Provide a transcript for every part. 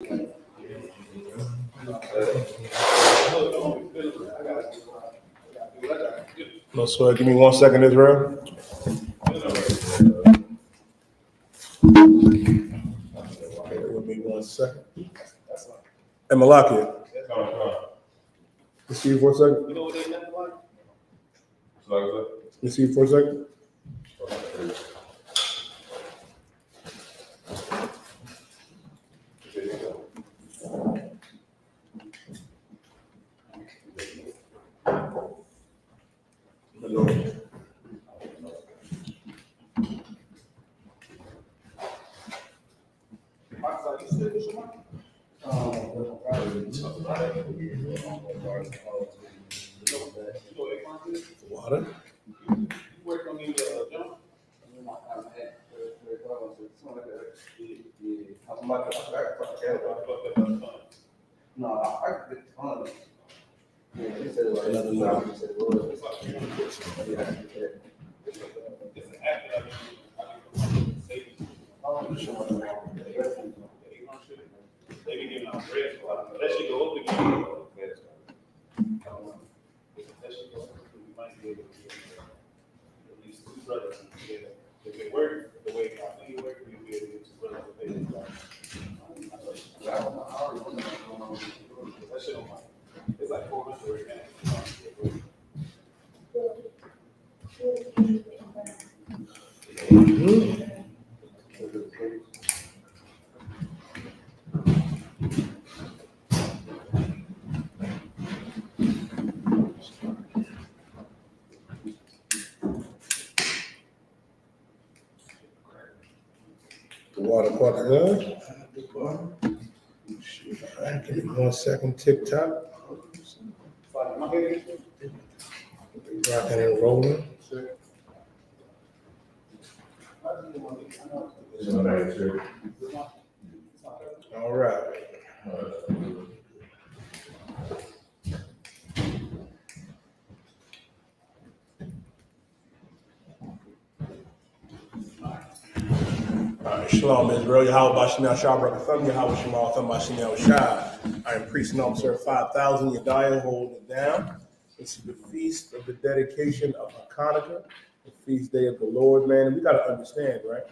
No sweat. Give me 1 second, Israel. Give me 1 second. And Malachi. You see you for a second? You see you for a second? Water. The water caught the gun. Give me 1 second, TikTok. Rocking and rolling. All right. Shalom, Israel. Yahweh Bashinah Shabrak Thumb, Yahweh Shemal Thumb Bashinah Shah. I am priest and officer 5,000 Yadiah, holding it down. This is the feast of the dedication of Hachaanakah, the feast day of the Lord, man. And we got to understand, right?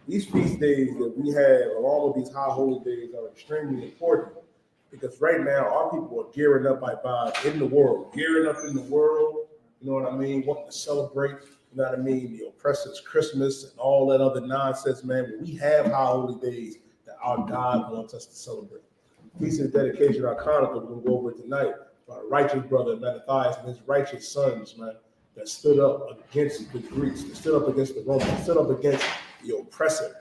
These feast days that we have, along with these high holy days, are extremely important because right now our people are gearing up by God in the world, you know what I mean, wanting to celebrate. You know what I mean? The oppressor's Christmas and all that other nonsense, man. But we have high holy days that our God wants us to celebrate. Feast of the dedication of Hachaanakah, we're going to go over it tonight. Our righteous brother, Matthias, and his righteous sons, man, that stood up against the Greeks, that stood up against the Romans, that stood up against the oppressor.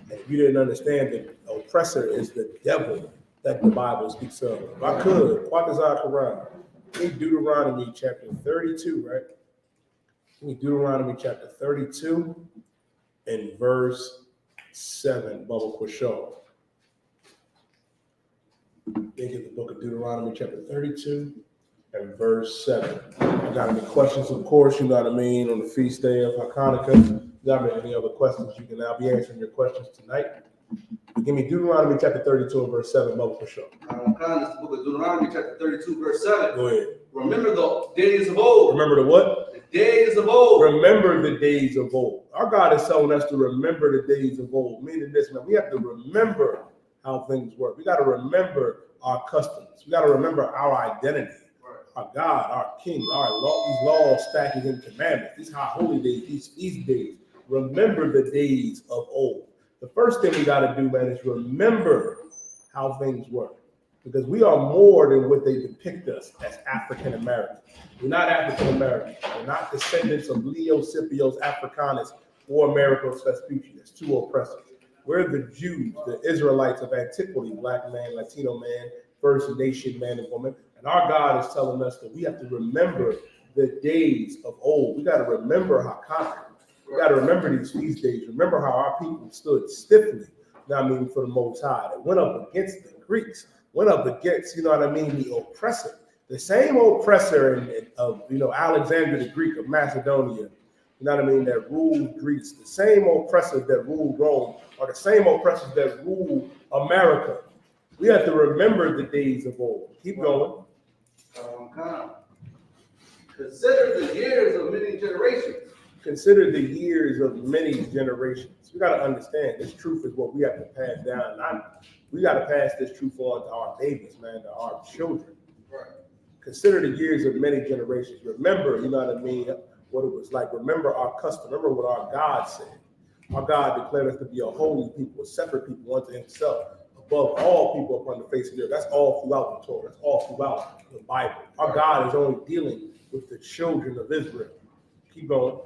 And if you didn't understand that the oppressor is the devil that the Bible speaks of. If I could, Quatazar Quran, in Deuteronomy chapter 32, right? In Deuteronomy chapter 32 and verse 7, Baba Quashal. Think of the book of Deuteronomy chapter 32 and verse 7. You got any questions, of course, you know what I mean, on the feast day of Hachaanakah. You got any other questions, you can now be answering your questions tonight. Give me Deuteronomy chapter 32 and verse 7, Baba Quashal. This book of Deuteronomy chapter 32 verse 7. Go ahead. Remember the days of old. Remember the what? The days of old. Remember the days of old. Our God is telling us to remember the days of old. Meaning this, man, we have to remember how things work. We got to remember our customs. We got to remember our identity. Right. Our God, our King, our law, these laws, statutes, and commandments, these high holy days, these feast days. Remember the days of old. The first thing we got to do, man, is remember how things work. Because we are more than what they depict us as African Americans. We're not African Americans. We're not descendants of Leo, Scipios, Africanus, or Americos Vespucci. That's two oppressors. We're the Jews, the Israelites of antiquity, black man, Latino man, First Nation man and woman. And our God is telling us that we have to remember the days of old. We got to remember Hachaanakah. We got to remember these feast days. Remember how our people stood stiffly, you know what I mean, for the Most High. They went up against the Greeks. Went up against, you know what I mean, the oppressor. The same oppressor of, you know, Alexander the Greek of Macedonia, you know what I mean, that ruled Greece. The same oppressors that ruled Rome are the same oppressors that ruled America. We have to remember the days of old. Keep going. Consider the years of many generations. Consider the years of many generations. We got to understand this truth is what we have to pass down. We got to pass this truth on to our babies, man, to our children. Right. Consider the years of many generations. Remember, you know what I mean, what it was like. Remember our custom. Remember what our God said. Our God declared us to be a holy people, a separate people unto himself, above all people upon the face of the earth. That's all throughout the Torah. That's all throughout the Bible. Our God is only dealing with the children of Israel. Keep going.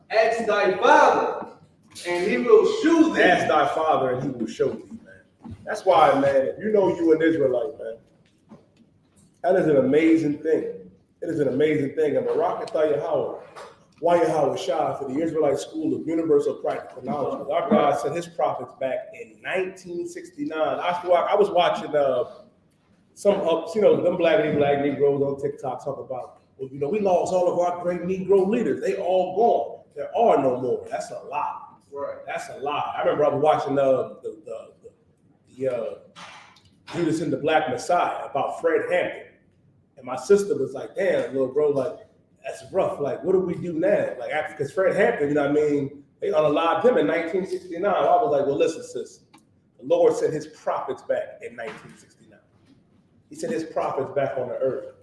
Ask thy father, and he will show thee. Ask thy father, and he will show thee, man. That's why, man, if you know you an Israelite, man, that is an amazing thing. It is an amazing thing. And Hachaanakah Yahweh Shah for the Israelite School of Universal Practical Knowledge. Our God sent his prophets back in 1969. I was watching them black Negroes on TikTok talk about, well, you know, we lost all of our great Negro leaders. They all gone. There are no more. That's a lie. Right. That's a lie. I remember I was watching the Judas and the Black Messiah about Fred Hampton. And my sister was like, damn, little bro, like, that's rough. Like, what do we do now? Like, because Fred Hampton, you know what I mean? They unalived him in 1969. I was like, well, listen, sis. The Lord sent his prophets back in 1969. He sent his prophets back on the earth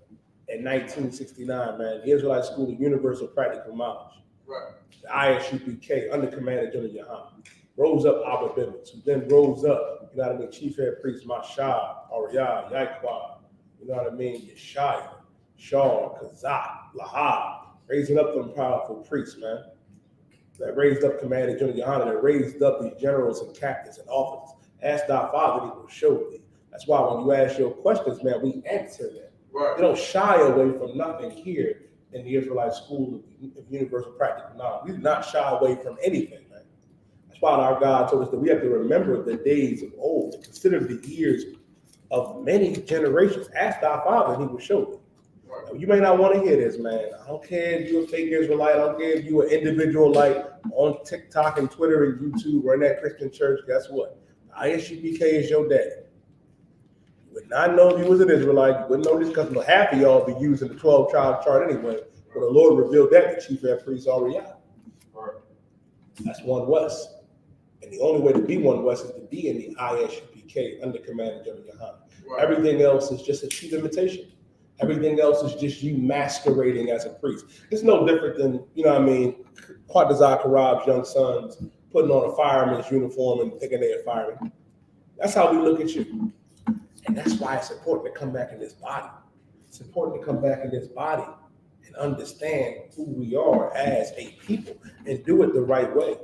in 1969, man. The Israelite School of Universal Practical Knowledge. Right. The I.S.U.P.K, under command of GEN.YAHANNA. Rose up Abba Bibbins, who then rose up, you know what I mean, Chief Head Priest Mashah, Ariyah, Yaquan, you know what I mean, Yeshaya, Shaw, Kazak, Lahab, raising up them powerful priests, man. That raised up Commander GEN.YAHANNA, that raised up these generals and captains and officers. Ask thy father, he will show thee. That's why when you ask your questions, man, we answer them. Right. We don't shy away from nothing here in the Israelite School of Universal Practical Knowledge. We do not shy away from anything, man. That's why our God told us that we have to remember the days of old, consider the years of many generations. Ask thy father, and he will show thee. Right. You may not want to hear this, man. I don't care if you're a fake Israelite. I don't care if you're an individual like on TikTok and Twitter and YouTube or in that Christian church. Guess what? I.S.U.P.K is your daddy. You would not know if you was an Israelite. You wouldn't know this because half of y'all be using the 12-tribe chart anyway. But the Lord revealed that to Chief Head Priest Ariyah. Right. That's one West. And the only way to be one West is to be in the I.S.U.P.K under command of GEN.YAHANNA. Right. Everything else is just a cheap imitation. Everything else is just you masquerading as a priest. It's no different than, you know what I mean, Quatazar Karab's young sons putting on a fireman's uniform and thinking they're a fireman. That's how we look at you. And that's why it's important to come back in this body. It's important to come back in this body and understand who we are as a people and do it the right way.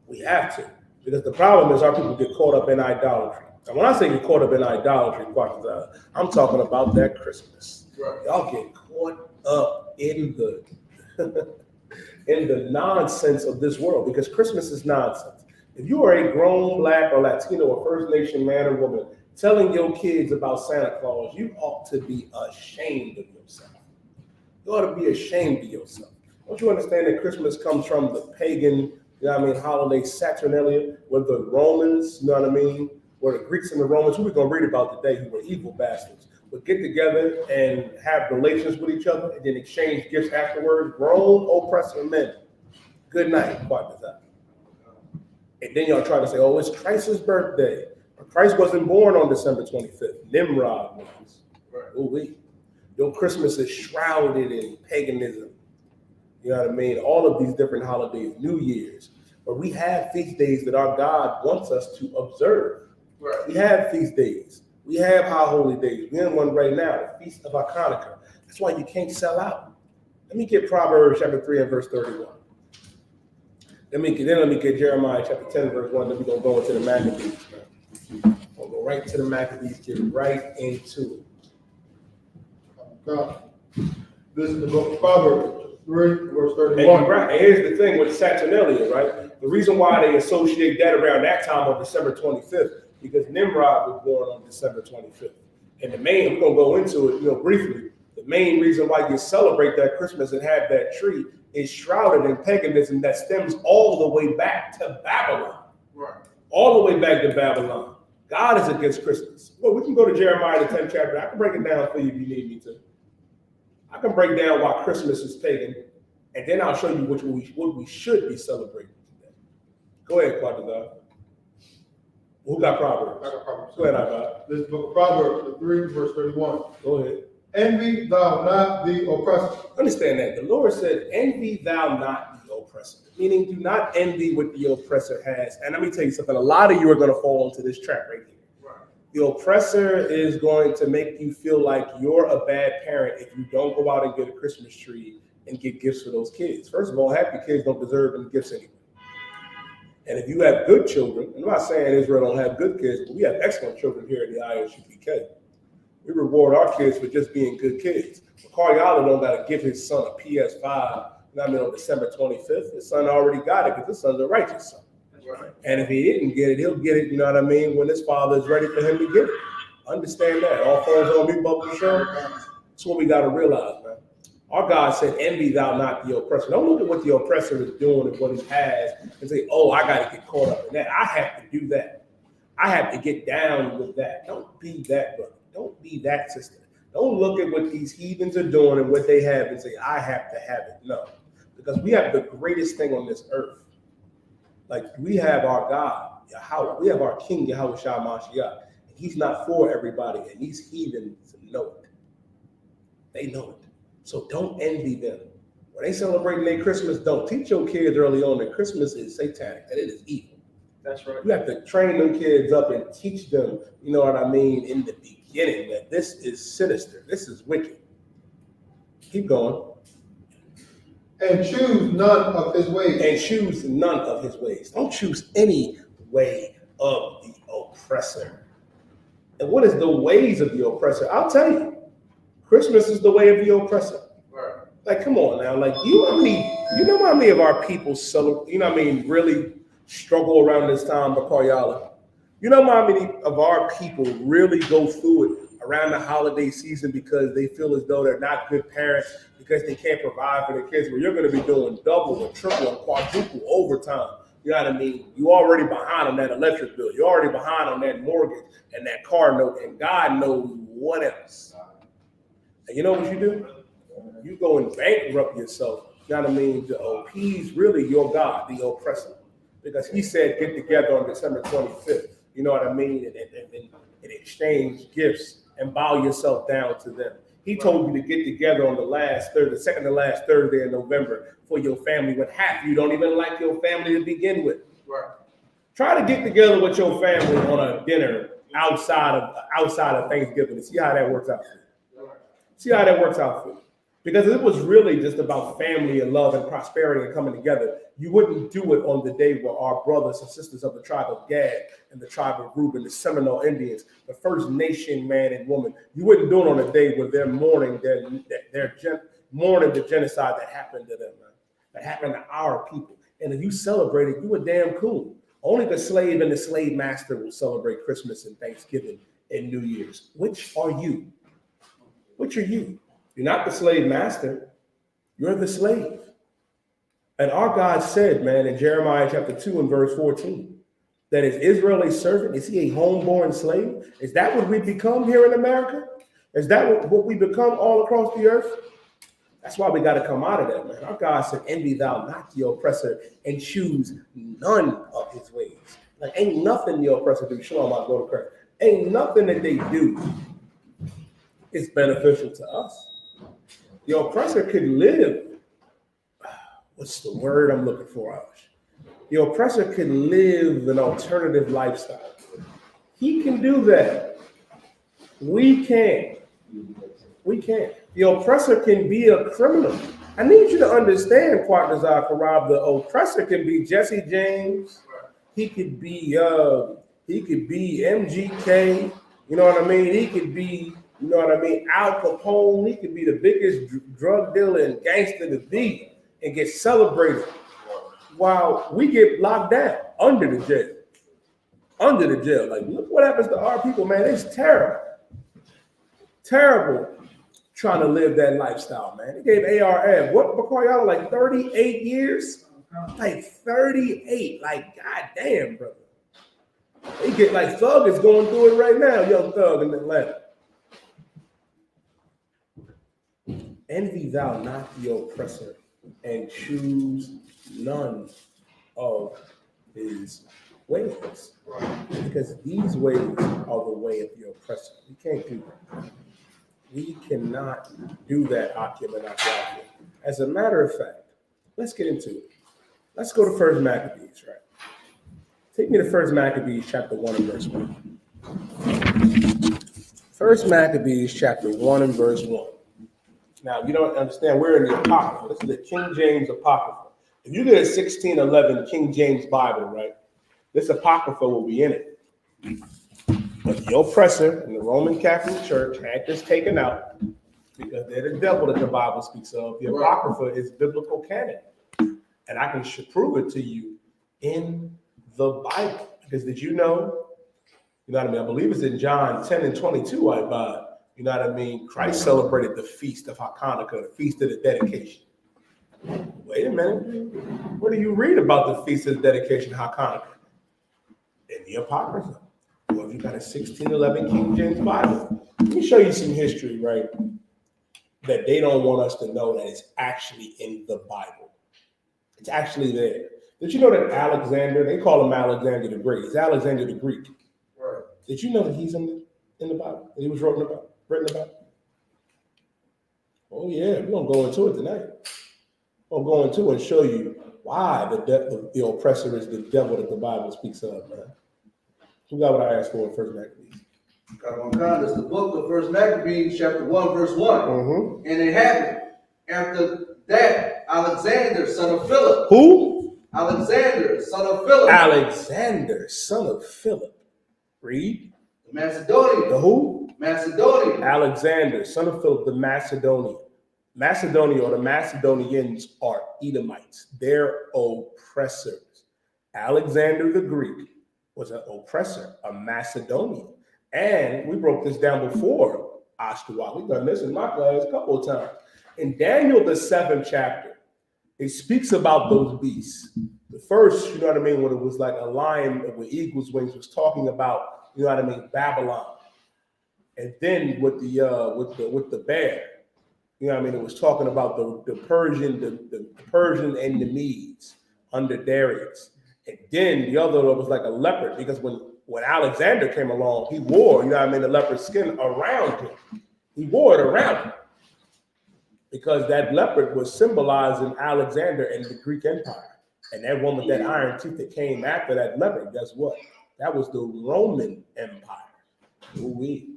We have to. Because the problem is our people get caught up in idolatry. And when I say get caught up in idolatry, I'm talking about that Christmas. Right. Y'all get caught up in the in the nonsense of this world, because Christmas is nonsense. If you are a grown Black or Latino or First Nation man or woman telling your kids about Santa Claus, you ought to be ashamed of yourself. You ought to be ashamed of yourself. Don't you understand that Christmas comes from the pagan, you know what I mean, holiday Saturnalia, where the Romans, you know what I mean, where the Greeks and the Romans, who we're going to read about today, who were evil bastards, would get together and have relations with each other and then exchange gifts afterwards. Grown, oppressive men. Good night, Quatazar. And then y'all try to say, oh, it's Christ's birthday. But Christ wasn't born on December 25th. Nimrod was. Right. Ooh-wee. Your Christmas is shrouded in paganism. You know what I mean? All of these different holidays, New Year's. But we have feast days that our God wants us to observe. Right. We have feast days. We have high holy days. We're in one right now, the Feast of Hachaanakah. That's why you can't sell out. Let me get Proverbs chapter 3 and verse 31. Let me get Jeremiah chapter 10 verse 1. Then we're going to go into the Maccabees. We'll go right to the Maccabees, get right into it. God. This is the book of Proverbs 3, verse 31. And right, here's the thing with Saturnalia, right? The reason why they associate that around that time on December 25th, because Nimrod was born on December 25th. And the main, we're going to go into it, briefly. The main reason why you celebrate that Christmas and have that tree is shrouded in paganism that stems all the way back to Babylon. Right. all the way back to Babylon. God is against Christmas. Well, we can go to Jeremiah, the 10th chapter. I can break it down for you if you need me to. I can break down why Christmas is pagan, and then I'll show you what we should be celebrating today. Go ahead, Claudia. Who got Proverbs? I got Proverbs. Go ahead, Abba. This is the book of Proverbs, the 3, verse 31. Go ahead. Envy thou not the oppressor. Understand that. The Lord said, envy thou not the oppressor. Meaning, do not envy what the oppressor has. And let me tell you something. A lot of you are going to fall into this trap right here. Right. The oppressor is going to make you feel like you're a bad parent if you don't go out and get a Christmas tree and get gifts for those kids. First of all, half the kids don't deserve them gifts anyway. And if you have good children, I'm not saying Israel don't have good kids, but we have excellent children here in the I.S.U.P.K. We reward our kids for just being good kids. Hachaanakah don't got to give his son a PS5, on December 25th. His son already got it because his son's a righteous son. Right. And if he didn't get it, he'll get it, when his father is ready for him to get it. Understand that. All phones on me, Bubba Show. That's what we got to realize, man. Our God said, envy thou not the oppressor. Don't look at what the oppressor is doing and what he has and say, oh, I got to get caught up in that. I have to do that. I have to get down with that. Don't be that, brother. Don't be that sister. Don't look at what these heathens are doing and what they have and say, I have to have it. No, because we have the greatest thing on this earth. Like, we have our God, Yahweh. We have our King, Yahweh Shah Mashiach. And he's not for everybody. And these heathens know it. They know it. So don't envy them. When they celebrating their Christmas, don't teach your kids early on that Christmas is satanic, that it is evil. That's right. You have to train them kids up and teach them, in the beginning, that this is sinister. This is wicked. Keep going. And choose none of his ways. And choose none of his ways. Don't choose any way of the oppressor. And what is the ways of the oppressor? I'll tell you. Christmas is the way of the oppressor. Right. Like, come on now. Like, you know how many of our people really struggle around this time, Bakoyala? You know how many of our people really go through it around the holiday season because they feel as though they're not good parents because they can't provide for their kids? Well, you're going to be doing double and triple and quadruple overtime. You know what I mean? You're already behind on that electric bill. You're already behind on that mortgage and that car note, and God knows what else. And you know what you do? You go and bankrupt yourself, to appease really your God, the oppressor. Because he said, get together on December 25th, and exchange gifts and bow yourself down to them. He told you to get together on the second to last Thursday in November for your family, when half you don't even like your family to begin with. Right. Try to get together with your family on a dinner outside of Thanksgiving and see how that works out for you. See how that works out for you. Because if it was really just about family and love and prosperity and coming together, you wouldn't do it on the day where our brothers and sisters of the tribe of Gad and the tribe of Reuben, the Seminole Indians, the first nation, man and woman, you wouldn't do it on a day where they're mourning mourning the genocide that happened to them, man, that happened to our people. And if you celebrate it, you a damn cool. Only the slave and the slave master will celebrate Christmas and Thanksgiving and New Year's. Which are you? Which are you? You're not the slave master. You're the slave. And our God said, man, in Jeremiah chapter 2 and verse 14, that is Israel a servant? Is he a homeborn slave? Is that what we become here in America? Is that what we become all across the earth? That's why we got to come out of that, man. Our God said, envy thou not the oppressor and choose none of his ways. Like, ain't nothing the oppressor do. Shalom, I go to Christ. Ain't nothing that they do is beneficial to us. The oppressor could live. What's the word I'm looking for, Alish? The oppressor could live an alternative lifestyle. He can do that. We can't. We can't. The oppressor can be a criminal. I need you to understand, Partner Zakarab, the oppressor can be Jesse James. He could be MGK. You know what I mean? He could be, Al Capone. He could be the biggest drug dealer and gangster to be and get celebrated while we get locked down under the jail. Under the jail. Like, look what happens to our people, man. It's terrible. Terrible trying to live that lifestyle, man. They gave ARM, what, Bakoyala, like 38 years? Like 38. Like, goddamn, brother. They get like Thug is going through it right now, Young Thug in Atlanta. Envy thou not the oppressor, and choose none of his ways. Because these ways are the way of the oppressor. We can't do that. We cannot do that, Hachaanakah. As a matter of fact, let's get into it. Let's go to 1 Maccabees, right? Take me to 1 Maccabees chapter 1 and verse 1. 1 Maccabees chapter 1 and verse 1. Now, you don't understand, we're in the Apocrypha. This is the King James Apocrypha. If you get a 1611 King James Bible, right, this Apocrypha will be in it. But the oppressor in the Roman Catholic Church had this taken out because they're the devil that the Bible speaks of. The Apocrypha is biblical canon. And I can prove it to you in the Bible. Because did you know what I mean? I believe it's in John 10 and 22, I buy. You know what I mean? Christ celebrated the feast of Hachaanakah, the feast of the dedication. Wait a minute. What do you read about the feast of the dedication of Hachaanakah? In the Apocrypha. Well, if you got a 1611 King James Bible, let me show you some history, right? That they don't want us to know that it's actually in the Bible. It's actually there. Did you know that Alexander, they call him Alexander the Great. It's Alexander the Greek. Right. Did you know that he's in the Bible? That he was written about? Oh yeah, we're gonna go into it tonight. We're gonna go into it and show you why the oppressor is the devil that the Bible speaks of, man. Who got what I asked for in 1 Maccabees? It's the book of 1 Maccabees, chapter 1, verse 1. Mm-hmm. And it happened after that, Alexander, son of Philip. Who? Alexander, son of Philip. Alexander, son of Philip. Read. The Macedonian. The who? Macedonian. Alexander, son of Philip, the Macedonian. Macedonia or the Macedonians are Edomites. They're oppressors. Alexander the Greek was an oppressor, a Macedonian. And we broke this down before, I.S.U.P.K. We've done this in my class a couple of times. In Daniel, the 7th chapter, it speaks about those beasts. The first, you know what I mean, when it was like a lion with eagle's wings, was talking about, you know what I mean, Babylon. And then with the bear, you know what I mean, it was talking about the Persian and the Medes under Darius. And then the other was like a leopard, because when Alexander came along, he wore, you know what I mean, the leopard skin around him. He wore it around him because that leopard was symbolizing Alexander and the Greek Empire. And that one with that iron teeth that came after that leopard, guess what? That was the Roman Empire. Ooh-wee.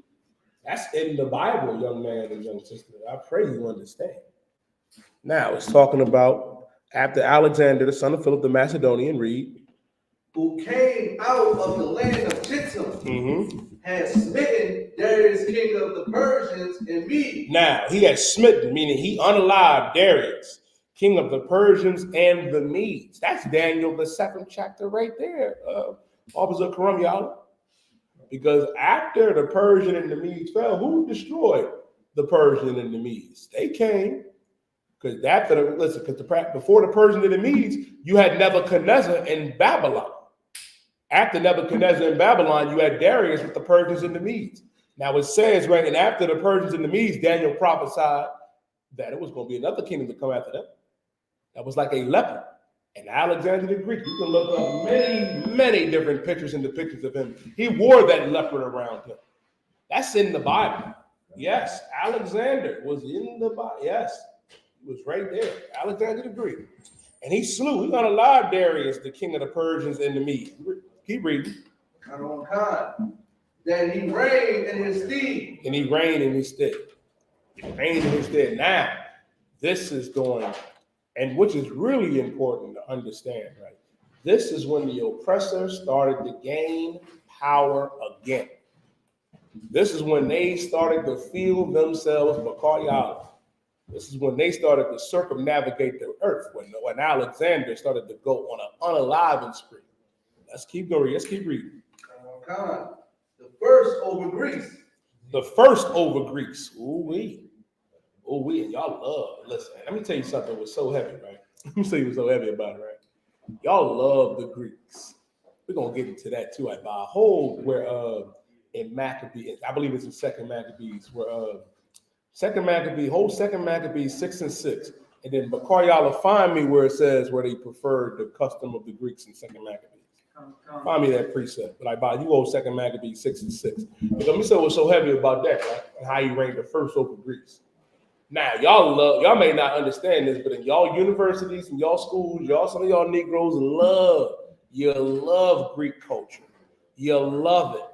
That's in the Bible, young man and young sister. I pray you understand. Now it's talking about after Alexander, the son of Philip the Macedonian, read. Who came out of the land of Chittim, had smitten Darius, king of the Persians, and Medes. Now, he had smitten, meaning he unalived Darius, king of the Persians and the Medes. That's Daniel, the 7th chapter right there, Officer Karam Yala. Because after the Persian and the Medes fell, who destroyed the Persian and the Medes? They came. Because before the Persians and the Medes, you had Nebuchadnezzar in Babylon. After Nebuchadnezzar in Babylon, you had Darius with the Persians and the Medes. Now it says, right, and after the Persians and the Medes, Daniel prophesied that it was going to be another kingdom to come after them. That was like a leopard. And Alexander the Greek, you can look up many, many different pictures and depictions of him. He wore that leopard around him. That's in the Bible. Yes, Alexander was in the Bible. Yes, he was right there. Alexander the Greek. And he slew, he unalived Darius, the king of the Persians and the Medes. Keep reading. That he reigned in his stead. And he reigned in his stead. He reigned in his stead. Now, this is going, and which is really important to understand, right? This is when the oppressor started to gain power again. This is when they started to feel themselves Bakayala. This is when they started to circumnavigate the earth, when Alexander started to go on an unaliving spree. Let's keep going. Let's keep reading. The first over Greece. The first over Greece. Ooh-wee. Ooh-wee. And y'all love, listen, let me tell you something was so heavy, right? Let me tell you what's so heavy about it, right? Y'all love the Greeks. we're gonna get into that too. I hold where in Maccabees, I believe it's in Second Maccabees, where Second Maccabees 6 and 6, and then Bakar y'all will find me where it says where they preferred the custom of the Greeks in Second Maccabees. Find me that precept. But you hold Second Maccabees 6 and 6. Because let me say what's so heavy about that, right? And how you reigned the first over Greeks. Now, y'all may not understand this, but in y'all universities and y'all schools, some of y'all Negroes love Greek culture. You love it.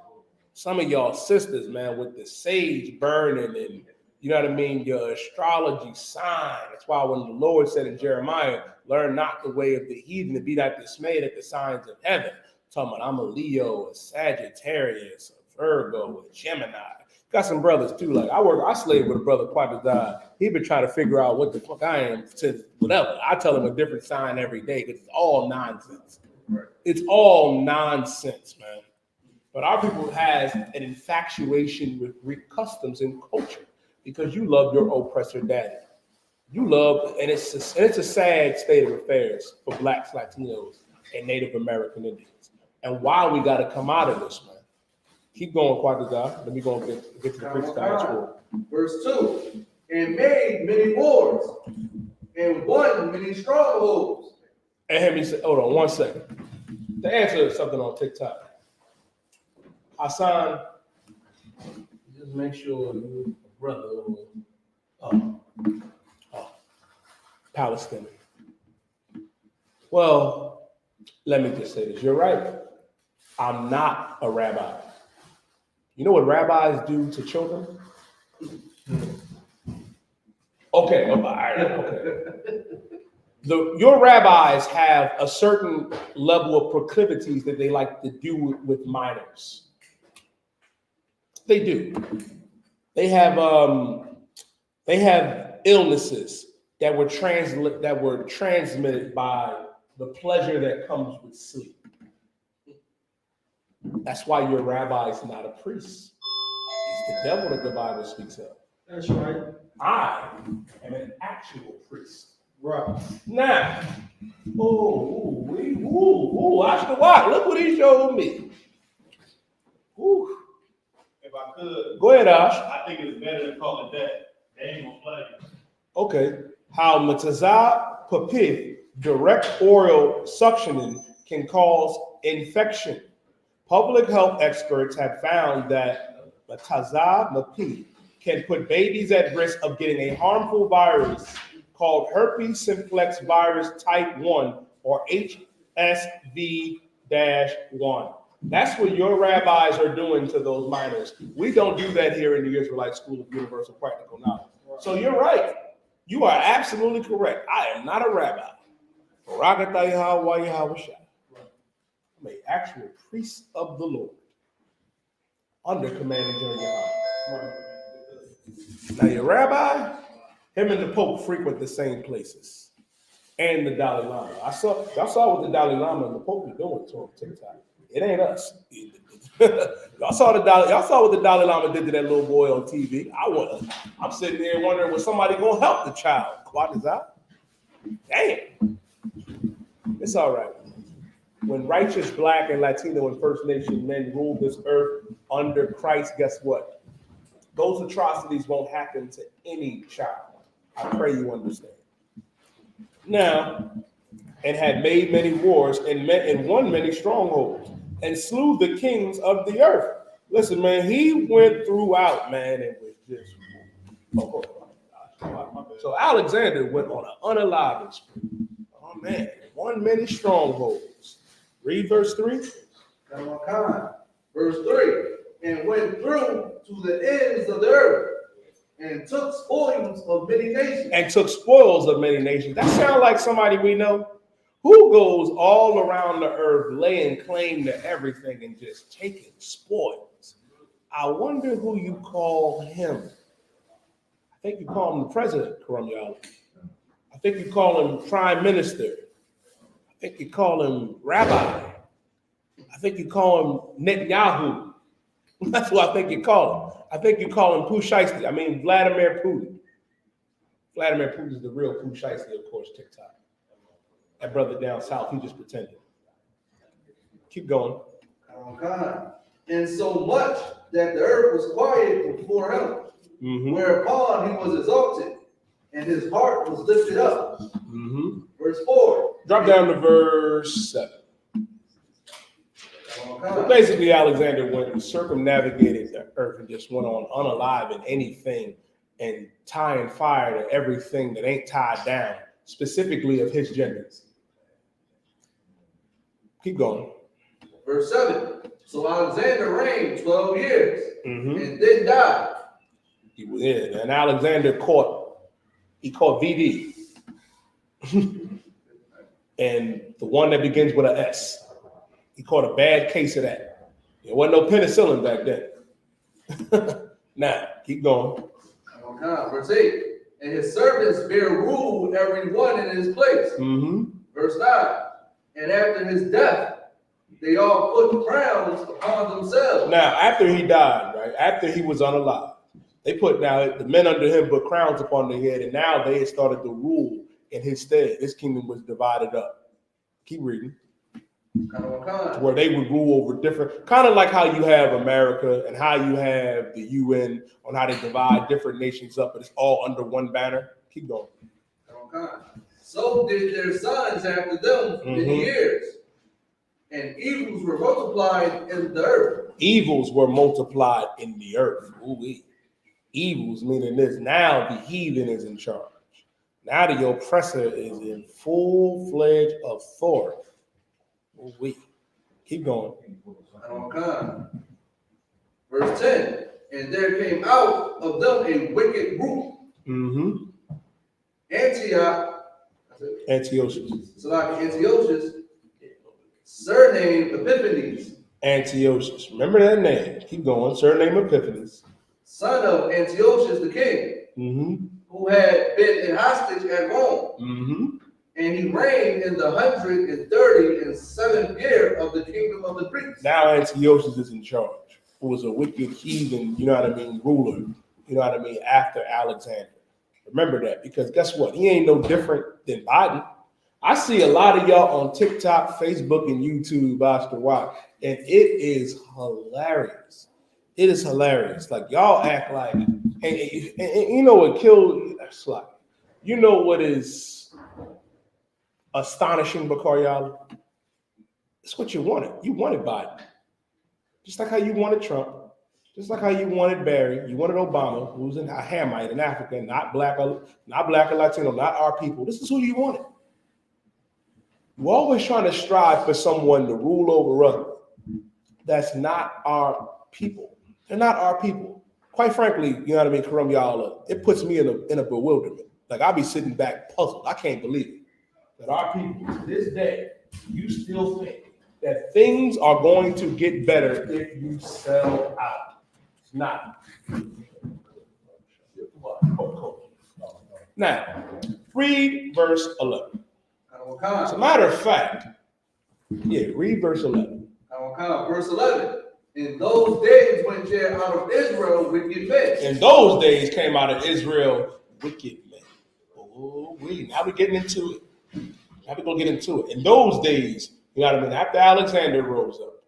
Some of y'all sisters, man, with the sage burning and, you know what I mean, your astrology sign. That's why when the Lord said in Jeremiah, learn not the way of the heathen and be not dismayed at the signs of heaven. Talking about I'm a Leo, a Sagittarius, a Virgo, a Gemini. Got some brothers too. Like I slaved with a brother quite died. He been trying to figure out what the fuck I am since whatever. I tell him a different sign every day because it's all nonsense. Right. It's all nonsense, man. But our people has an infatuation with Greek customs and culture because you love your oppressor daddy. You love, and it's a sad state of affairs for Blacks, Latinos, and Native American Indians. And why we got to come out of this, man. Keep going, Quadazar. Let me go and get to the freestyle score. Verse 2. And made many wars, and won many strongholds. And let me say, hold on 1 second. To answer something on TikTok. Hassan, just make sure you're a brother or Palestinian. Well, let me just say this. You're right. I'm not a rabbi. You know what rabbis do to children? Okay, all right, okay. Your rabbis have a certain level of proclivities that they like to do with minors. They do. They have illnesses that were transmitted by the pleasure that comes with sleep. That's why your rabbi is not a priest. He's the devil that the Bible speaks of. That's right. I am an actual priest. Right. Now, I should watch. Look what he showed me. Ooh. If I could, go ahead, Ash. I think it's better to call it that. They ain't gonna play. Okay. How Matazah Papith, direct oral suctioning, can cause infection. Public health experts have found that Matazah Papith can put babies at risk of getting a harmful virus called herpes simplex virus type 1 or HSV-1. That's what your rabbis are doing to those minors. We don't do that here in the Israelite School of Universal Practical Knowledge. So you're right. You are absolutely correct. I am not a rabbi. I'm an actual priest of the Lord under command of GEN.YAHANNA. Now your rabbi, him and the Pope frequent the same places. And the Dalai Lama. Y'all saw what the Dalai Lama and the Pope are doing to him TikTok. It ain't us. Y'all saw what the Dalai Lama did to that little boy on TV. I'm sitting there wondering, was somebody gonna help the child? What is that? Damn. It's all right. When righteous Black and Latino and First Nation men rule this earth under Christ, guess what? Those atrocities won't happen to any child. I pray you understand. Now, and had made many wars and won many strongholds and slew the kings of the earth. Listen, man, he went throughout, man, and was just. So Alexander went on an unaliving spree. Oh man, won many strongholds. Read verse 3. Verse 3. And went through to the ends of the earth and took spoils of many nations. That sounds like somebody we know. Who goes all around the earth laying claim to everything and just taking spoils? I wonder who you call him. I think you call him the president, Karam Yala. I think you call him prime minister. I think you call him rabbi. I think you call him Netanyahu. That's what I think you call him. I think you call him Vladimir Putin. Vladimir Putin is the real Pusheisty, of course, TikTok. That brother down south, he just pretended. Keep going. And so much that the earth was quiet before him, whereupon he was exalted, and his heart was lifted up. Verse 4. Drop down to verse 7. So basically, Alexander went and circumnavigated the earth and just went on unaliving anything and tying fire to everything that ain't tied down, specifically of his genders. Keep going. Verse 7. So Alexander reigned 12 years and then died. Yeah, and Alexander caught VD. And the one that begins with an S. He caught a bad case of that. There wasn't no penicillin back then. Now, keep going. Verse 8. And his servants bare rule every one in his place. Verse 9. And after his death, they all put crowns upon themselves. Now, after he died, right? After he was unalive, they put now the men under him put crowns upon their head, and now they had started to rule in his stead. His kingdom was divided up. Keep reading. Where they would rule over different, kind of like how you have America and how you have the UN on how they divide different nations up, but it's all under one banner. Keep going. So did their sons after them many years, and evils were multiplied in the earth. Evils were multiplied in the earth. Ooh-wee. Evils meaning this. Now the heathen is in charge. Now the oppressor is in full-fledged authority. Ooh-wee. Keep going. Verse 10. And there came out of them a wicked group. Antiochus, surnamed Epiphanes. Antiochus. Remember that name. Keep going. Surname Epiphanes. Son of Antiochus the king, who had been in hostage at Rome. And he reigned in the 137th year of the kingdom of the Greeks. Now Antiochus is in charge, who was a wicked heathen, ruler, after Alexander. Remember that, because guess what? He ain't no different than Biden. I see a lot of y'all on TikTok, Facebook, and YouTube, Oscar Watt, and it is hilarious. It is hilarious. Like, y'all act like, and you know what killed, that's like, you know what is astonishing, Bakariala? It's what you wanted. You wanted Biden. Just like how you wanted Trump. Just like how you wanted Barry. You wanted Obama, who's a Hamite in Africa, not black or Latino, not our people. This is who you wanted. You're always trying to strive for someone to rule over us. That's not our people. They're not our people. Quite frankly, Karam Yala, it puts me in a bewilderment. Like, I'll be sitting back puzzled. I can't believe it. That our people, to this day, you still think that things are going to get better if you sell out. It's not. Now, read verse 11. As a matter of fact, read verse 11. Verse 11. In those days went there out of Israel wicked men. In those days came out of Israel wicked men. Oh, now we're getting into it. Now we're going to get into it. In those days, after Alexander rose up,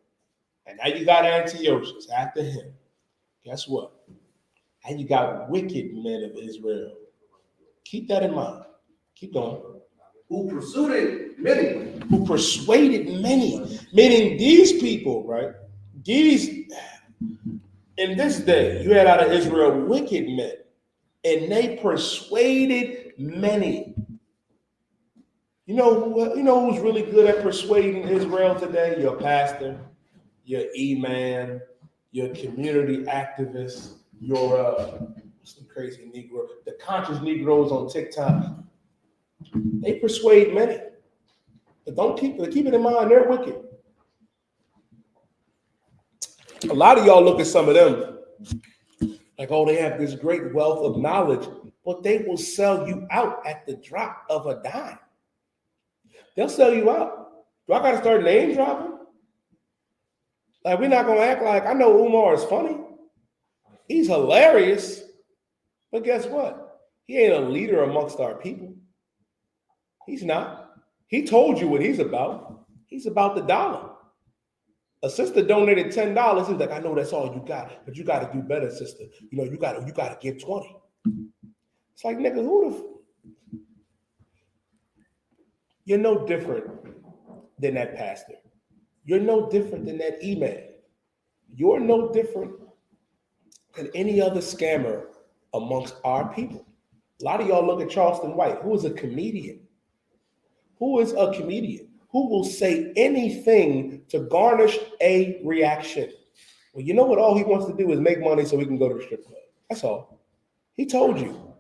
and now you got Antiochus after him. Guess what? And you got wicked men of Israel. Keep that in mind. Keep going. Who persuaded many. Who persuaded many. Meaning these people, right? In this day, you had out of Israel wicked men, and they persuaded many. You know who's really good at persuading Israel today? Your pastor, your imam, your community activist, your some crazy Negro, the conscious Negroes on TikTok. They persuade many. But keep it in mind, they're wicked. A lot of y'all look at some of them like, oh, they have this great wealth of knowledge, but they will sell you out at the drop of a dime. They'll sell you out. Do I got to start name dropping? Like, we're not going to act like, I know Umar is funny. He's hilarious. But guess what? He ain't a leader amongst our people. He's not. He told you what he's about. He's about the dollar. A sister donated $10. He's like, I know that's all you got, but you got to do better, sister. You know, you got to give 20. It's like, nigga, you're no different than that pastor. You're no different than that email. You're no different than any other scammer amongst our people. A lot of y'all look at Charleston White, who is a comedian. Who is a comedian? Who will say anything to garnish a reaction? Well, you know what? All he wants to do is make money so he can go to the strip club. That's all. He told you.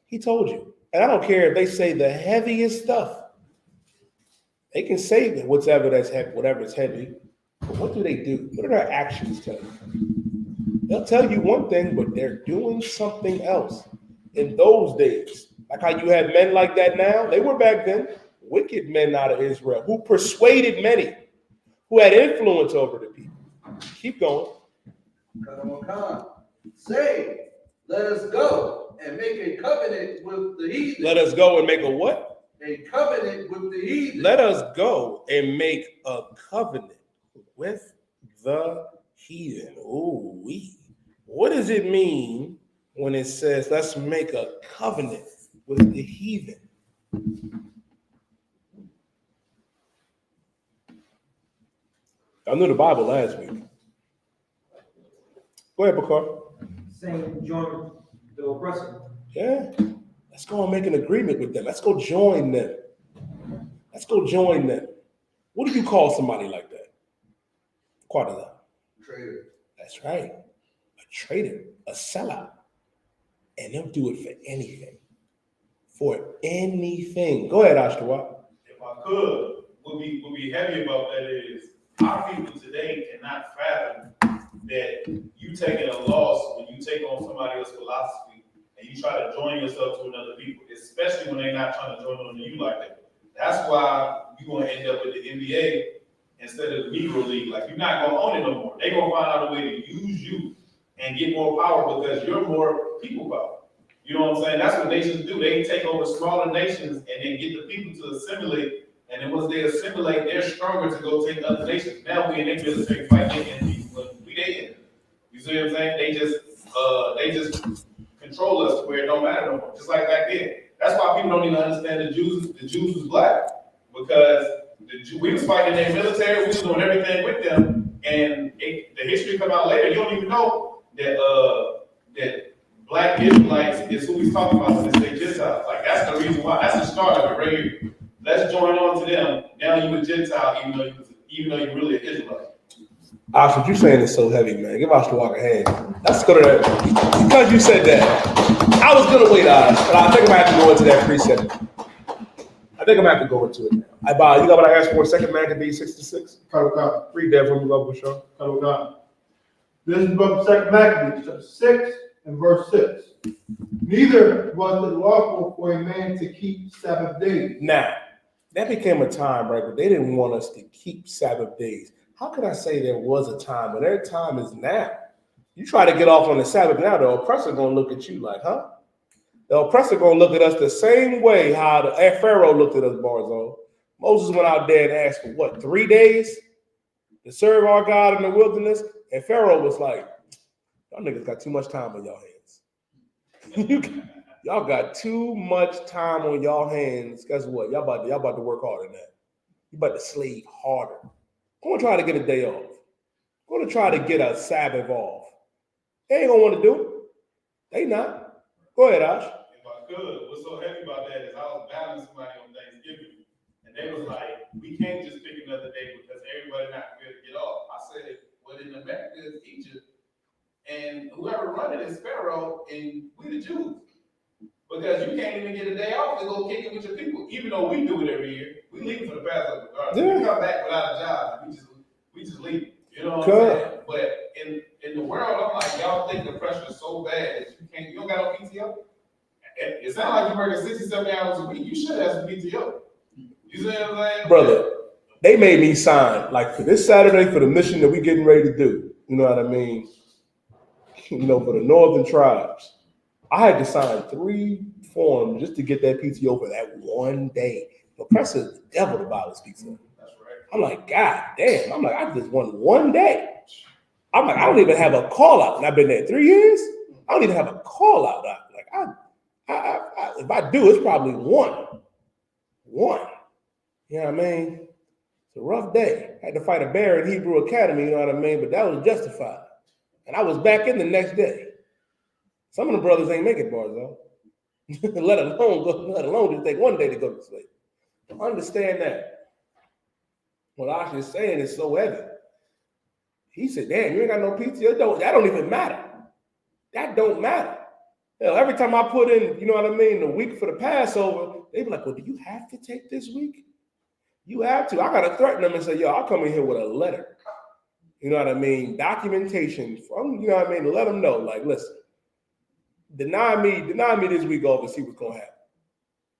He told you. And I don't care if they say the heaviest stuff. They can say that whatever is heavy. But what do they do? What do their actions tell you? They'll tell you one thing, but they're doing something else. In those days, like how you have men like that now, they were back then wicked men out of Israel who persuaded many, who had influence over the people. Keep going. Say, let us go and make a covenant with the heathen. Let us go and make a what? A covenant with the heathen. Let us go and make a covenant with the heathen. Ooh, what does it mean when it says let's make a covenant with the heathen? I knew the Bible last week. Go ahead, Bakar. Saying join the oppressor. Yeah. Let's go and make an agreement with them. Let's go join them. Let's go join them. What do you call somebody like that? Quadra. Traitor. That's right. A traitor, a sellout. And they'll do it for anything. For anything. Go ahead, Ashtawat. If I could, what be heavy about that is our people today cannot fathom that you taking a loss when you take on somebody else's philosophy and you try to join yourself to another people, especially when they're not trying to join on to you like that. That's why you're going to end up with the NBA instead of the Negro League. Like, you're not going to own it no more. They're going to find out a way to use you and get more power because you're more people power. You know what I'm saying? That's what nations do. They take over smaller nations and then get the people to assimilate. And then once they assimilate, they're stronger to go take other nations. Now we in their military fight their enemies, but we they enemy. You see what I'm saying? They just control us to where it don't matter no more. Just like back then. That's why people don't even understand the Jews. The Jews was black because we was fighting their military. We was doing everything with them, and the history come out later. You don't even know that that black Israelites is who he's talking about when they say Gentiles. Like, that's the reason why. That's the start of it right here. Let's join on to them. Now you a Gentile, even though you're really an Israelite. Ash, what you saying is so heavy, man. Give Ash the walk a hand. Let's go to that. Because you said that, I was gonna wait, Ash, but I think I'm gonna have to go into that precept. I think I'm gonna have to go into it now. I buy. You got what I asked for? Second Maccabees 6-6. Hachaanakah. Read that from you, Uncle Sean. Hachaanakah. This is the book of 2 Maccabees, chapter 6 and verse 6. Neither was it lawful for a man to keep Sabbath days. Now, that became a time, right? But they didn't want us to keep Sabbath days. How could I say there was a time when their time is now? You try to get off on the Sabbath now, the oppressor gonna look at you like, huh? The oppressor gonna look at us the same way how the Pharaoh looked at us, Barzone. Moses went out there and asked for what, 3 days to serve our God in the wilderness? And Pharaoh was like, y'all niggas got too much time on y'all hands. Y'all got too much time on y'all hands. Guess what? Y'all about to work harder than that. You about to slave harder. Go and try to get a day off. Go to try to get a Sabbath off. They ain't gonna want to do it. They not. Go ahead, Ash. If I could, what's so heavy about that is I was battling somebody on Thanksgiving, and they was like, we can't just pick another day because everybody not gonna be able to get off. I said, well, in America is Egypt, and whoever running is Pharaoh, and we the Jews. Because you can't even get a day off to go kick it with your people, even though we do it every year. We leave for the Passover. Yeah. We come back without a job. We just leave. You know what I'm saying? But in the world, I'm like, y'all think the pressure is so bad that you don't got no PTO. It sounds like you're working 67 hours a week. You should have some PTO. You see what I'm saying? Brother, they made me sign like for this Saturday for the mission that we getting ready to do. You know what I mean? You know, for the northern tribes. I had to sign 3 forms just to get that PTO for that one day. The oppressor is the devil, the Bible speaks of. That's right. I'm like, God damn. I'm like, I just won one day. I'm like, I don't even have a call out. And I've been there 3 years. I don't even have a call out. If I do, it's probably one. One. You know what I mean? It's a rough day. I had to fight a bear in Hebrew Academy, you know what I mean? But that was justified. And I was back in the next day. Some of the brothers ain't make it, bars, though. let alone just take one day to go to sleep. Understand that. What Ash is saying is so heavy. He said, damn, you ain't got no PTO. That don't even matter. That don't matter. Hell, every time I put in, you know what I mean, the week for the Passover, they be like, well, do you have to take this week? You have to. I got to threaten them and say, yo, I'll come in here with a letter. You know what I mean? Documentation from, you know what I mean? Let them know, like, listen, deny me this week off and see what's going to happen.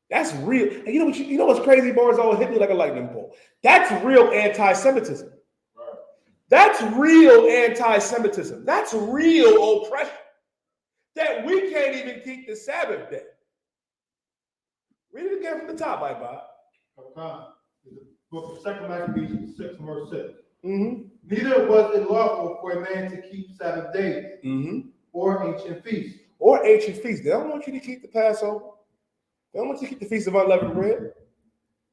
That's real. And you know what's crazy, bars? Always hit me like a lightning bolt. That's real anti-Semitism. Right. That's real anti-Semitism. That's real oppression. That we can't even keep the Sabbath day. Read it again from the top, Bob. Hachaanakah. The book of 2 Maccabees 6 and verse 6. Mm-hmm. Neither was it lawful for a man to keep Sabbath days or ancient feasts. Or ancient feasts. They don't want you to keep the Passover. They don't want you to keep the Feast of Unleavened Bread.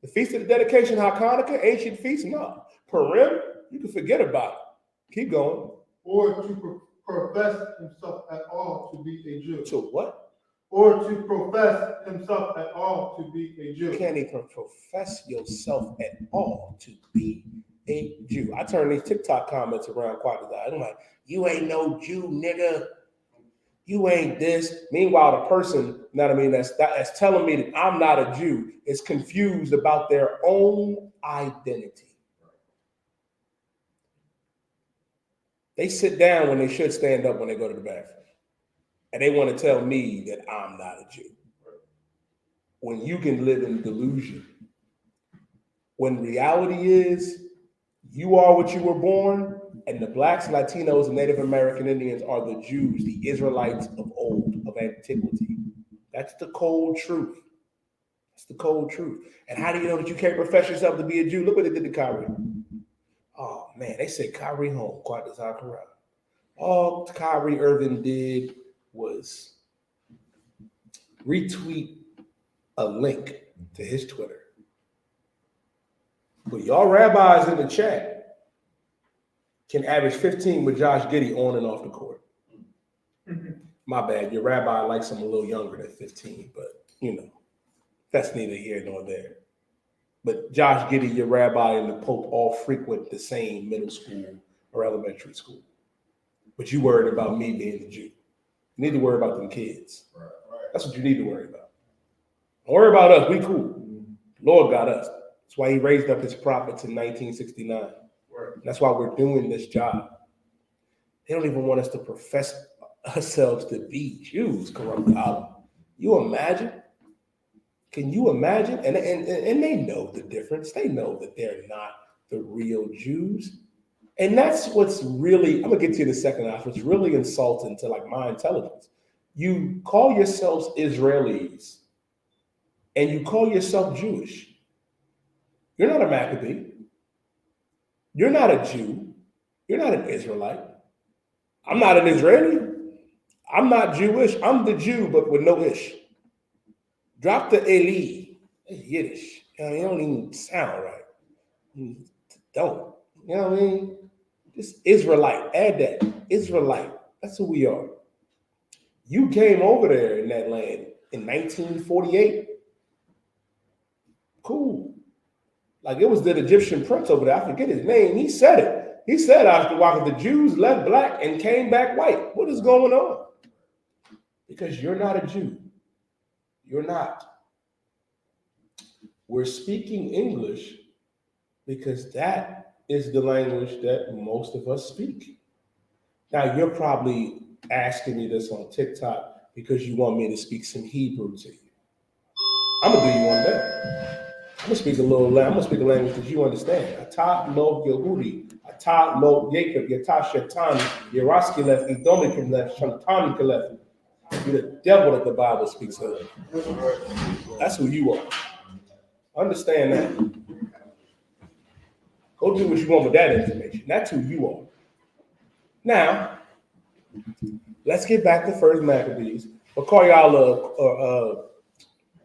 The Feast of the Dedication, Hachaanakah, ancient feasts, no. Purim, you can forget about it. Keep going. Or to profess himself at all to be a Jew. To what? Or to profess himself at all to be a Jew. You can't even profess yourself at all to be a Jew. I turn these TikTok comments around quite a lot. I'm like, you ain't no Jew, nigga. You ain't this. Meanwhile, the person, you know what I mean, that's telling me that I'm not a Jew is confused about their own identity. They sit down when they should stand up when they go to the bathroom. And they want to tell me that I'm not a Jew. When you can live in delusion. When reality is, you are what you were born, and the Blacks, Latinos, and Native American Indians are the Jews, the Israelites of old, of antiquity. That's the cold truth. That's the cold truth. And how do you know that you can't profess yourself to be a Jew? Look what they did to Kyrie. Oh, man, they said Kyrie home, quite as Hachaanakah. All Kyrie Irving did was retweet a link to his Twitter. But y'all rabbis in the chat can average 15 with Josh Giddey on and off the court. My bad, your rabbi likes him a little younger than 15, but you know, that's neither here nor there. But Josh Giddey, your rabbi, and the Pope all frequent the same middle school or elementary school. But you worried about me being a Jew. You need to worry about them kids. Right. That's what you need to worry about. Don't worry about us. We cool. Lord got us. That's why he raised up his prophets in 1969. Right. That's why we're doing this job. They don't even want us to profess ourselves to be Jews, corrupt Allah. You imagine? Can you imagine? And they know the difference. They know that they're not the real Jews. And that's what's really, I'm gonna get to you in a second, what's really insulting to like my intelligence. You call yourselves Israelis and you call yourself Jewish. You're not a Maccabee. You're not a Jew. You're not an Israelite. I'm not an Israeli. I'm not Jewish. I'm the Jew, but with no ish. Drop the Eli. It's Yiddish. You don't even sound right. You don't. You know what I mean? Just Israelite. Add that. Israelite. That's who we are. You came over there in that land in 1948. Cool. Like it was the Egyptian prince over there. I forget his name. He said it. He said after while the Jews left black and came back white. What is going on? Because you're not a Jew. You're not. We're speaking English because that is the language that most of us speak. Now, you're probably asking me this on TikTok because you want me to speak some Hebrew to you. I'm going to do you one better. I'm going to speak a language that you understand. Atah lo Yehudi, Atah lo Jacob, Yatah Shetan, Yeraskilef, Edomikelef, Shantanikilef. You're the devil that the Bible speaks of. That's who you are. Understand that. Go do what you want with that information. That's who you are. Now, let's get back to First Maccabees. We'll call y'all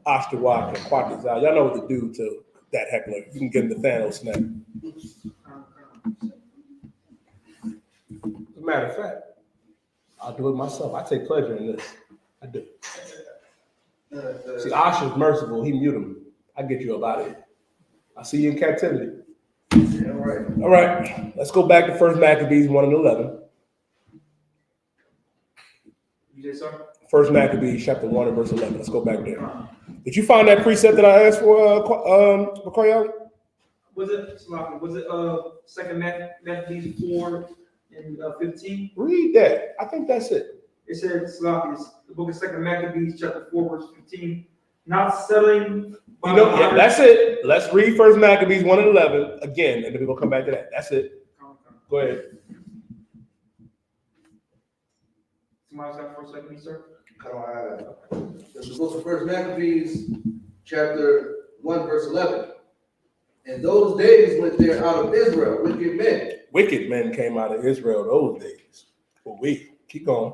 Ashtawa, Quatazal. Y'all know what to do to that heckler. You can give him the Thanos snap. As a matter of fact, I'll do it myself. I take pleasure in this. I do. See, Asha's merciful. He mute him. I get you up out of here. I'll see you in captivity. Yeah, right. All right. Let's go back to First Maccabees 1 and 11. You did, sir? First Maccabees chapter 1 and verse 11. Let's go back there. Did you find that precept that I asked for, Makoya? Was it Second Maccabees 4 and 15? Read that. I think that's it. It says, the book of Second Maccabees, chapter 4, verse 15. Not settling by Yeah, that's it. Let's read First Maccabees 1 and 11 again, and then we're going to come back to that. That's it. Go ahead. Somebody's got first second, sir? I don't have that. The book of First Maccabees, chapter 1, verse 11. In those days went there out of Israel wicked men. Wicked men came out of Israel those days. Well, keep going.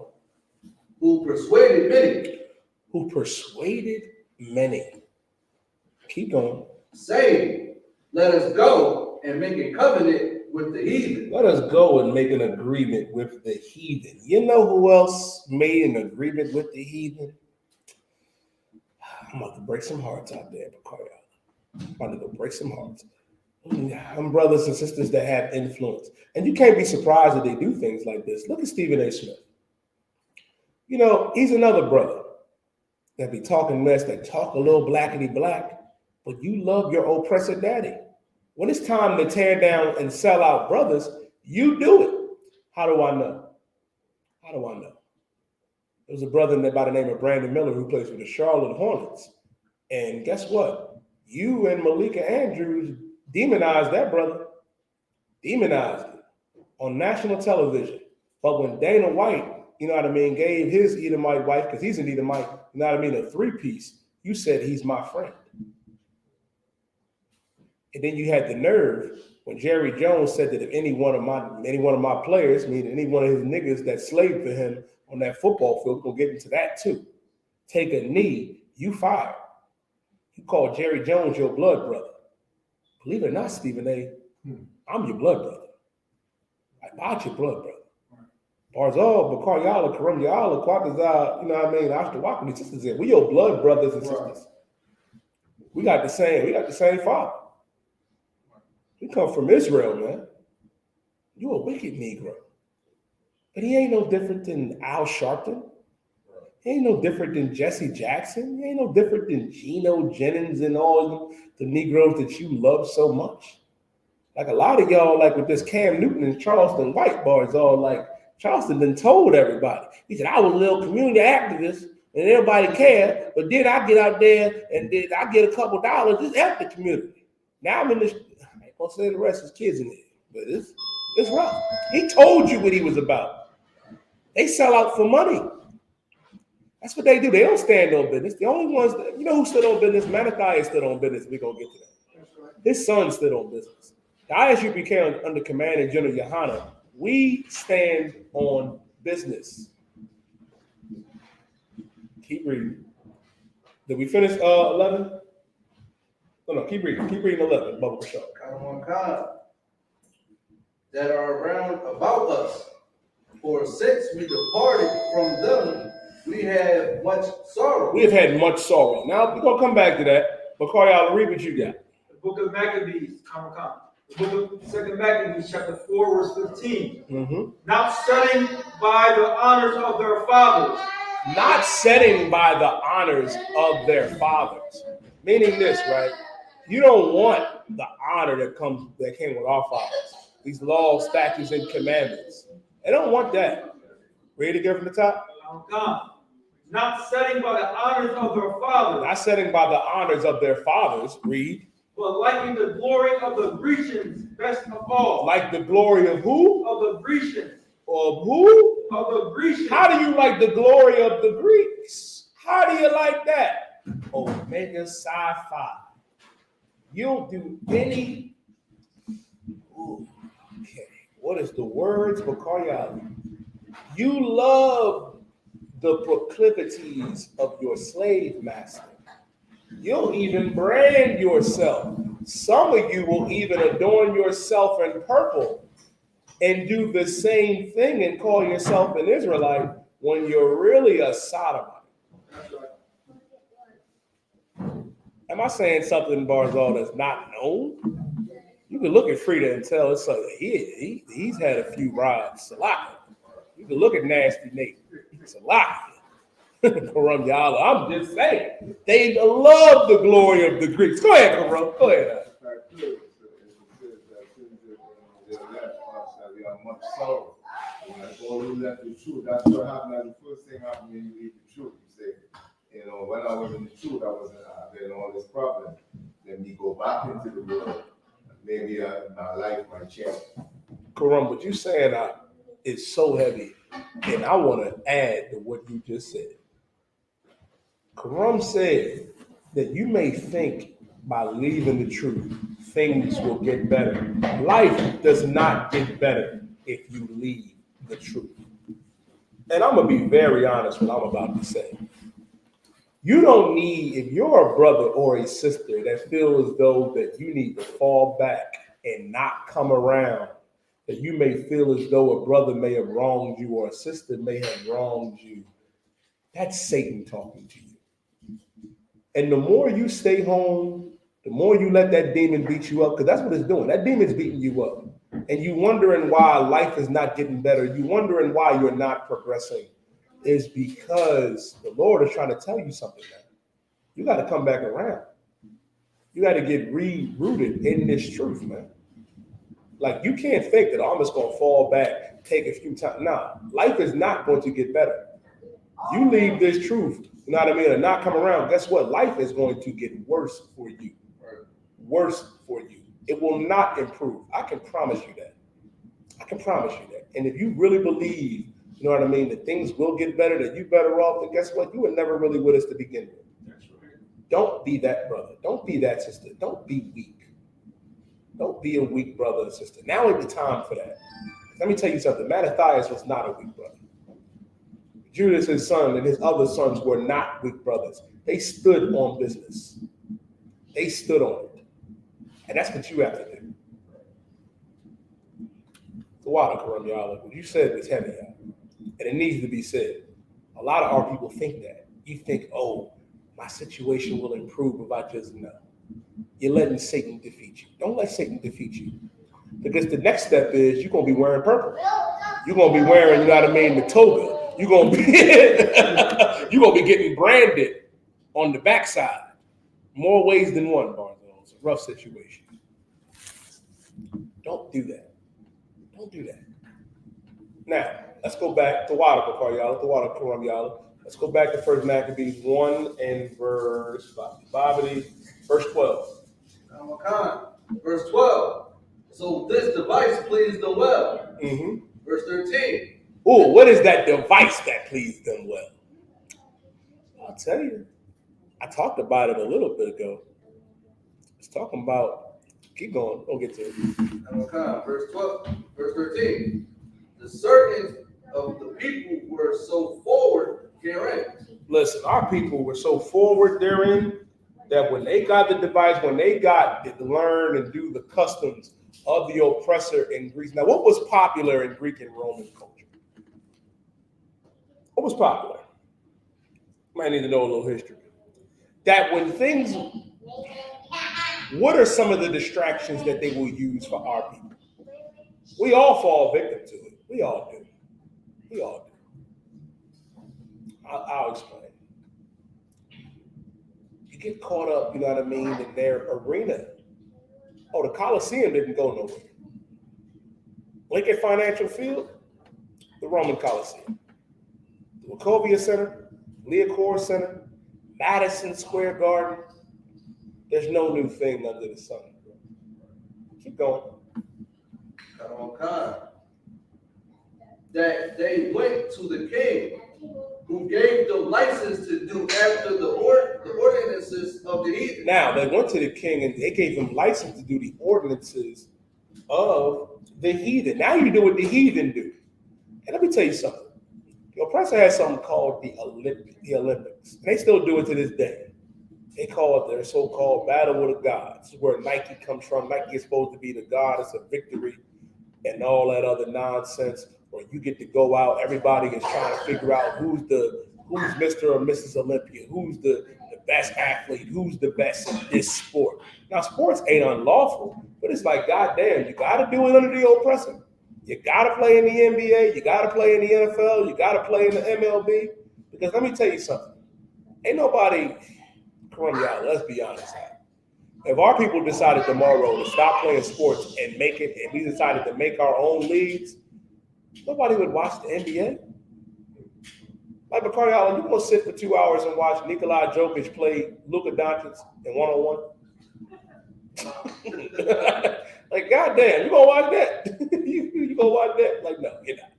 Who persuaded many. Who persuaded many. Keep going. Saying, let us go and make a covenant with the heathen. Let us go and make an agreement with the heathen. You know who else made an agreement with the heathen? I'm about to break some hearts out there, Bacardi. I'm about to go break some hearts. I'm brothers and sisters that have influence. And you can't be surprised that they do things like this. Look at Stephen A. Smith. You know, he's another brother that be talking mess, that talk a little blackety black, but you love your oppressor daddy. When it's time to tear down and sell out brothers, you do it. How do I know? How do I know? There was a brother by the name of Brandon Miller who plays for the Charlotte Hornets. And guess what? You and Malika Andrews demonized that brother. Demonized it on national television. But when Dana White, you know what I mean, gave his Edomite wife, because he's an Edomite, you know what I mean, a three-piece, you said he's my friend. And then you had the nerve when Jerry Jones said that if any one of my players, meaning any one of his niggas that slaved for him on that football field, we'll get into that too, take a knee, you fired. You called Jerry Jones your blood brother. Believe it or not, Stephen A., I'm your blood brother. I bought your blood brother. Barzal, Bakar Yala, Karam Yala, Kwakazah, you know what I mean? Ashtawakali sisters in. We your blood brothers and sisters. We got the same father. We come from Israel, man. You a wicked Negro. But he ain't no different than Al Sharpton. He ain't no different than Jesse Jackson. He ain't no different than Geno Jennings and all the Negroes that you love so much. Like a lot of y'all, like with this Cam Newton and Charleston White bars, all like Charleston done told everybody. He said, I was a little community activist and everybody cared, but then I get out there and then I get a couple dollars, just help the community. Now I'm in this, I ain't gonna say the rest of his kids in there, but it's rough. He told you what he was about. They sell out for money. That's what they do. They don't stand on business. The only ones that, you know who stood on business? Malachi stood on business. We're gonna get to that. His son stood on business. The I.S.U.P.K under command of General Yahanna, we stand on business. Keep reading. Did we finish 11? No, keep reading. Keep reading 11. Bubble show. Hachaanakah that are around about us. For since we departed from them, we have much sorrow. We have had much sorrow. Now we're gonna come back to that. But I'll read what you got. The book of Maccabees, the book of Second Maccabees, chapter 4, verse 15. Mm-hmm. Not setting by the honors of their fathers. Not setting by the honors of their fathers. Meaning this, right? You don't want the honor that came with our fathers. These laws, statutes, and commandments. They don't want that. Read it again from the top. Not setting by the honors of their fathers. Not setting by the honors of their fathers. Read. But liking the glory of the Grecians best of all. Like the glory of who? Of the Grecians. Of who? Of the Grecians. How do you like the glory of the Greeks? How do you like that? Omega Psi Phi. You'll do any. Ooh, okay. What is the words for Koryali? You love the proclivities of your slave master. You'll even brand yourself. Some of you will even adorn yourself in purple and do the same thing and call yourself an Israelite when you're really a Sodomite. Am I saying something, Barzal, that's not known? You can look at Frida and tell it's like he's had a few rides. Salaka. You can look at Nasty Nate. Salaka. Karam Yala. I'm just saying. They love the glory of the Greeks. Go ahead, Karam. Go ahead. Much sorrow. Like all you left the truth. That's what happened. That's the first thing happened when you leave the truth. You say, you know, when I was in the truth, I wasn't having all this problem. Then me go back into the world. Maybe my life might change. Karam, what you saying is so heavy, and I want to add to what you just said. Karam said that you may think by leaving the truth, things will get better. Life does not get better if you leave the truth. And I'm going to be very honest with what I'm about to say. You don't need, if you're a brother or a sister that feels as though that you need to fall back and not come around, that you may feel as though a brother may have wronged you or a sister may have wronged you, that's Satan talking to you. And the more you stay home, the more you let that demon beat you up, because that's what it's doing. That demon's beating you up. And you wondering why life is not getting better. You wondering why you're not progressing. Is because the Lord is trying to tell you something, man. You got to come back around. You got to get rooted in this truth, man. Like, you can't think that I'm just going to fall back, take a few times. Nah, life is not going to get better. You leave this truth, you know what I mean, and not come around, guess what? Life is going to get worse for you. Worse for you. It will not improve. I can promise you that. I can promise you that. And if you really believe, you know what I mean, that things will get better, that you're better off, then guess what? You were never really with us to begin with. That's right. Don't be that brother. Don't be that sister. Don't be weak. Don't be a weak brother or sister. Now ain't the time for that. Let me tell you something. Mattathias was not a weak brother. Judas, his son, and his other sons were not weak brothers. They stood on business. They stood on it. And that's what you have to do. The water, Karam Yala, what you said was heavy, y'all. And it needs to be said. A lot of our people think that. You think, oh, my situation will improve if I just know. You're letting Satan defeat you. Don't let Satan defeat you. Because the next step is you're going to be wearing purple. You're going to be wearing, you know what I mean, the toga. You're going to be getting branded on the backside. More ways than one, Barzo. It's a rough situation. Don't do that. Don't do that. Now, let's go back to water, Yala, to water, Karam Yala. Let's go back to 1 Maccabees 1 and verse 12. Hachaanakah, verse 12. So this device pleased them well. Mm-hmm. Verse 13. Oh, what is that device that pleased them well? I'll tell you. I talked about it a little bit ago. It's talking about, keep going, we'll get to it. Hachaanakah, verse 12, verse 13. The certain of the people were so forward herein. Listen, our people were so forward therein that when they got the device, when they got to learn and do the customs of the oppressor in Greece. Now, what was popular in Greek and Roman culture? What was popular? Might need to know a little history. That when things, what are some of the distractions that they will use for our people? We all fall victim to it. We all do. We all do. I'll explain. You get caught up, you know what I mean, in their arena. Oh, the Coliseum didn't go nowhere. Lincoln Financial Field, the Roman Coliseum. The Wachovia Center, Leocore Center, Madison Square Garden. There's no new thing under the sun. Keep going. Hachaanakah, that they went to the king, who gave them license to do after the ordinances of the heathen. Now, they went to the king and they gave them license to do the ordinances of the heathen. Now you do what the heathen do. And let me tell you something. The oppressor has something called the Olympics. They still do it to this day. They call it their so-called battle of the gods. This is where Nike comes from. Nike is supposed to be the goddess of victory and all that other nonsense. Where you get to go out, everybody is trying to figure out who's Mr. or Mrs. Olympia, who's the best athlete, who's the best in this sport. Now, sports ain't unlawful, but it's like, goddamn, you got to do it under the oppressor. You got to play in the NBA, you got to play in the NFL, you got to play in the MLB. Because let me tell you something. Ain't nobody, come on, y'all, let's be honest. If our people decided tomorrow to stop playing sports and we decided to make our own leagues, nobody would watch the NBA. Like Bacardi Island, you gonna sit for 2 hours and watch Nikola Jokic play Luka Doncic in one-on-one? Like, goddamn, you gonna watch that? you gonna watch that? Like, no, you're not.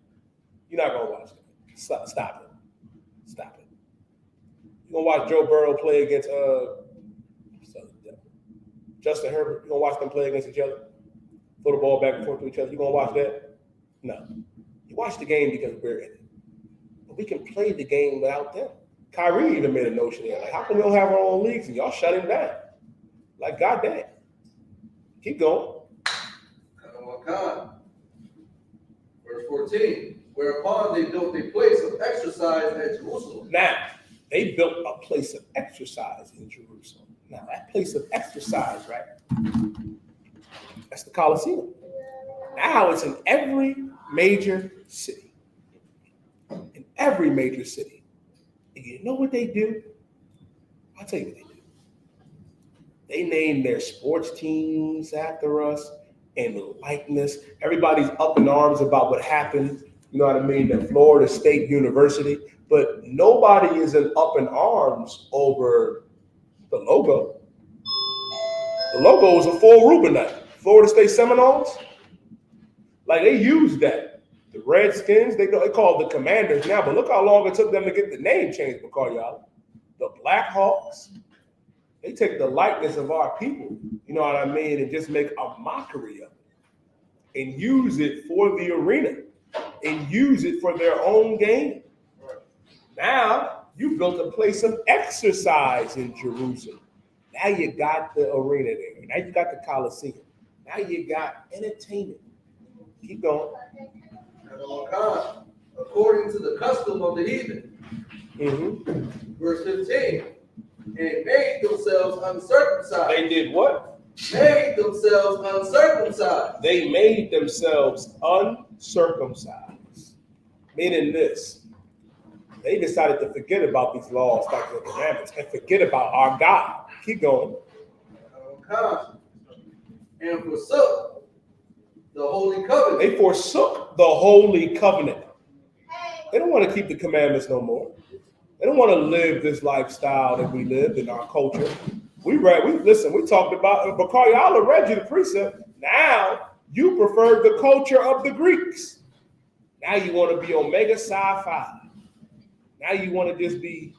You're not gonna watch that. Stop it. Stop it. You gonna watch Joe Burrow play against Justin Herbert? You gonna watch them play against each other? Throw the ball back and forth to each other? You gonna watch that? No. You watch the game because we're in it. But we can play the game without them. Kyrie even made a notion there. Like, how come we don't have our own leagues and y'all shut him down? Like, goddamn. Keep going. Hachaanakah. Verse 14. Whereupon they built a place of exercise at Jerusalem. Now, they built a place of exercise in Jerusalem. Now, that place of exercise, right? That's the Colosseum. Now it's in every major city. In every major city. And you know what they do? I'll tell you what they do. They name their sports teams after us and the likeness. Everybody's up in arms about what happened, you know what I mean, at Florida State University. But nobody is up in arms over the logo. The logo is a full Rubinite. Florida State Seminoles. Like, they use that. The Redskins, they call it the Commanders now, but look how long it took them to get the name changed, Bacardi. The Blackhawks, they take the likeness of our people, you know what I mean, and just make a mockery of it and use it for the arena and use it for their own game. Now, you built a place of exercise in Jerusalem. Now you got the arena there. Now you got the Coliseum. Now you got entertainment. Keep going. Hachaanakah, according to the custom of the heathen. Mm-hmm. Verse 15. And made themselves uncircumcised. They did what? Made themselves uncircumcised. They made themselves uncircumcised. Meaning this. They decided to forget about these laws, statutes, and commandments, and forget about our God. Keep going. And forsook the holy covenant. They forsook the holy covenant. They don't want to keep the commandments no more. They don't want to live this lifestyle that we lived in our culture. We talked about, Bacardi Allah read you the precept. Now you prefer the culture of the Greeks. Now you want to be Omega Psi Phi. Now you want to just be,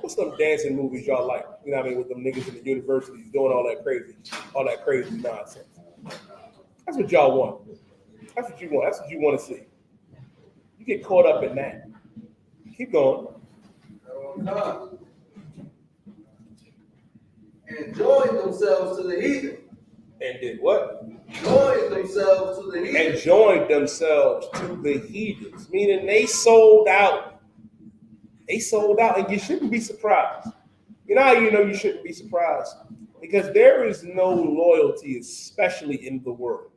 what's them dancing movies y'all like? You know what I mean? With them niggas in the universities doing all that crazy nonsense. That's what y'all want. That's what you want. That's what you want to see. You get caught up in that. Keep going. And joined themselves to the heathen. And did what? Joined themselves to the heathen. And joined themselves to the heathens. Meaning they sold out. They sold out, and you shouldn't be surprised. You know how you know you shouldn't be surprised? Because there is no loyalty, especially in the world.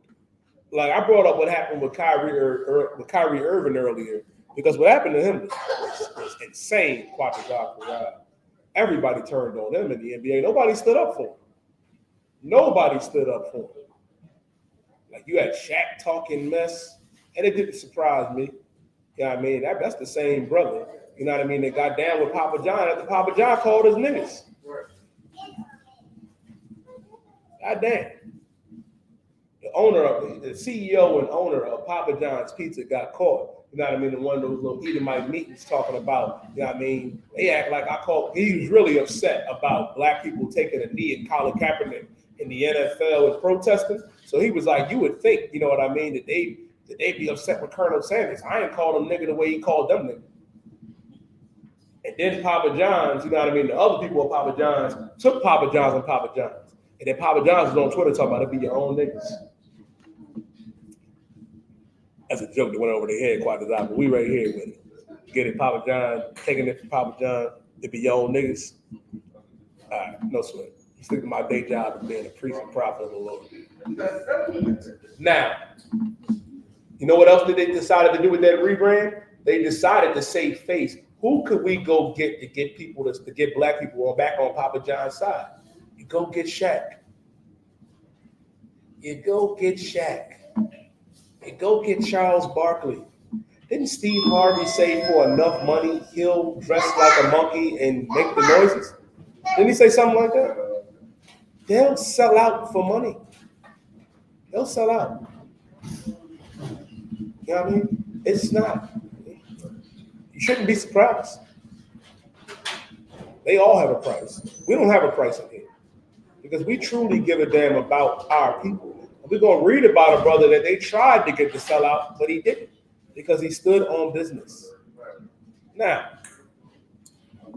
Like, I brought up what happened with Kyrie Irving earlier, because what happened to him was insane. Everybody turned on him in the NBA. Nobody stood up for him. Nobody stood up for him. Like, you had Shaq talking mess, and it didn't surprise me. You know what I mean? That's the same brother. You know what I mean? They got down with Papa John after Papa John called us niggas. God damn. The CEO and owner of Papa John's Pizza got caught. You know what I mean? In one of those little Edomite meetings talking about, you know what I mean? They act like he was really upset about black people taking a knee and Colin Kaepernick in the NFL and protesting. So he was like, you would think, you know what I mean, that they'd be upset with Colonel Sanders. I ain't called them nigga the way he called them nigga. And then Papa John's, you know what I mean, the other people at Papa John's took Papa John's and Papa John's. And then Papa John's was on Twitter talking about it be your own niggas. That's a joke that went over their head quite a lot, but we right here with it. Get it, Papa John, taking it from Papa John, it be your own niggas. All right, no sweat. Stick to my day job of being a priest and prophet of the Lord. Now, you know what else did they decided to do with that rebrand? They decided to save face. Who could we go get to get people to get black people back on Papa John's side? You go get Shaq. You go get Shaq. You go get Charles Barkley. Didn't Steve Harvey say for enough money he'll dress like a monkey and make the noises? Didn't he say something like that? They'll sell out for money. They'll sell out. You know what I mean? It's not. You shouldn't be surprised. They all have a price. We don't have a price in here because we truly give a damn about our people. We're going to read about a brother that they tried to get to sell out, but he didn't because he stood on business. Now,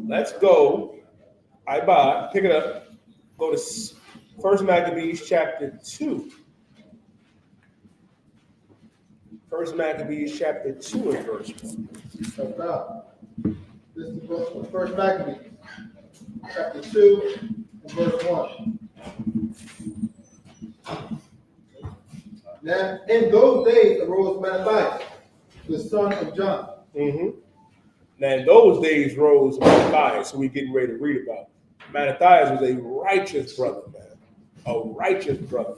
let's go. Pick it up. Go to 1 Maccabees chapter 2. 1 Maccabees chapter 2 and verse 1. This is the book of 1 Maccabees, chapter 2 and verse 1. Now, in those days arose Mattathias, the son of John. Mm-hmm. Now, in those days rose Mattathias, who we're getting ready to read about. Mattathias was a righteous brother, man. A righteous brother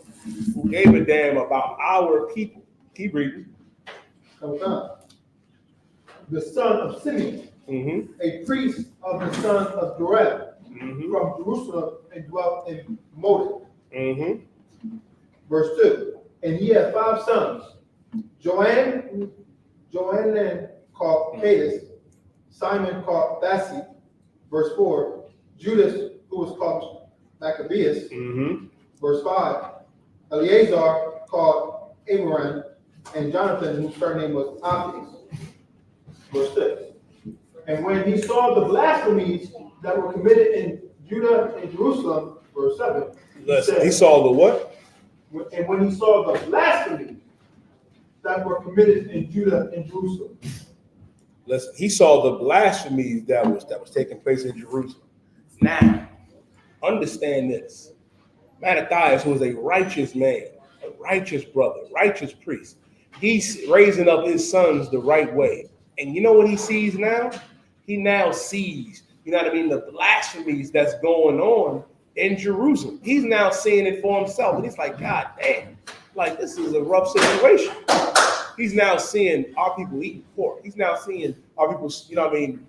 who gave a damn about our people. Keep reading. The son of Simeon, a priest of the sons of Joel, from Jerusalem and dwelt in Moab. Verse 2. And he had 5 sons, Joannan called Cadus, Simon called Bassi, verse 4, Judas, who was called Maccabeus, verse 5, Eleazar called Amoran, and Jonathan, whose surname was Appius, verse 6. And when he saw the blasphemies that were committed in Judah and Jerusalem, verse 7, he saw the what? And when he saw the blasphemy that were committed in Judah and Jerusalem. Listen, he saw the blasphemies that was taking place in Jerusalem. Now, understand this. Mattathias was a righteous man, a righteous brother, righteous priest. He's raising up his sons the right way. And you know what he sees now? He now sees, you know what I mean, the blasphemies that's going on in Jerusalem. He's now seeing it for himself. And he's like, God damn, like this is a rough situation. He's now seeing our people eating pork. He's now seeing our people, you know what I mean,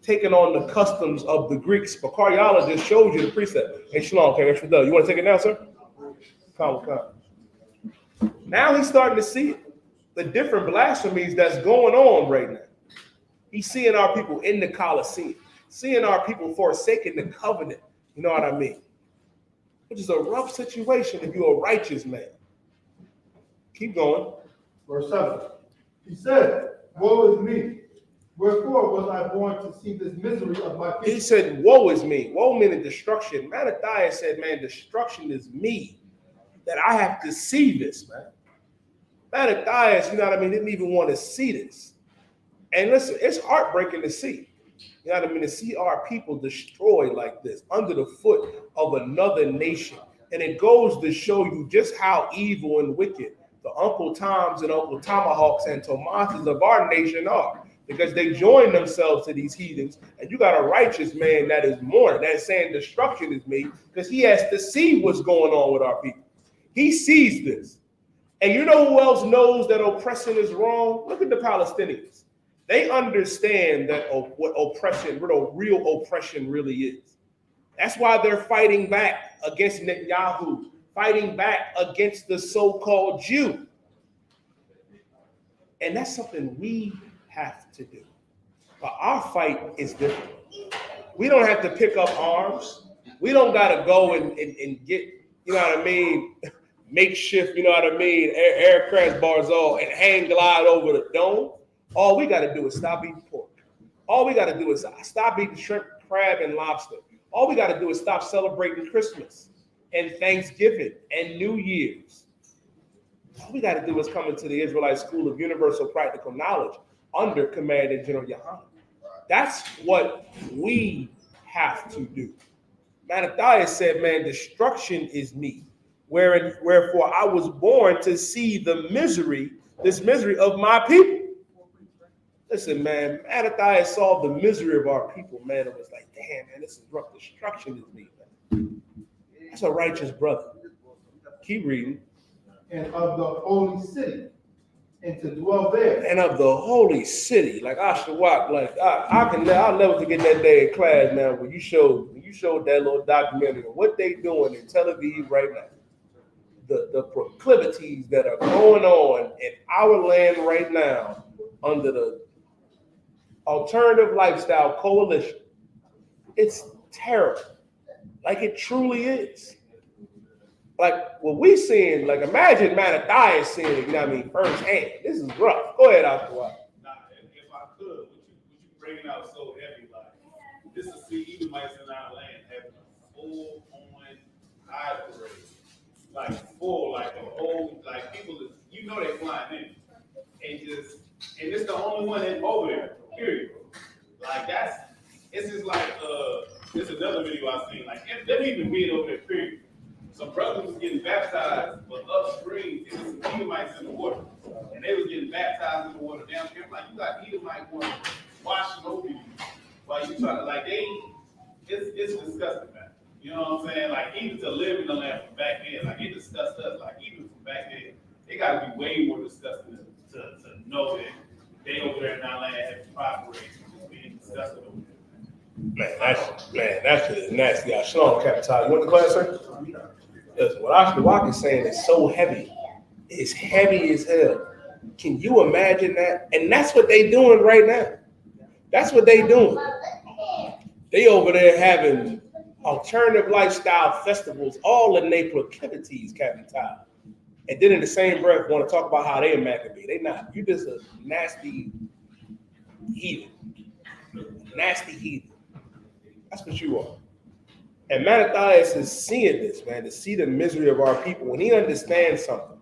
taking on the customs of the Greeks. But Karyala just showed you the precept. Hey, Shalom, okay, that's for you want to take it now, sir? Come. Now he's starting to see the different blasphemies that's going on right now. He's seeing our people in the Colosseum, seeing our people forsaking the covenant. You know what I mean? Which is a rough situation if you're a righteous man. Keep going. Verse 7. He said, woe is me. Wherefore was I born to see this misery of my people? He said, woe is me. Woe meaning destruction. Mattathias said, man, destruction is me. That I have to see this, man. Mattathias, you know what I mean, didn't even want to see this. And listen, it's heartbreaking to see. You know what I mean? To see our people destroyed like this, under the foot of another nation. And it goes to show you just how evil and wicked the Uncle Toms and Uncle Tomahawks and Tomases of our nation are. Because they join themselves to these heathens. And you got a righteous man that is mourning, that is saying destruction is me, because he has to see what's going on with our people. He sees this. And you know who else knows that oppression is wrong? Look at the Palestinians. They understand that what oppression, what real oppression really is. That's why they're fighting back against Netanyahu, fighting back against the so-called Jew. And that's something we have to do. But our fight is different. We don't have to pick up arms. We don't got to go and get you know what I mean, makeshift, you know what I mean, air crash bars all and hang glide over the dome. All we got to do is stop eating pork. All we got to do is stop eating shrimp, crab, and lobster. All we got to do is stop celebrating Christmas and Thanksgiving and New Year's. All we got to do is come into the Israelite School of Universal Practical Knowledge under Commander General Yahanna. That's what we have to do. Mattathias said, man, destruction is me. Wherefore I was born to see this misery of my people. Listen, man, Mattathias saw the misery of our people, man. It was like, damn, man, this is rough. Destruction is me, man. That's a righteous brother. Keep reading. And of the holy city, and to dwell there. And of the holy city, like I.S.U.P.K, like I'll never forget that day in class, man, when you showed that little documentary of what they doing in Tel Aviv right now. The proclivities that are going on in our land right now under the Alternative Lifestyle Coalition. It's terrible. Like it truly is. Like what we seeing, like imagine Mattathias seeing it, you know what I mean, firsthand. This is rough. Go ahead, I.S.U.P.K. Nah, if I could, what you bringing out so heavy, like this is see Edomites in our land having a full-on high parade. Like full, like a whole, like people is, you know they flying in. And it's the only one in over there, period. Like it's just like, it's another video I seen, like them even being over there, period. Some brothers was getting baptized, but upstream, it was some Edomites in the water. And they was getting baptized in the water down here. Like, you got Edomite water washing over you while you try to, like, it's disgusting, man. You know what I'm saying? Like, even to live in the land from back then, like, it disgusts us. Like, even from back then, it got to be way more disgusting to know that they over there in our land have proper race, just being disgusted over there. That's just nasty. Shalom, Capital. You went to class, sir? Listen, what I.S.U.P.K is saying is so heavy. It's heavy as hell. Can you imagine that? And that's what they doing right now. That's what they doing. They over there having alternative lifestyle festivals, all in their proclivities, Captain Tyler. And then in the same breath, want to talk about how they a Maccabee. They not. You just a nasty heathen. Nasty heathen. That's what you are. And Mattathias is seeing this, man, to see the misery of our people. When he understands something,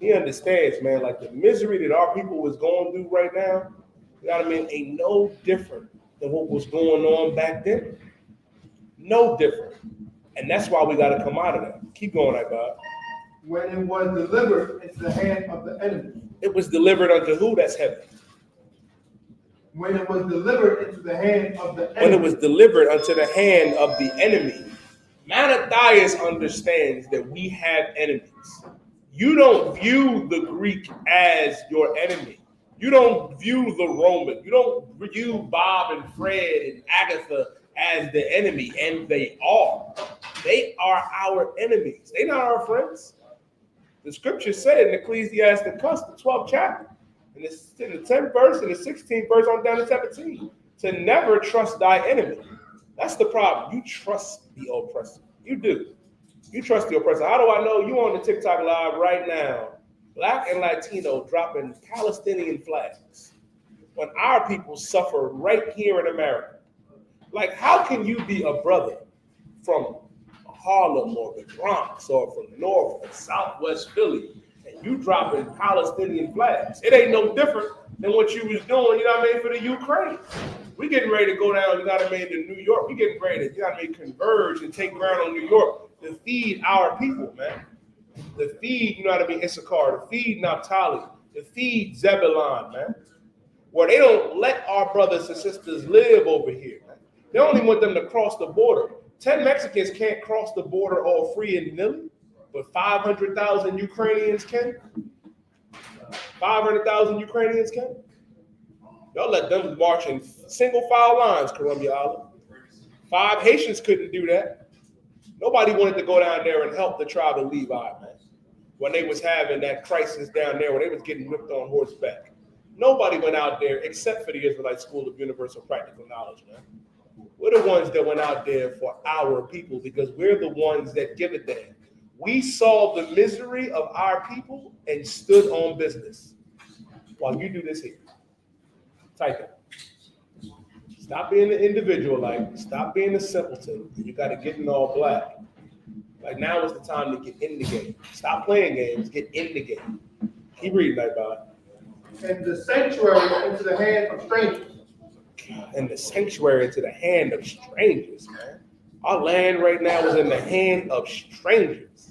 he understands, man, like the misery that our people is going through right now, you know what I mean, ain't no different than what was going on back then. No different. And that's why we got to come out of that. Keep going, Bob. When it was delivered into the hand of the enemy. It was delivered unto who? That's heaven. When it was delivered into the hand of the enemy. When it was delivered unto the hand of the enemy. Mattathias understands that we have enemies. You don't view the Greek as your enemy. You don't view the Roman. You don't view Bob and Fred and Agatha as the enemy, and they are. They are our enemies. They're not our friends. The scripture said in Ecclesiastes, the 12th chapter, in the 10th verse and the 16th verse on down to 17, to never trust thy enemy. That's the problem. You trust the oppressor. You do. You trust the oppressor. How do I know? You on the TikTok live right now, Black and Latino dropping Palestinian flags when our people suffer right here in America. Like, how can you be a brother from Harlem or the Bronx or from North or Southwest Philly and you dropping Palestinian flags? It ain't no different than what you was doing, you know what I mean, for the Ukraine. We getting ready to go down, you know what I mean, to New York. We getting ready to, you know what I mean, converge and take ground on New York to feed our people, man. To feed, you know what I mean, Issachar, to feed Naphtali, to feed Zebulon, man. Where they don't let our brothers and sisters live over here, man. They only want them to cross the border. 10 Mexicans can't cross the border all free and nilly, but 500,000 Ukrainians can. 500,000 Ukrainians can. Y'all let them march in single file lines, Columbia Island. 5 Haitians couldn't do that. Nobody wanted to go down there and help the tribe of Levi, man, when they was having that crisis down there, when they was getting whipped on horseback. Nobody went out there except for the Israelite School of Universal Practical Knowledge, man. We're the ones that went out there for our people because we're the ones that give a damn. We saw the misery of our people and stood on business. While you do this here. Type it. Stop being the individualite. Stop being the simpleton. You got to get in all black. Like now is the time to get in the game. Stop playing games. Get in the game. Keep reading, Nightbot. And the sanctuary into the hand of strangers. And the sanctuary into the hand of strangers, man. Our land right now is in the hand of strangers.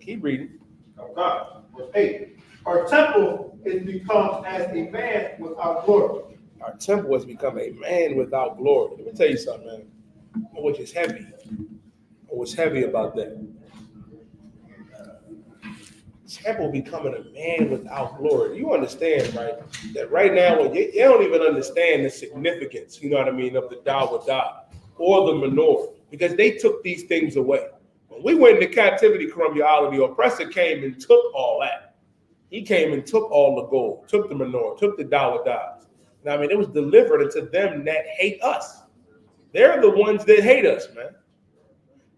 Keep reading. Okay. Verse 8. Our temple is become as a man without glory. Our temple has become a man without glory. Let me tell you something, man. Which is heavy. What's heavy about that? Temple becoming a man without glory. You understand, right? That right now, you don't even understand the significance, you know what I mean, of the Dawadah or the menorah, because they took these things away. When we went into captivity, Columbia, the oppressor came and took all that. He came and took all the gold, took the menorah, took the Dawadah. Now, I mean, it was delivered into them that hate us. They're the ones that hate us, man.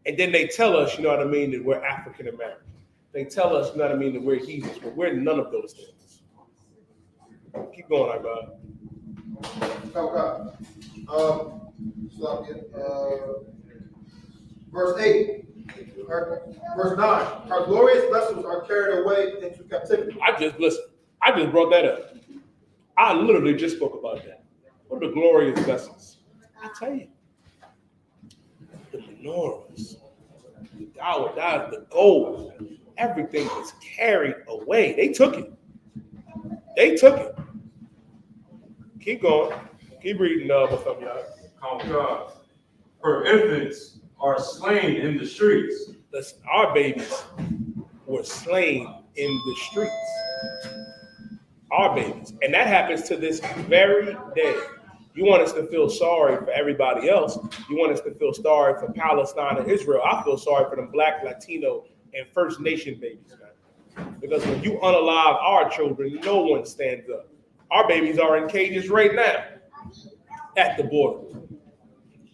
And then they tell us, you know what I mean, that we're African American. They tell us, you know what I mean, that we're heathens, but we're none of those things. Keep going, Ibad. Okay. Stop it. Verse 8. Verse 9. Our glorious vessels are carried away into captivity. I just brought that up. I literally just spoke about that. What are the glorious vessels? I tell you. The menorahs, the Dawadah, the gold, everything was carried away. They took it. They took it. Keep going. Keep reading, what's up, y'all? Count God. Her infants are slain in the streets. Listen, our babies were slain in the streets. Our babies. And that happens to this very day. You want us to feel sorry for everybody else. You want us to feel sorry for Palestine and Israel. I feel sorry for them Black, Latino, and First Nation babies, man. Because when you unalive our children, no one stands up. Our babies are in cages right now at the border.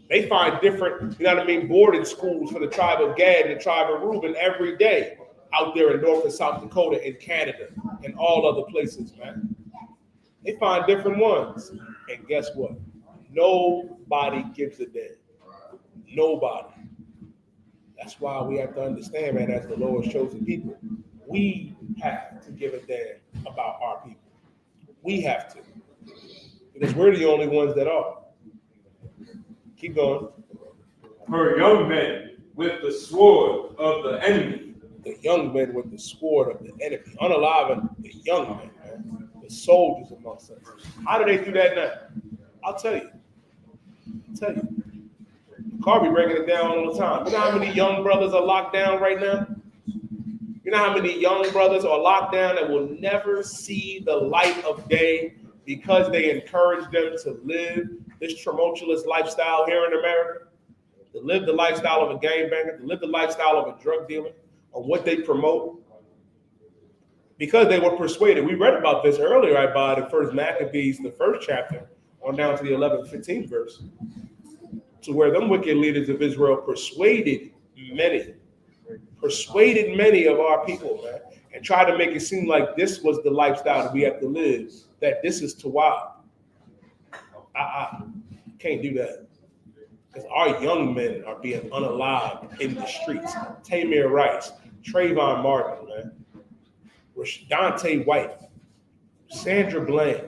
They find different, you know what I mean, boarding schools for the tribe of Gad and the tribe of Reuben every day out there in North and South Dakota and Canada and all other places, man. They find different ones. And guess what? Nobody gives a damn. Nobody. That's why we have to understand, man, as the Lord's chosen people, we have to give a damn about our people. We have to. Because we're the only ones that are. Keep going. Her young men with the sword of the enemy. The young men with the sword of the enemy. Unaliving the young men, man. The soldiers amongst us. How do they do that now? I'll tell you. Carl be breaking it down all the time. You know how many young brothers are locked down right now? You know how many young brothers are locked down that will never see the light of day because they encourage them to live this tumultuous lifestyle here in America? To live the lifestyle of a gangbanger, to live the lifestyle of a drug dealer, or what they promote? Because they were persuaded. We read about this earlier, in 1 Maccabees, the 1st chapter, on down to the 11th, 15th verse, to where them wicked leaders of Israel persuaded many of our people, man, and tried to make it seem like this was the lifestyle that we have to live, that this is Tawab. Can't do that. Because our young men are being unalived in the streets. Tamir Rice, Trayvon Martin, man. Dante White, Sandra Bland,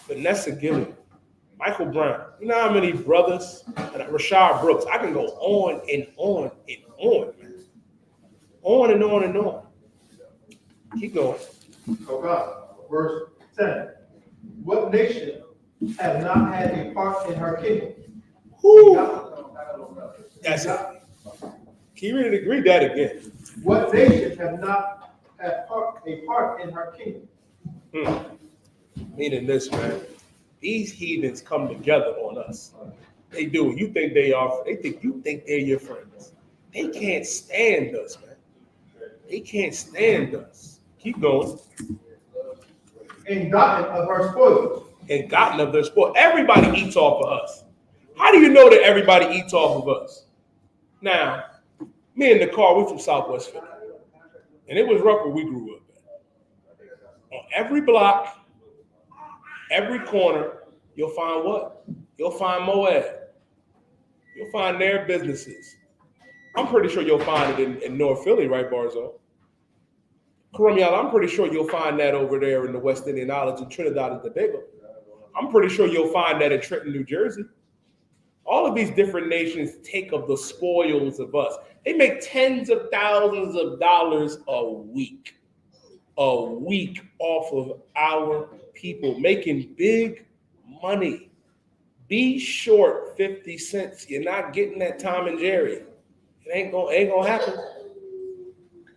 Vanessa Gilliam, Michael Brown. You know how many brothers? And Rashard Brooks. I can go on and on and on, man. On and on and on. Keep going. Okay. Verse 10. What nation has not had a part in her kingdom? Who? That's it. Can you read that again? What nation has not had a part in her kingdom? Meaning this, man. These heathens come together on us. They do. You think they are? You think they're your friends. They can't stand us, man. They can't stand us. Keep going. And gotten of her spoils. And gotten of their spoil. Everybody eats off of us. How do you know that everybody eats off of us? Now, me and the car, we're from Southwest Philly. And it was rough where we grew up at. On every block, every corner, you'll find what? You'll find Moab. You'll find their businesses. I'm pretty sure you'll find it in North Philly, right, Barzo? Karumial, I'm pretty sure you'll find that over there in the West Indian Islands in Trinidad and Tobago. I'm pretty sure you'll find that in Trenton, New Jersey. All of these different nations take of the spoils of us. They make tens of thousands of dollars a week off of our people, making big money. Be short 50 cents. You're not getting that Tom and Jerry. It ain't gonna happen.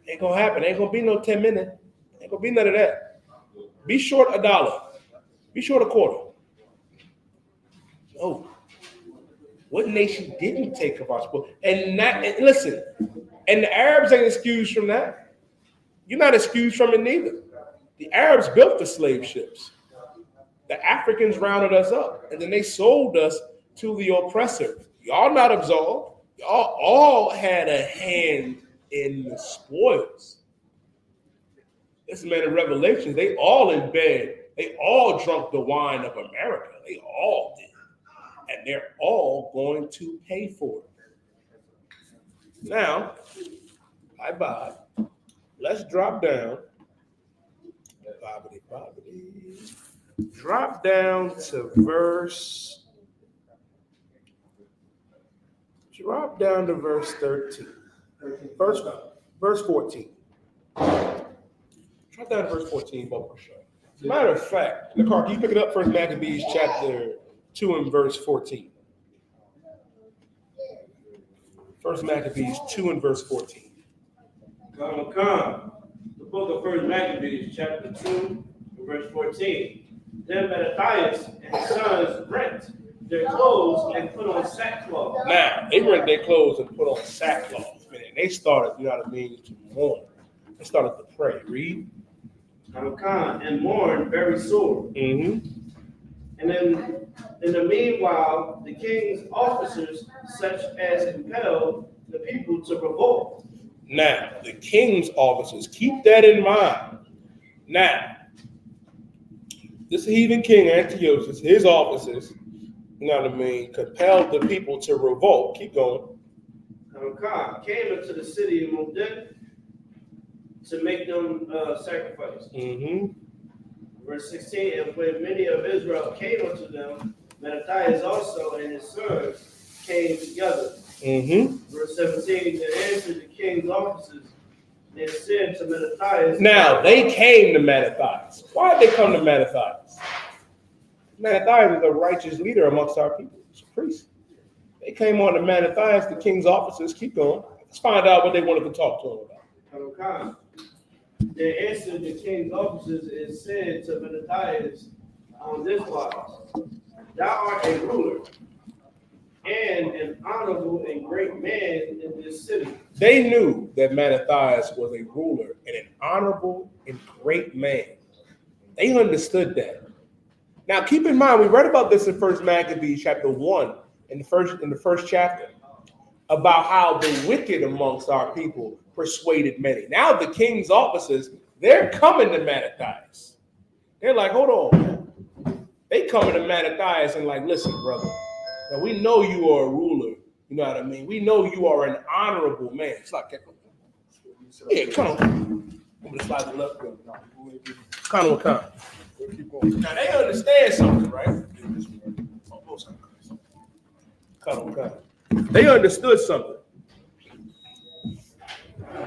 Ain't gonna happen. Ain't gonna be no 10 minutes. Ain't gonna be none of that. Be short $1. Be short $0.25. No. What nation didn't take of our spoil? And listen, and the Arabs ain't excused from that. You're not excused from it neither. The Arabs built the slave ships. The Africans rounded us up, and then they sold us to the oppressor. Y'all not absolved. Y'all all had a hand in the spoils. This man in Revelations, they all in bed. They all drunk the wine of America. They all did. And they're all going to pay for it. Now, bye-bye. Let's drop down. Drop down to verse 13. Verse 14. Drop down to verse 14, Bubba Show. As a matter of fact, Nicole, can you pick it up? First Maccabees chapter 2 and verse 14. First Maccabees 2 and verse 14. Come. The book of First Maccabees, chapter 2, verse 14. Then Mattathias and his sons rent their clothes and put on sackcloth. Now, they rent their clothes and put on sackcloth. Meaning they started, you know what I mean, to mourn. They started to pray. Read. And mourn very sore. Mm-hmm. And then, in the meanwhile, the king's officers, such as compelled the people to revolt. Now, the king's officers, keep that in mind. Now, this heathen king Antiochus, his officers, you know what I mean, compelled the people to revolt. Keep going. Came into the city of Modin to make them sacrifice. Mm-hmm. Verse 16, and when many of Israel came unto them, Mattathias also and his sons came together. Mm-hmm. Verse 17, they answered the king's officers. They said to Mattathias. Now, they came to Mattathias. Why did they come to Mattathias? Mattathias is a righteous leader amongst our people. He's a priest. They came on to Mattathias, the king's officers. Keep going. Let's find out what they wanted to talk to him about. They answered the king's officers and said to Mattathias on this wise, thou art a ruler and an honorable and great man in this city. They knew that Mattathias was a ruler and an honorable and great man. They understood that. Now, keep in mind, we read about this in First Maccabees chapter 1 in the first chapter about how the wicked amongst our people persuaded many. Now the king's officers, they're coming to Mattathias. They're like, hold on. They coming to Mattathias and like, listen, brother. Now we know you are a ruler. You know what I mean? We know you are an honorable man. It's like, yeah, come on. I'm gonna slide the left. Come on. Now they understand something, right? Come. They understood something.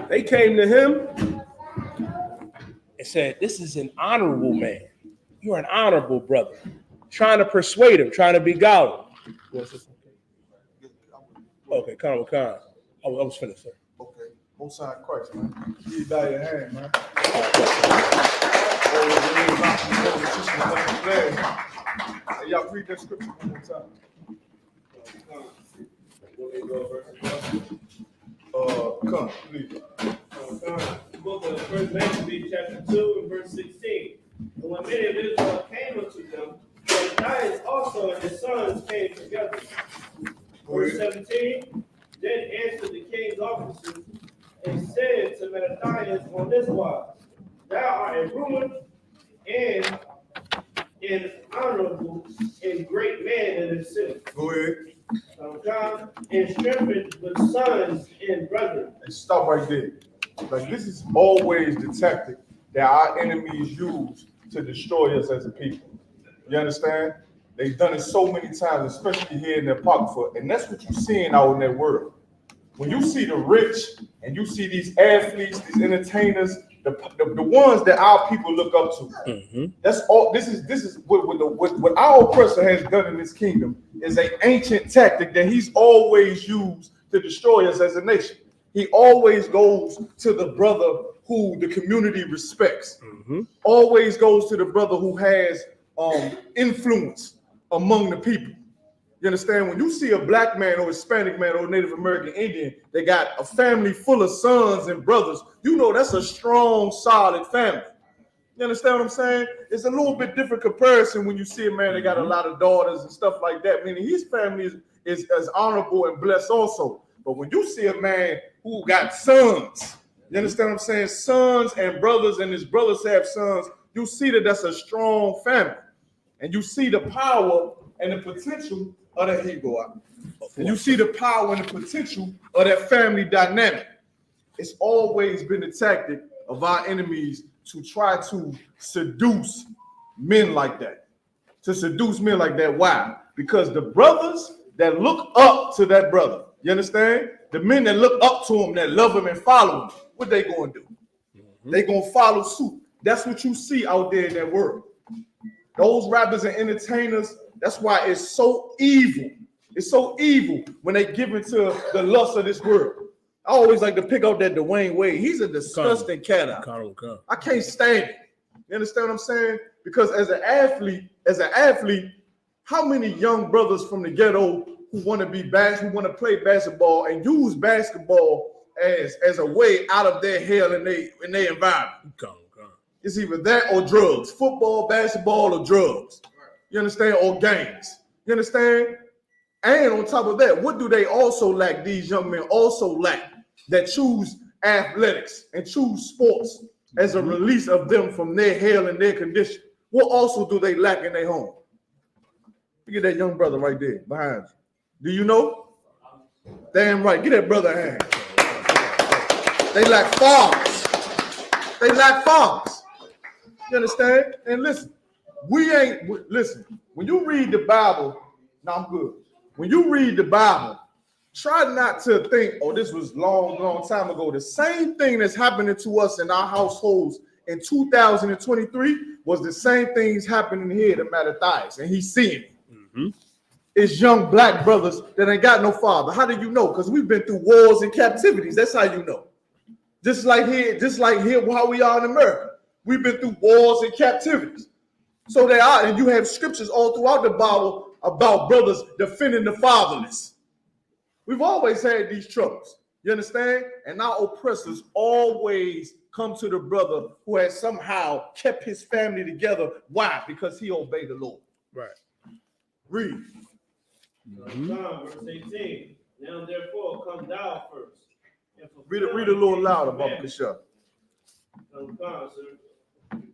They came to him and said, this is an honorable man. You're an honorable brother. Trying to persuade him, trying to beguile him. Okay, come on. I was finished, sir. Okay, both sides Christ, man. You bow your hand, man. Hey, y'all read that scripture one more time. Come, please. The book of First Maccabees, chapter 2, and verse 16. And when many of Israel came unto them, Mattathias also and his sons came together. Verse 17. Then answered the king's officers and said to Mattathias on this wise, thou art a ruler and an honorable and great man in the city. Go ahead. God, and strengthened with sons and brethren. And stop right there. Like, this is always the tactic that our enemies use to destroy us as a people. You understand? They've done it so many times, especially here in the Apocrypha, and that's what you're seeing out in that world. When you see the rich and you see these athletes, these entertainers, the ones that our people look up to. That's all. This is what our oppressor has done in this kingdom is an ancient tactic that he's always used to destroy us as a nation. He always goes to the brother who the community respects. Always goes to the brother who has influence among the people. You understand? When you see a black man or Hispanic man or Native American Indian, they got a family full of sons and brothers, you know that's a strong, solid family. You understand what I'm saying? It's a little bit different comparison when you see a man that got a lot of daughters and stuff like that, meaning his family is as honorable and blessed also. But when you see a man who got sons, you understand what I'm saying? Sons and brothers, and his brothers have sons, you see that that's a strong family. And you see the power and the potential of that and you see the power and the potential of that family dynamic. It's always been the tactic of our enemies to try to seduce men like that. To seduce men like that. Why? Because the brothers that look up to that brother, you understand? The men that look up to him, that love him and follow him, what they gonna do? They gonna follow suit. That's what you see out there in that world. Those rappers and entertainers, that's why it's so evil. It's so evil when they give into the lust of this world. I always like to pick out that Dwayne Wade. He's a disgusting cat out. I can't stand it. You understand what I'm saying? Because as an athlete, how many young brothers from the ghetto who want to play basketball and use basketball as a way out of their hell in their environment? It's either that or drugs. Football, basketball, or drugs. You understand? Or gangs. You understand? And on top of that, what do they also lack? These young men also lack that choose athletics and choose sports as a release of them from their hell and their condition. What also do they lack in their home? Look at that young brother right there behind you. Do you know? Damn right. Get that brother a hand. They lack fathers. They lack fathers. You understand? And listen, listen, when you read the Bible, now I'm good. When you read the Bible, try not to think, oh, this was long time ago. The same thing that's happening to us in our households in 2023 was the same things happening here to Mattathias, and he's seeing it. It's young black brothers that ain't got no father. How do you know? Because we've been through wars and captivities. That's how you know. Just like here, how we are in America. We've been through wars and captivities. So they are, and you have scriptures all throughout the Bible about brothers defending the fatherless. We've always had these troubles. You understand? And our oppressors always come to the brother who has somehow kept his family together. Why? Because he obeyed the Lord. Right. Read. John, verse 18. Now therefore come thou first. Read a little louder, Baba Kasha.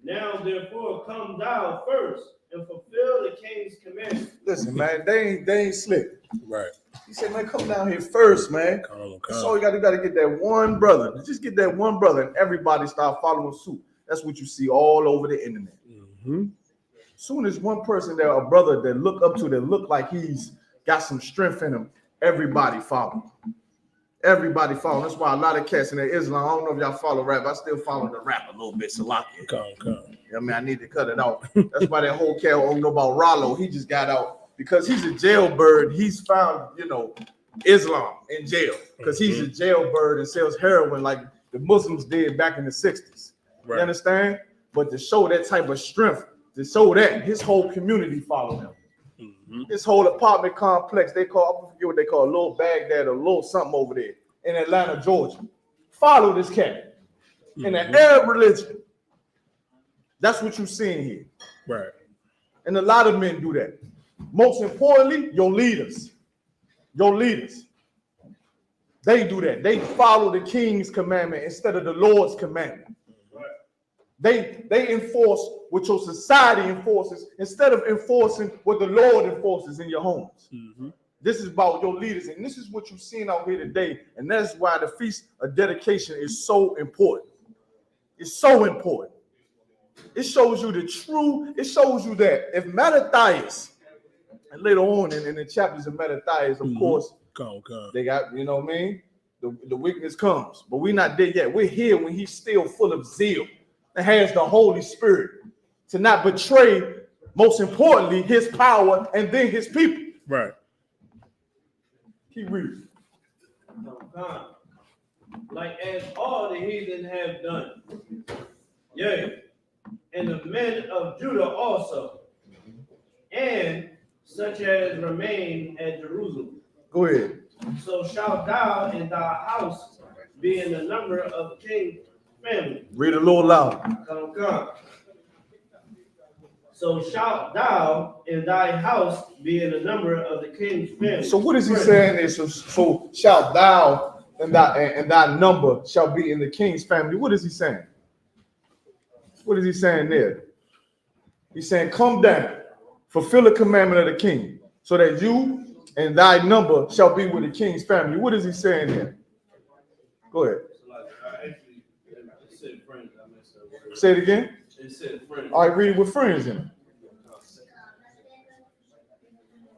Now therefore come thou first and fulfill the king's commandment. Listen, man, they ain't slick. Right. He said, man, come down here first, man. That's all you got to get that one brother. Just get that one brother, and everybody start following suit. That's what you see all over the internet. Soon as one person there, a brother that look up to, that look like he's got some strength in him, everybody follow. Everybody follow. That's why a lot of cats in the Islam, I don't know if y'all follow rap. I still follow the rap a little bit. Salakia. I mean, I need to cut it out. That's why that whole cat don't know about Rollo. He just got out because he's a jailbird. He's found, Islam in jail because he's a jailbird and sells heroin like the Muslims did back in the 60s. Right. You understand? But to show that type of strength, to show that his whole community followed him. This whole apartment complex, I forget what they call Little Baghdad or Little something over there in Atlanta, Georgia. Follow this cat in the Arab religion. That's what you're seeing here. Right. And a lot of men do that. Most importantly, your leaders. Your leaders. They do that. They follow the king's commandment instead of the Lord's commandment. They enforce what your society enforces instead of enforcing what the Lord enforces in your homes. This is about your leaders, and this is what you've seen out here today, and that's why the Feast of Dedication is so important. It's so important. It shows you the true, it shows you that if Mattathias, and later on in the chapters of Mattathias, of course, they got, you know what I mean? The weakness comes, but we're not there yet. We're here when he's still full of zeal and has the Holy Spirit to not betray, most importantly, his power and then his people. Right. Keep reading. Like as all the heathen have done. Yea, and the men of Judah also, and such as remain at Jerusalem. Go ahead. So shalt thou in thy house be in the number of the king's family. Read a little loud. Come. So shalt thou in thy house be in the number of the king's family. So what is he saying is, so shalt thou and thy number shall be in the king's family. What is he saying? What is he saying there? He's saying, come down, fulfill the commandment of the king, so that you and thy number shall be with the king's family. What is he saying there? Go ahead. Say it again. All right, read it with friends in it.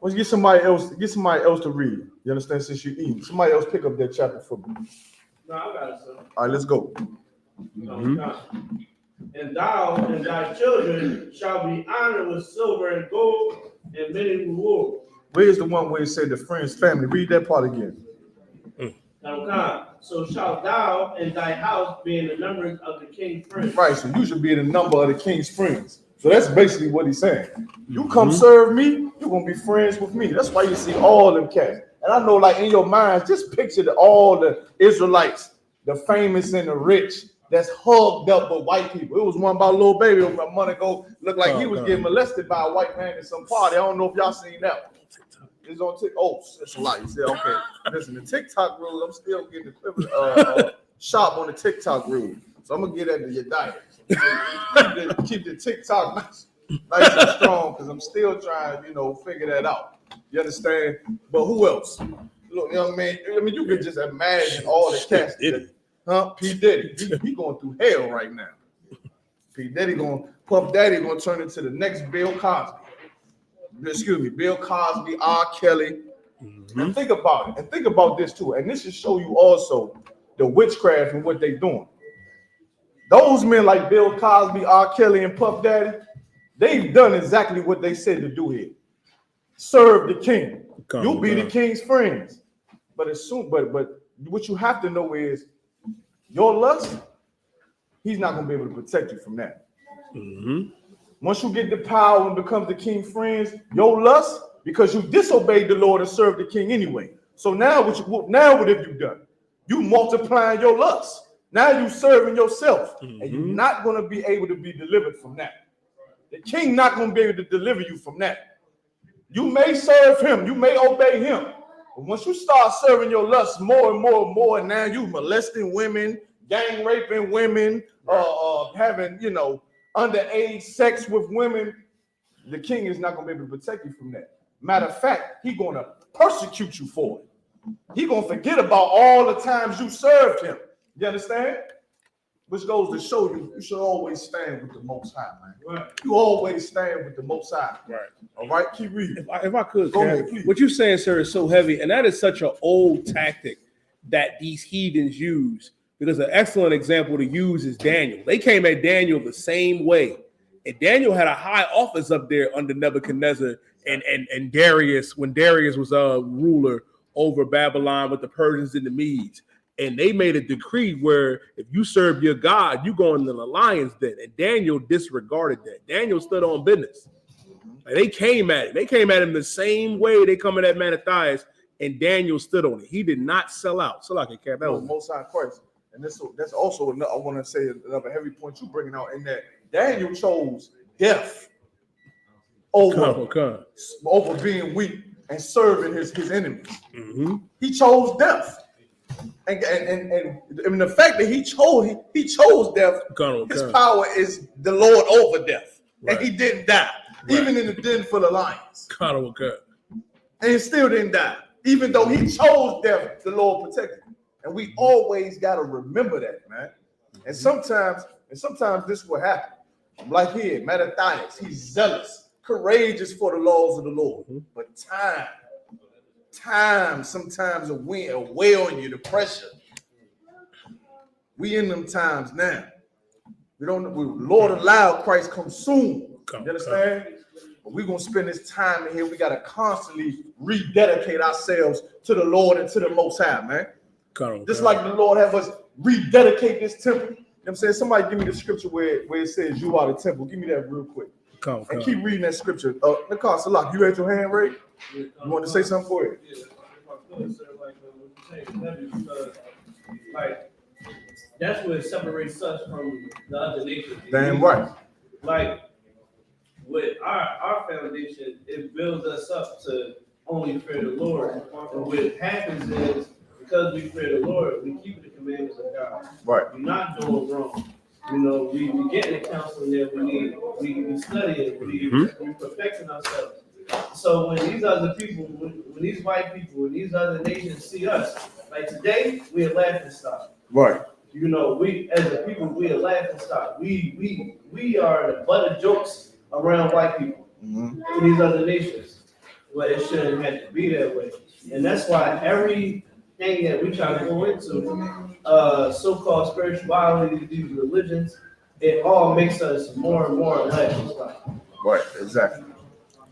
Let's get somebody else to read. You understand? Since you're eating, somebody else pick up that chapter for me. No, I got it, sir. All right, let's go. And thou and thy children shall be honored with silver and gold and many rewards. Where's the one where it said the friend's family? Read that part again. So shalt thou and thy house be in the number of the king's friends. Right, so you should be in the number of the king's friends. So that's basically what he's saying. You come serve me, you're going to be friends with me. That's why you see all them cats. And I know, like, in your minds, just picture all the Israelites, the famous and the rich, that's hugged up with white people. It was one about a little baby a month ago, looked like he was getting molested by a white man in some party. I don't know if y'all seen that one. It's on TikTok. Oh, it's a lot. You said, okay. Listen, the TikTok rules, I'm still getting equivalent shop on the TikTok rule. So I'm gonna get that to your diet. Keep the TikTok nice and strong, because I'm still trying, figure that out. You understand? But who else? Look, young man, I mean, you can just imagine all the cats. P. Diddy. He going through hell right now. P. Diddy Puff Daddy gonna turn into the next Bill Cosby. Excuse me, Bill Cosby, R. Kelly. And think about it. And think about this too. And this should show you also the witchcraft and what they're doing. Those men like Bill Cosby, R. Kelly, and Puff Daddy, they've done exactly what they said to do here. Serve the king. You'll be the king's friends. But what you have to know is your lust, he's not going to be able to protect you from that. Once you get the power and become the king's friends, your lust, because you disobeyed the Lord and served the king anyway. So now what have you done? You multiplying your lust. Now you serving yourself, and you're not going to be able to be delivered from that. The king not going to be able to deliver you from that. You may serve him, you may obey him, but once you start serving your lust more and more and more, and now you molesting women, gang raping women, having underage sex with women, the king is not going to be able to protect you from that. Matter of fact, he's going to persecute you for it. He's going to forget about all the times you served him. You understand? Which goes to show you should always stand with the Most High, man. Right. You always stand with the Most High. Right. All right, keep reading. If I could, go ahead, please. What you're saying, sir, is so heavy, and that is such an old tactic that these heathens use. Because an excellent example to use is Daniel. They came at Daniel the same way. And Daniel had a high office up there under Nebuchadnezzar and Darius, when Darius was a ruler over Babylon with the Persians and the Medes. And they made a decree where if you serve your God, you go into the lion's den. And Daniel disregarded that. Daniel stood on business. Like, they came at him. They came at him the same way they coming at Mattathias, and Daniel stood on it. He did not sell out. So like a cat. That was Most High Christ. And that's also another, I want to say another heavy point you bringing out, in that Daniel chose death over being weak and serving his enemies. He chose death. And I mean, the fact that he chose death, his power is the Lord over death. Right. And he didn't die, even in the den full of lions. And he still didn't die. Even though he chose death, the Lord protected him. And we always got to remember that, man. And sometimes this will happen. Like here, Mattathias, he's zealous, courageous for the laws of the Lord. But time sometimes will weigh on you, the pressure. We in them times now. Lord allow Christ come soon. You understand? But we're going to spend this time in here. We got to constantly rededicate ourselves to the Lord and to the Most High, man. Just like the Lord have us rededicate this temple. You know what I'm saying? Somebody give me the scripture where it says you are the temple. Give me that real quick. And keep reading that scripture. Nakas, Salak, you had your hand raised? You want to say something for it? Yeah, if I could, sir, like what you're saying, because like that's what separates us from the other nations. Damn right. Like with our foundation, it builds us up to only fear the Lord. And what happens is because we fear the Lord, we keep the commandments of God. Right. We're not doing wrong. You know, we get the counseling that we need. We study it. We're perfecting ourselves. So when these other people, when these white people, when these other nations see us, like today, we're laughing stock. Right. You know, we as a people, we are laughing stock. We are the butt of jokes around white people in these other nations. But it shouldn't have to be that way. And that's why everything that we try to go into, so-called spirituality, these religions, it all makes us more and more laughing stock. Right, exactly.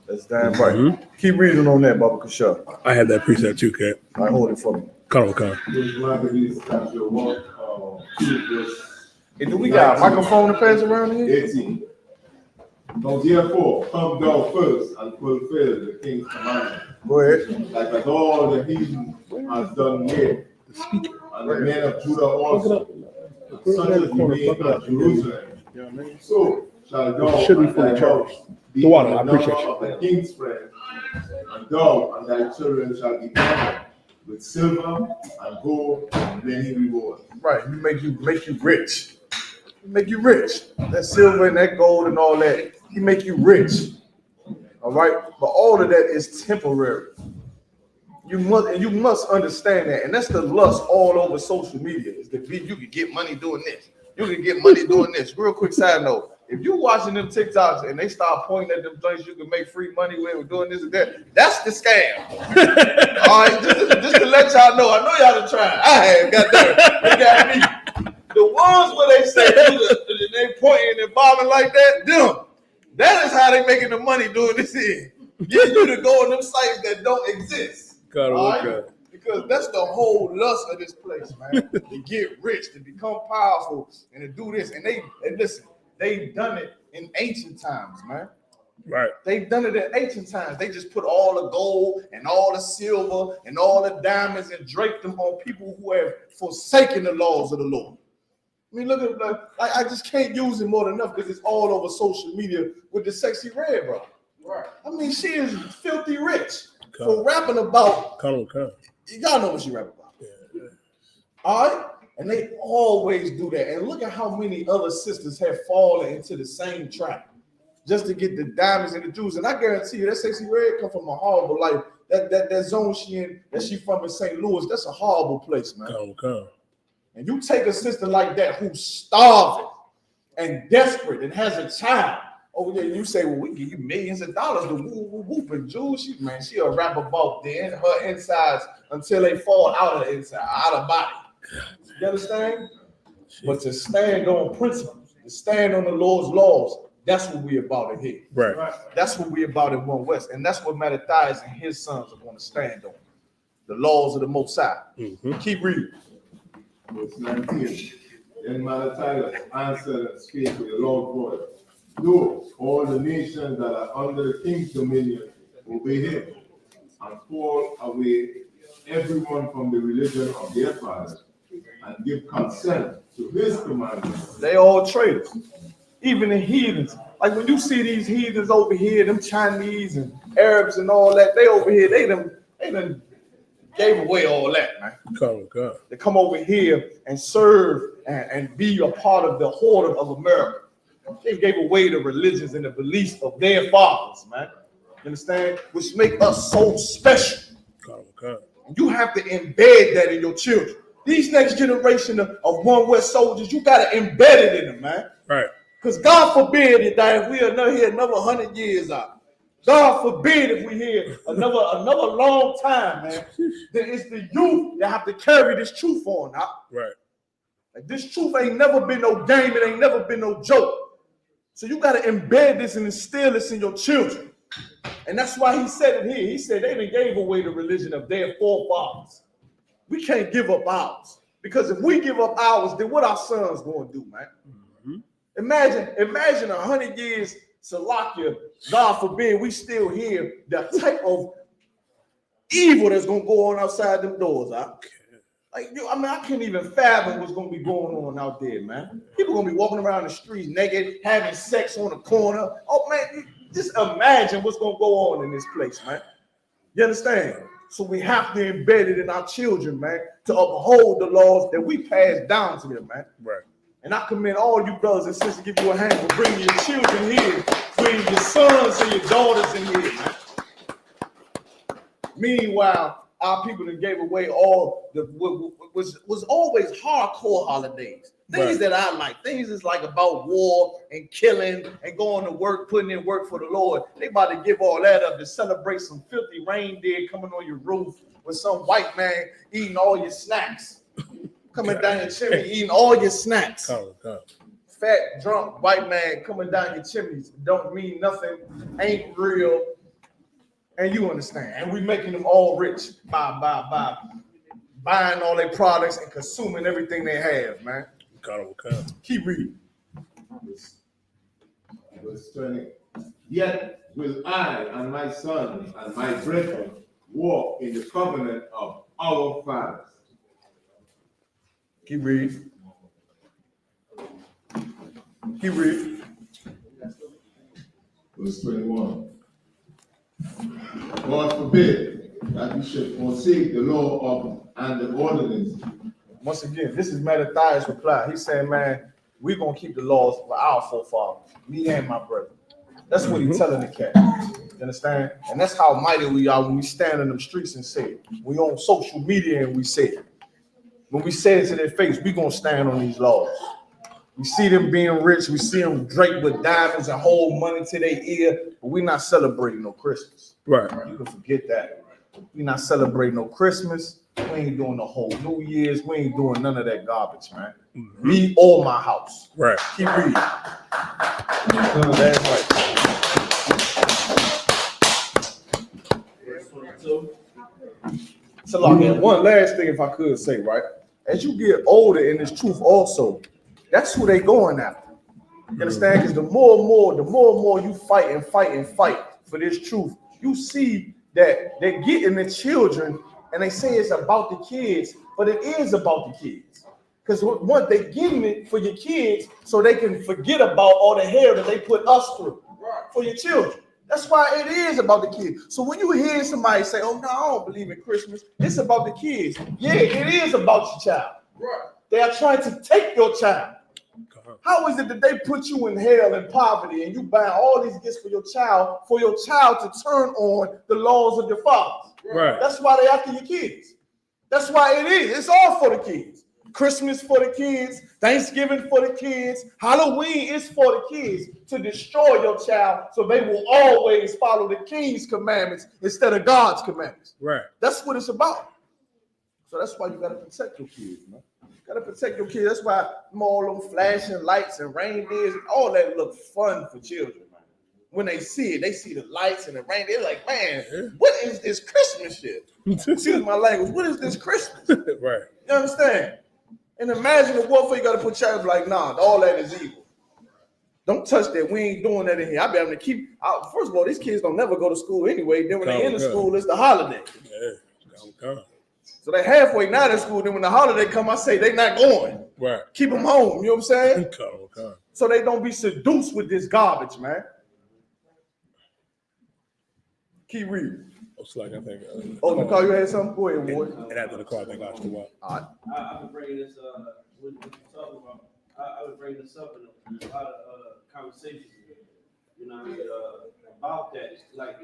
That's damn right. Keep reading on that, Baba Kasha. I had that precept too, Cat. I hold it for me. Come. Hey, do we got a microphone to pass around here? 18. So therefore, come thou first and fulfill the king's commandment. Go ahead. Like as all the heathen has done here, and the men of Judah also, such as remain at Jerusalem. So shall thou and thy house be the water, of the king's friends, and thou and thy children shall be covered with silver and gold and many rewards. Right, make you rich. Make you rich. That silver and that gold and all that, he make you rich. All right, but all of that is temporary. You must understand that, and that's the lust all over social media. Is that you can get money doing this, you can get money doing this. Real quick side note: if you watching them TikToks and they start pointing at them things you can make free money with, doing this and that, that's the scam. All right, just to let y'all know, I know y'all done tried. I have got that. They got me. The ones where they say they pointing and bobbing like that, them. That is how they making the money doing this here. Get you to go on them sites that don't exist. Right? Because that's the whole lust of this place, man. To get rich, to become powerful, and to do this. And listen, they've done it in ancient times, man. Right. They've done it in ancient times. They just put all the gold and all the silver and all the diamonds and draped them on people who have forsaken the laws of the Lord. I mean, look at I just can't use it more than enough because it's all over social media with the sexy red, bro. Right. I mean, she is filthy rich for rapping about. Y'all know what she rap about. Yeah. All right, and they always do that. And look at how many other sisters have fallen into the same trap just to get the diamonds and the jewels. And I guarantee you, that sexy red come from a horrible life. That zone she in, that she from in St. Louis, that's a horrible place, man. And you take a sister like that who's starving and desperate and has a child over there, and you say, well, we give you millions of dollars to whoop and Jules, she'll rap about her insides until they fall out of the inside, out of body. You understand? But to stand on principles, to stand on the Lord's laws, that's what we about in here. Right. That's what we about in One West. And that's what Mattathias and his sons are going to stand on. The laws of the Most High. Keep reading. Verse 19. Then Mattathias answered and spake with a loud voice. Lo, all the nations that are under the king's dominion obey him, and fall away everyone from the religion of their fathers, and give consent to his commandments. They all traitors, even the heathens. Like when you see these heathens over here, them Chinese and Arabs and all that, they over here, they done gave away all that, man. God. They come over here and serve and be a part of the horde of America. They gave away the religions and the beliefs of their fathers, man. You understand? Which make us so special. God. You have to embed that in your children. These next generation of One West soldiers, you got to embed it in them, man. Right. Because God forbid that if we are not here another 100 years out. God forbid if we here another long time, man. Then it's the youth that have to carry this truth on now. Right. Like, this truth ain't never been no game. It ain't never been no joke. So you got to embed this and instill this in your children. And that's why he said it here. He said they done gave away the religion of their forefathers. We can't give up ours. Because if we give up ours, then what our sons going to do, man? Mm-hmm. Imagine 100 years, Salakia, God forbid, we still hear the type of evil that's going to go on outside them doors. I can't even fathom what's going to be going on out there, man. People going to be walking around the streets naked, having sex on the corner. Oh, man, just imagine what's going to go on in this place, man. You understand? So we have to embed it in our children, man, to uphold the laws that we pass down to them, man. Right. And I commend all you brothers and sisters, give you a hand for bringing your children here, bringing your sons and your daughters in here, man. Meanwhile, our people that gave away all the was always hardcore holidays. Things that I like. Things that's like about war and killing and going to work, putting in work for the Lord. They about to give all that up to celebrate some filthy reindeer coming on your roof with some white man eating all your snacks. Coming down your chimney, eating all your snacks. Fat, drunk white man coming down your chimneys. Don't mean nothing, ain't real. And you understand. And we making them all rich by buying all their products and consuming everything they have, man. Keep reading. Verse 20. Yet will I and my son and my brethren walk in the covenant of our fathers. Keep reading. Keep reading. Verse 21. God forbid that you should forsake the law and the ordinance. Once again, this is Mattathias' reply. He's saying, man, we're going to keep the laws of our forefathers, me and my brother. That's what he's telling the cat. You understand? And that's how mighty we are when we stand in them streets and say it. We on social media and we say it. When we say it to their face, we're going to stand on these laws. We see them being rich. We see them draped with diamonds and hold money to their ear, but we're not celebrating no Christmas. Right. You can forget that. We're not celebrating no Christmas. We ain't doing the whole New Year's. We ain't doing none of that garbage, man. Mm-hmm. Me or my house. Right. Keep reading. That's right. So, like, one last thing, if I could say, right? As you get older in this truth, also, that's who they going after. You understand? Because the more and more you fight for this truth, you see that they're getting the children, and they say it's about the kids, but it is about the kids. Because once they're getting it for your kids, so they can forget about all the hell that they put us through for your children. That's why it is about the kids. So when you hear somebody say, oh, no, I don't believe in Christmas, it's about the kids. Yeah, it is about your child. Right. They are trying to take your child. How is it that they put you in hell and poverty and you buy all these gifts for your child to turn on the laws of your fathers? Right. That's why they after your kids. That's why it is. It's all for the kids. Christmas for the kids, Thanksgiving for the kids, Halloween is for the kids to destroy your child so they will always follow the king's commandments instead of God's commandments. Right. That's what it's about. So that's why you got to protect your kids, man. You got to protect your kids. That's why all them flashing lights and reindeers and all that look fun for children, man. When they see it, they see the lights and the rain. They're like, man, what is this Christmas shit? Excuse my language. What is this Christmas? Right. You understand? And imagine the warfare you got to put child like, nah, all that is evil. Don't touch that. We ain't doing that in here. I be able to keep out. First of all, these kids don't never go to school anyway. Then when they in the school, it's the holiday. Yeah. So they halfway not in school. Then when the holiday come, I say they not going. Right. Keep them home. You know what I'm saying? Okay. So they don't be seduced with this garbage, man. Keep reading. Looks like I think. Oh, Nicole, you had something? Go ahead, Ward. And after the call, I think I should walk. I've been bringing this, what you're talking about. I was bringing this up in a lot of conversations, about that. Like,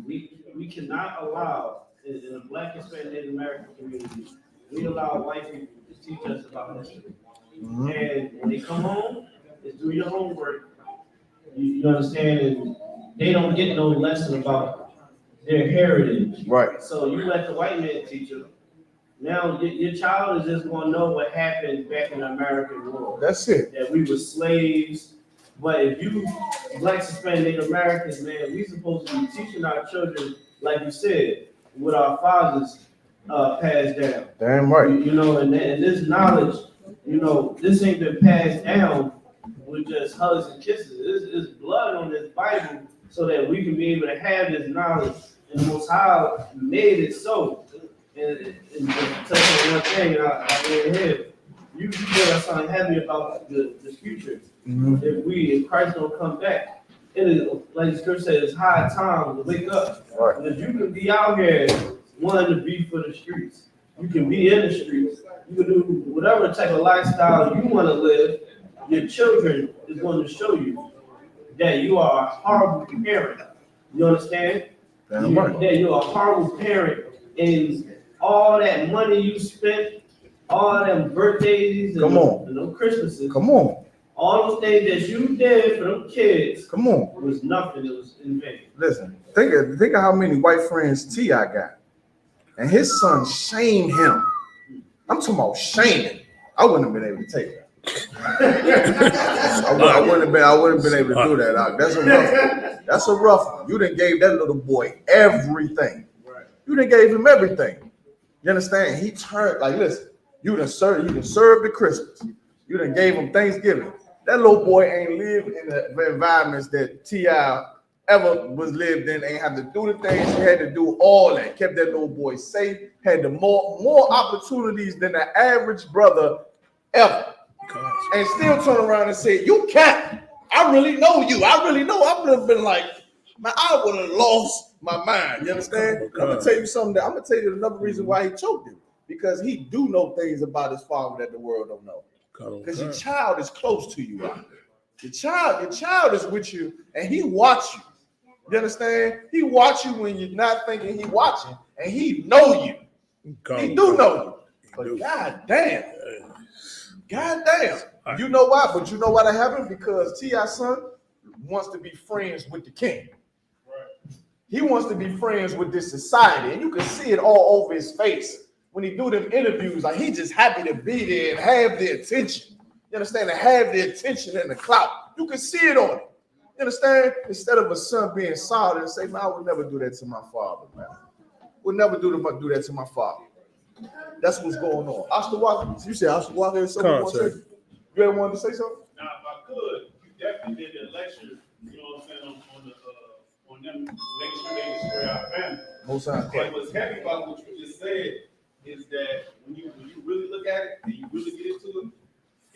we cannot allow, in the Black, Hispanic, Native American community, we allow white people to teach us about history. And when they come home, it's do your homework. You understand? And they don't get no lesson about their heritage. Right. So you let the white man teach them. Now your child is just gonna know what happened back in the American world. That's it. That we were slaves. But if you Blacks, Hispanic, Native Americans, man, we supposed to be teaching our children, like you said, what our fathers passed down. Damn right. And this knowledge, this ain't been passed down with just hugs and kisses. It's blood on this Bible so that we can be able to have this knowledge. And the Most High made it so. And just touch on one thing, and I'll go ahead. You feel us something heavy about the future. If Christ don't come back, it is, like the scripture says, it's high time to wake up. Right. Because you can be out here wanting to be for the streets. You can be in the streets. You can do whatever type of lifestyle you want to live. Your children is going to show you that you are a horrible parent. You understand? That you're a horrible parent, and all that money you spent, all them birthdays and them Christmases. Come on. All those things that you did for them kids. Come on. Was nothing. It was in vain. Listen, think of how many white friends T.I. got. And his son shamed him. I'm talking about shaming. I wouldn't have been able to take that. I wouldn't have been able to do that. That's a rough one. You done gave that little boy everything. Right. You done gave him everything. You understand? He turned, like, listen, you done served the Christmas. You done gave him Thanksgiving. That little boy ain't lived in the environments that T.I. ever was lived in. Ain't had to do the things he had to do, all that. Kept that little boy safe. Had the more opportunities than the average brother ever. And still turn around and say, you can't. I really know you. I really know. I would have been like, man, I would have lost my mind. You understand? I'm gonna tell you something. I'm gonna tell you another reason why he choked him. Because he do know things about his father that the world don't know. Because your child is close to you out there. Your child is with you, and he watch you. You understand? He watch you when you're not thinking he watching, and he know you. He do know you. But God damn. You know why? But you know why that happened? Because T.I.'s son wants to be friends with the king. Right. He wants to be friends with this society, and you can see it all over his face when he do them interviews. Like, he just happy to be there and have the attention. You understand? To have the attention and the clout. You can see it on him. You understand? Instead of a son being solid and say, man, I would never do that to my father, man. Would never do that to my father. That's what's going on. Oscar Walker, you said Oscar Walker is something you want to say? You ever wanted to say something? Now, if I could, you definitely did the lecture, you know what I'm saying, on them making sure they destroy our family. Most times. And what's heavy about what you just said is that when you really look at it and you really get into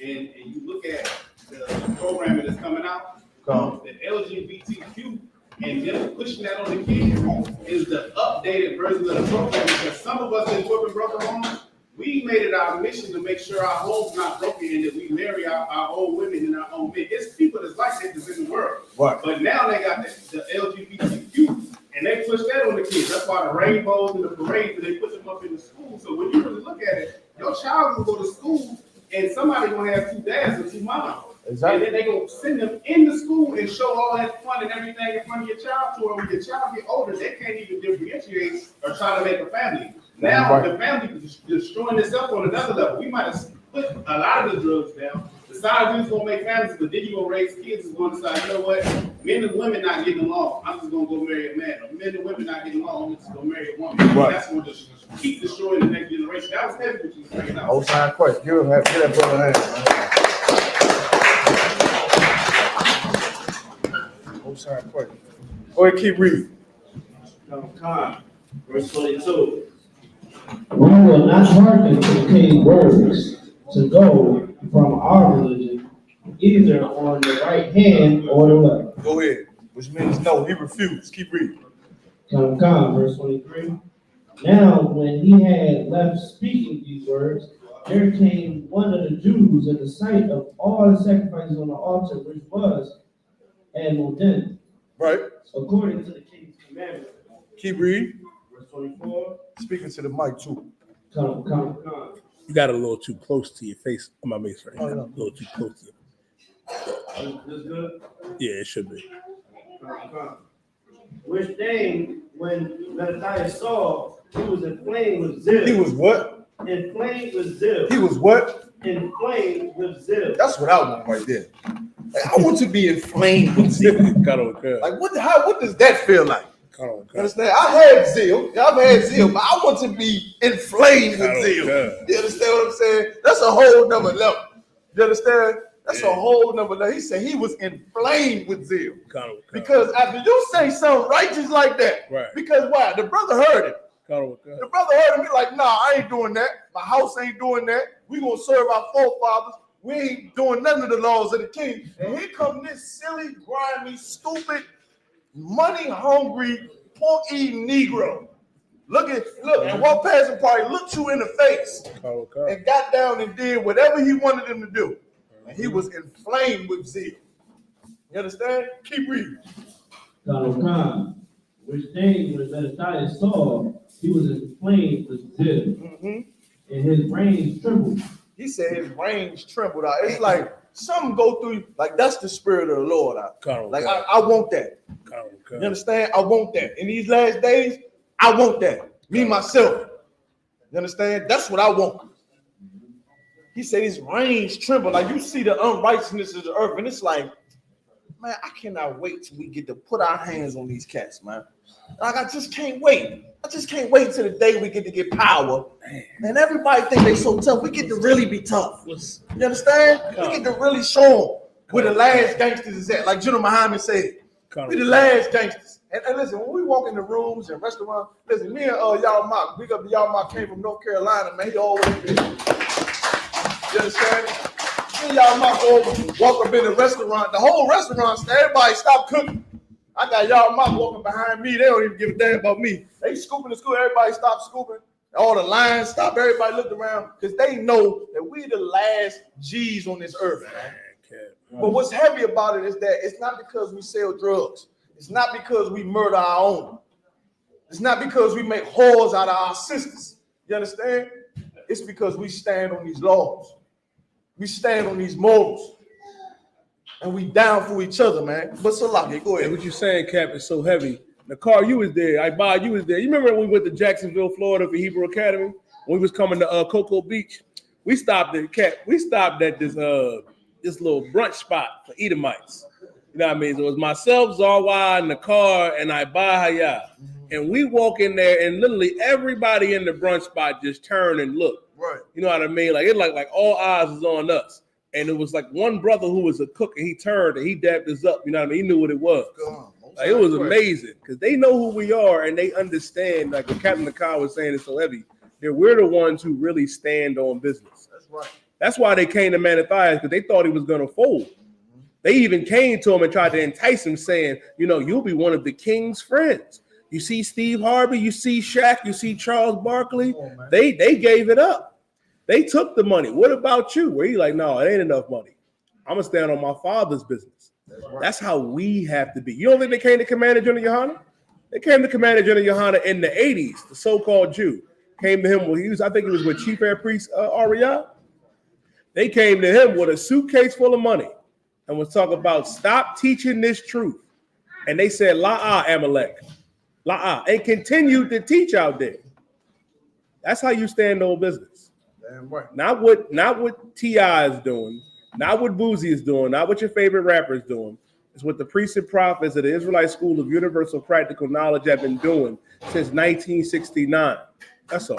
it, and you look at the programming that's coming out, the LGBTQ, and them pushing that on the kids is the updated version of the program, because some of us in corporate broken homes, we made it our mission to make sure our homes not broken and that we marry our own women and our own men. It's people that's like that that's in the world. Right. But now they got the LGBTQ, and they push that on the kids. That's why the rainbows and the parades, and they put them up in the school. So when you really look at it, your child will go to school and somebody's gonna have two dads or two moms. Exactly. And then they gonna send them in the school and show all that fun and everything in front of your child to where when your child get older, they can't even differentiate or try to make a family. Now the family is destroying itself on another level. We might have put a lot of the drugs down. Decide who's gonna make families, but then you're gonna raise kids who's gonna decide, you know what, men and women not getting along, I'm just gonna go marry a man. Or men and women not getting along, I'm just gonna marry a woman. Right. That's gonna just keep destroying the next generation. That was heavy what you was bringing out. Old time question. Get that brother hand. Old time question. Go ahead, keep reading. Verse 22. We will not hearken to the king's words to go from our religion, either on the right hand or the left. Go ahead. Which means no, he refused. Keep reading. Verse 23. Now, when he had left speaking these words, there came one of the Jews in the sight of all the sacrifices on the altar, which was and Modin, Right. according to the king's commandment. Keep reading. Verse 24. Speaking to the mic too. Come. You got a little too close to your face. My face right now. Oh, yeah. A little too close to you. This good? Yeah, it should be. Come. Which thing, when Mattathias saw, he was inflamed with zeal. He was what? Inflamed with zeal. He was what? Inflamed with zeal. That's what I want right there. Like, I want to be inflamed with zeal. Like what does that feel like? You understand? I had zeal. I've had zeal, but I want to be inflamed with zeal. You understand what I'm saying? That's a whole nother level. You understand? That's a whole nother level. He said he was inflamed with zeal. Because after you say something righteous like that, right. Because why? The brother heard it. The brother heard him. He like, nah, I ain't doing that. My house ain't doing that. We gonna serve our forefathers. We ain't doing none of the laws of the king. And here come this silly, grimy, stupid, money-hungry, pork-eating Negro. Look, and one passing party looked you in the face and got down and did whatever he wanted him to do. And he was inflamed with zeal. You understand? Keep reading. Which thing when Mattathias saw, he was inflamed with zeal, and his reins trembled. He said his reins trembled out. It's like something go through you. Like that's the spirit of the Lord. Like I want that. You understand? I want that. In these last days, I want that. Me, myself. You understand? That's what I want. He said his reins tremble. Like you see the unrighteousness of the earth. And it's like, man, I cannot wait till we get to put our hands on these cats, man. Like I just can't wait. I just can't wait till the day we get to get power. And everybody think they so tough. We get to really be tough. You understand? We get to really show them where the last gangsters is at. Like General Muhammad said, we the last gangsters. And listen, when we walk in the rooms and restaurants, listen, me and Y'all big up Y'all came from North Carolina, man. He always been. You understand? Me and Y'all walk up in the restaurant, the whole restaurant, everybody stop cooking. I got Y'all walking behind me. They don't even give a damn about me. They scooping the scoop. Everybody stop scooping. All the lines stop. Everybody looked around because they know that we the last G's on this earth, man. But what's heavy about it is that it's not because we sell drugs. It's not because we murder our own. It's not because we make whores out of our sisters. You understand? It's because we stand on these laws. We stand on these morals. And we down for each other, man. But Salaki, go ahead. What you saying, Cap, is so heavy. The car, you was there. You was there. You remember when we went to Jacksonville, Florida for Hebrew Academy? When we was coming to Cocoa Beach? We stopped at this little brunch spot for Edomites. You know what I mean? So it was myself, Zarwa, in the car, and I buy Hayah. And we walk in there, and literally everybody in the brunch spot just turned and looked. Right. You know what I mean? Like it like all eyes was on us. And it was like one brother who was a cook, and he turned and he dabbed us up. You know what I mean? He knew what it was. Like, it was amazing because they know who we are and they understand. Like what Captain Hachaanakah was saying, it's so heavy. That we're the ones who really stand on business. That's right. That's why they came to Mattathias, because they thought he was going to fold. They even came to him and tried to entice him, saying, you know, you'll be one of the king's friends. You see Steve Harvey, you see Shaq, you see Charles Barkley. They gave it up. They took the money. What about you? Where you like, no, it ain't enough money. I'm going to stand on my father's business. That's how we have to be. You don't think they came to Commander General Yohanna? They came to Commander General Yohanna in the 80s, the so-called Jew. Came to him, I think it was with Chief Air Priest Ariyah. They came to him with a suitcase full of money and was talking about stop teaching this truth. And they said, La'ah, Amalek. La'ah. And continued to teach out there. That's how you stand on business. Damn right. Not what T.I. is doing, not what Boozy is doing, not what your favorite rapper is doing. It's what the priests and prophets of the Israelite School of Universal Practical Knowledge have been doing since 1969. That's all.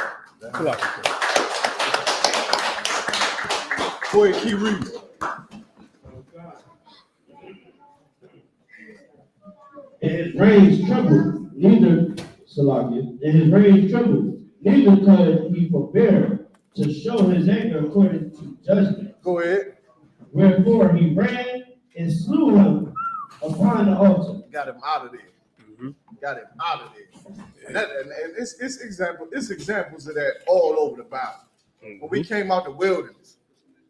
Go ahead, keep reading. And his reins trembled, neither could he forbear to show his anger according to judgment. Go ahead. Wherefore he ran and slew him upon the altar. Got him out of there. Got him out of there. And it's examples of that all over the Bible. When we came out the wilderness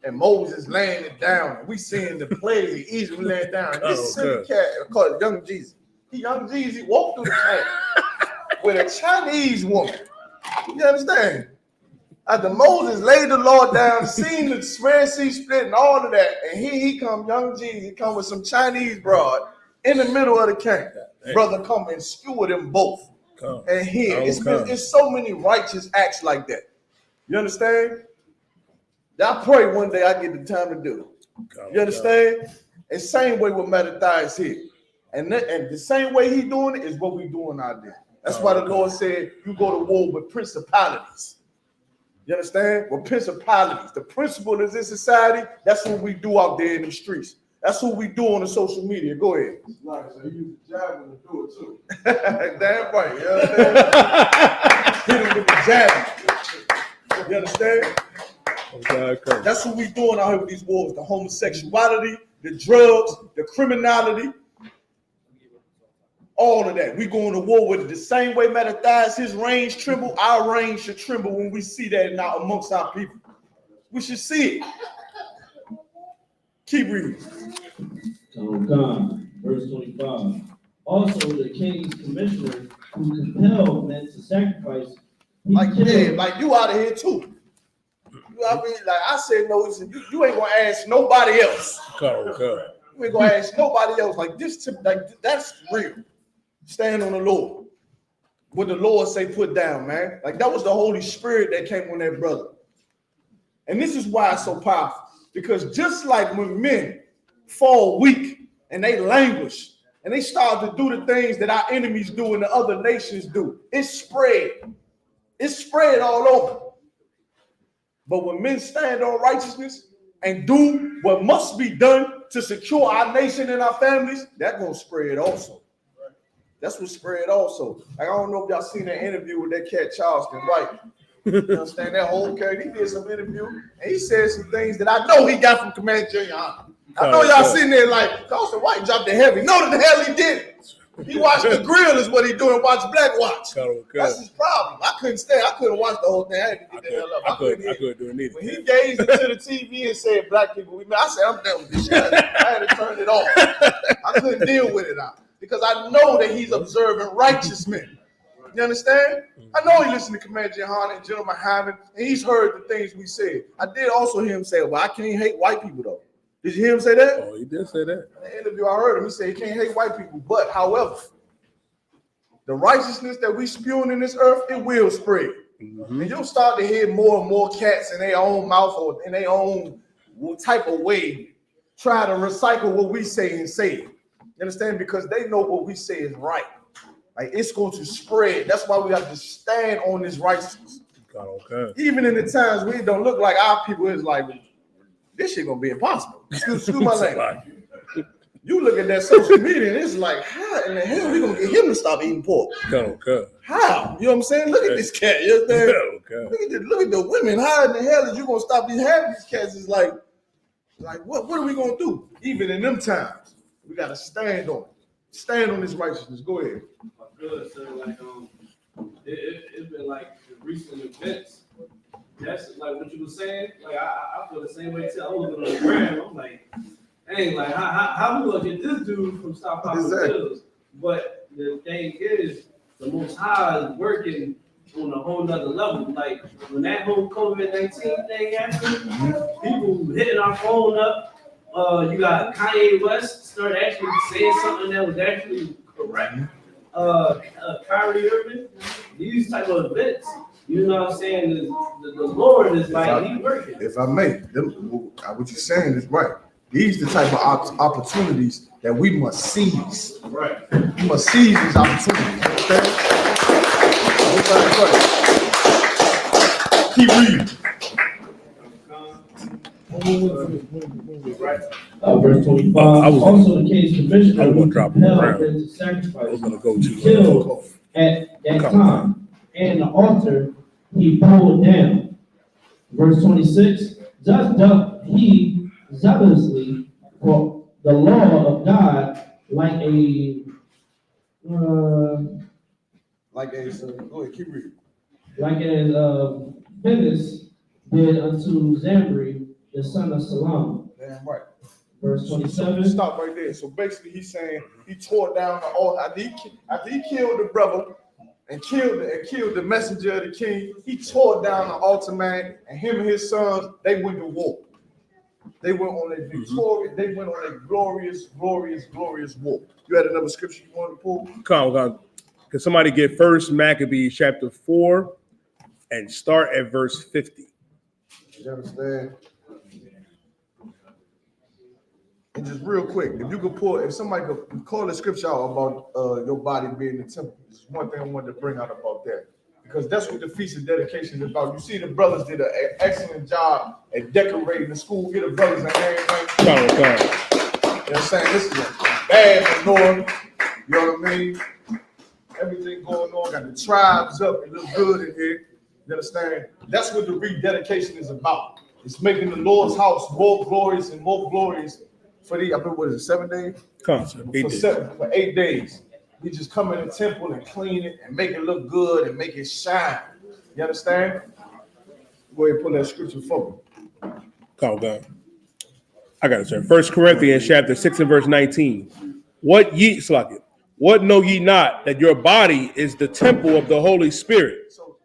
and Moses laying it down, and we seeing the plagues of Egypt laying down. And this silly cat called Young Jeezy. Young Jeezy walked through the camp with a Chinese woman. You understand? After Moses laid the Lord down, seen the Red Sea split and all of that, and he come, Young Jeezy, come with some Chinese broad in the middle of the camp. Brother come and skewer them both. And here, it's so many righteous acts like that. You understand? I pray one day I get the time to do it. You understand? And same way with Mattathias here. And the same way he doing it is what we doing out there. That's why the Lord said you go to war with principalities. You understand? With principalities. The principle is in society, that's what we do out there in the streets. That's what we do on the social media. Go ahead. Right, so he used the javelin to do it too. Damn right. You understand? Hit him with the javelin. You understand? That's what we doing out here with these wars. The homosexuality, the drugs, the criminality, all of that. We going to war with it. The same way Mattathias, his reigns tremble, our reigns should tremble when we see that now amongst our people. We should see it. Keep reading. God, verse 25. Also, the king's commissioner who compelled men to sacrifice. Like you out of here too. I mean, like I said, no, you ain't gonna ask nobody else. You ain't gonna ask nobody else. Like this, like that's real. Stand on the Lord. What the Lord say, put down, man. Like that was the Holy Spirit that came on that brother. And this is why it's so powerful. Because just like when men fall weak and they languish and they start to do the things that our enemies do and the other nations do, it's spread. It's spread all over. But when men stand on righteousness and do what must be done to secure our nation and our families, that's going to spread also. That's what spread also. Like, I don't know if y'all seen that interview with that cat Charleston White. You understand that whole character? He did some interview and he said some things that I know he got from Commander GEN.YAHANNA. I know y'all sitting there like, Charleston White dropped the heavy. No, the hell he didn't. He watched The Grill is what he doing, watch Black Watch. That's his problem. I couldn't watch the whole thing. I had to get the hell up. I couldn't do it neither. When he gazed into the TV and said black people, I said, I'm done with this shit. I had to turn it off. I couldn't deal with it now. Because I know that he's observing righteous men. You understand? I know he listened to Commander GEN.YAHANNA and General Muhammad, and he's heard the things we said. I did also hear him say, well, I can't hate white people, though. Did you hear him say that? Oh, he did say that. In the interview, I heard him. He said he can't hate white people. But, however, the righteousness that we spewing in this earth, it will spread. And you'll start to hear more and more cats in their own mouth or in their own type of way try to recycle what we say and say it. You understand? Because they know what we say is right. Like, it's going to spread. That's why we have to stand on this righteousness. Even in the times we don't look like our people, is like, this shit gonna be impossible. Excuse my language. You look at that social media and it's like, how in the hell we gonna get him to stop eating pork? How? You know what I'm saying? Look at this cat. You understand? Look at the women. How in the hell is you gonna stop having these cats? It's like what are we gonna do? Even in them times, we gotta stand on it. Stand on this righteousness. Go ahead. Good. So like it's been like the recent events. That's like what you were saying. Like I feel the same way too. I'm looking on the ground. I'm like, hey, like how we gonna get this dude from stop popping pills? But the thing is, the Most High is working on a whole nother level. Like when that whole COVID-19 thing happened, people hitting our phone up. You got Kanye West started actually saying something that was actually correct. Kyrie Irving, these type of events. You know what I'm saying? The Lord is like, He's working. If I may, what you're saying is right. These are the type of opportunities that we must seize. Right. We must seize these opportunities. Okay? Keep reading. Verse 25. Also, the king's commissioner who compelled them to sacrifice, killed at that time, and the altar he pulled down. Verse 26. Thus doth he zealously for the law of God like a Like as go ahead, keep reading. Like as TITHES did unto Zambri, the son of Salam. Damn right. Verse So 27. just stop right there. So basically, he's saying he tore down the altar after he killed the brother and killed the messenger of the king. He tore down the altar, man, and him and his sons, they went to war. They went on a victorious. They went on a glorious war. You had another scripture you want to pull? Come on. Can somebody get First Maccabees chapter 4 and start at verse 50? You understand? And just real quick, if you could if somebody could call the scripture out about your body being the temple, it's one thing I wanted to bring out about that. Because that's what the Feast of Dedication is about. You see, the brothers did an excellent job at decorating the school. Get the brothers a hand. You know what I'm saying? This is a bad manure. You know what I mean? Everything going on. Got the tribes up. It look good in here. You understand? That's what the rededication is about. It's making the Lord's house more glorious and more glorious for the, I mean, what is it, 7 days? For 8 days. We just come in the temple and clean it and make it look good and make it shine. You understand? Go ahead and pull that scripture for me. Calm down. I got it, sir. 1 Corinthians chapter 6 and verse 19. What know ye not that your body is the temple of the Holy Spirit? So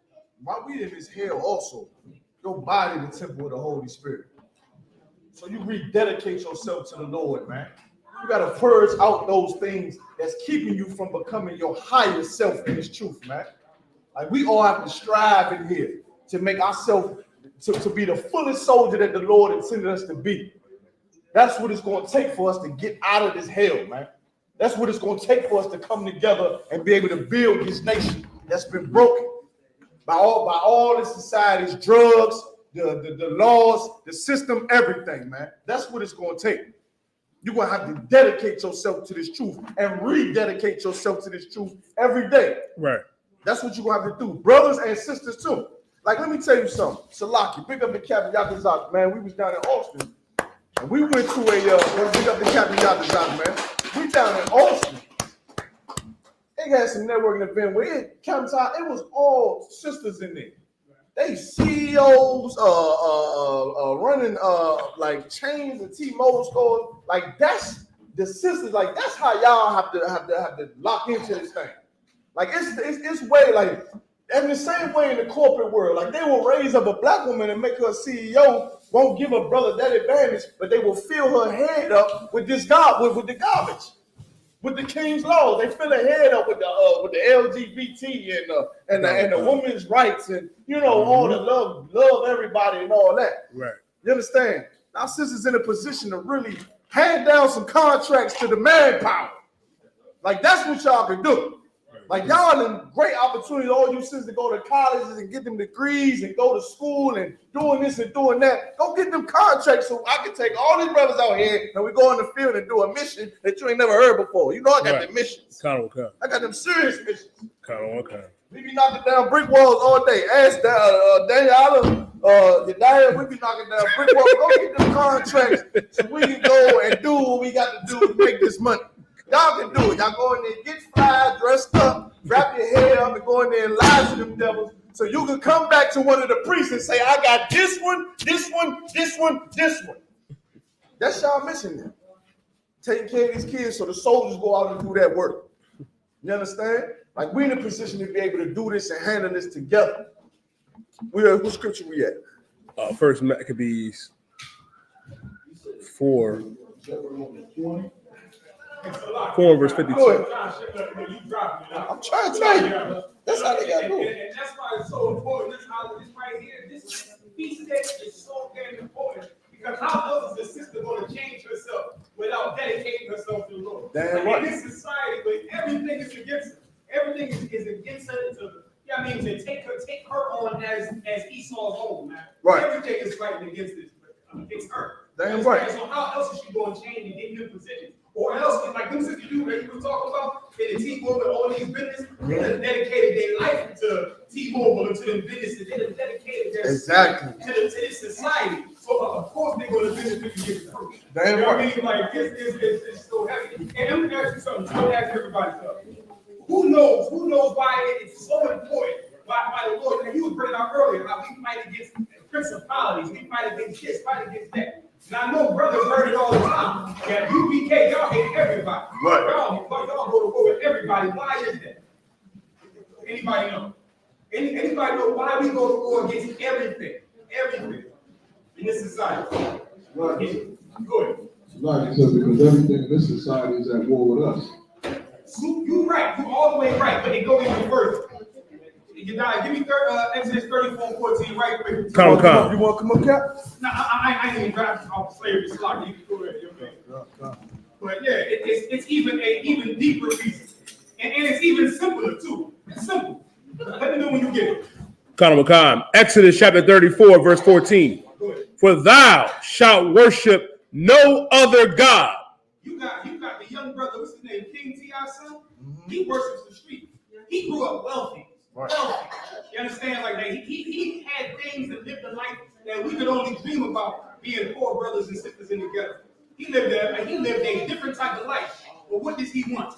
while we in this hell also, your body the temple of the Holy Spirit. So you rededicate yourself to the Lord, man. You got to purge out those things that's keeping you from becoming your higher self in this truth, man. Like we all have to strive in here to make ourselves to be the fullest soldier that the Lord intended us to be. That's what it's going to take for us to get out of this hell, man. That's what it's going to take for us to come together and be able to build this nation that's been broken by all the society's drugs, the laws, the system, everything, man. That's what it's going to take. You're going to have to dedicate yourself to this truth and rededicate yourself to this truth every day. Right. That's what you're going to have to do. Brothers and sisters, too. Like, let me tell you something. Salaki, pick up the Captain Yakazak, man. We was down in Austin. And we went to pick up the Captain Yakazak, man. We down in Austin. They had some networking event where it was all sisters in there. They CEOs running like chains and T-Mobile stores. Like that's the sisters. Like that's how y'all have to lock into this thing. Like it's way like in the same way in the corporate world. Like they will raise up a black woman and make her a CEO. Won't give a brother that advantage, but they will fill her head up with this with the garbage. With the king's law, they fill her head up with the LGBT and the women's rights and all the love everybody and all that. Right. You understand? Our sisters in a position to really hand down some contracts to the manpower. Like that's what y'all can do. Like y'all in great opportunity, all you sisters to go to colleges and get them degrees and go to school and doing this and doing that. Go get them contracts so I can take all these brothers out here and we go in the field and do a mission that you ain't never heard before. You know I got the missions. I got them serious missions. We be knocking down brick walls all day. Ask Daniel, Yediah, we be knocking down brick walls. Go get them contracts so we can go and do what we got to do to make this money. Y'all can do it. Y'all go in there, get fly, dressed up, wrap your head up, and go in there and lie to them devils so you can come back to one of the priests and say, I got this one, this one, this one, this one. That's y'all mission now. Taking care of these kids so the soldiers go out and do that work. You understand? Like we're in a position to be able to do this and handle this together. What scripture we at? First Maccabees 4. 4 verse 52. I'm trying to tell you. That's how they got to do it. And that's why it's so important. This right here, this piece day is so damn important. Because how else is the sister going to change herself without dedicating herself to the Lord? Damn right. In this society, where everything is against her. Everything is against her. To take her on as Esau's own, man. Right. Everything is fighting against this. It's her. Damn right. So how else is she going to change and get new positions? Or else, like them sisters you that you were talking about, in the T-Mobile and all these businesses, they done dedicated their life to T-Mobile and to them businesses. They done dedicated their exactly to this society. So of course they're going to benefit and get fruit. Damn you know right. what I mean? Like this is so heavy. And let me ask you something. Don't ask everybody something. Who knows why it's so important? Why the Lord, and you was bringing out earlier, how we fight against principalities, we fight against this, fight against that. Now I know brothers heard it all the time. Yeah, U.P.K, y'all hate everybody. Right. Y'all go to war with everybody. Why is that? Anybody know? Anybody know why we go to war against everything? Everything in this society. Go ahead. Right, because everything in this society is at war with us. You're right. You're all the way right, but it goes even further. You die. Give me Exodus 34:14 right quick. Come on. You want to come up, Cap? No, I ain't even grab off slavery slot. You can go ahead. But yeah, it's even a even deeper reason, and it's even simpler too. It's simple. Let me know when you get it. Hachaanakah. Exodus chapter 34, verse 14. For thou shalt worship no other God. You got the young brother, what's his name, King T.I. son? He worships the street. He grew up wealthy. Wealthy. You understand? Like that. He had things and lived a life that we could only dream about, being poor brothers and sisters in the ghetto. He lived a different type of life. But what does he want?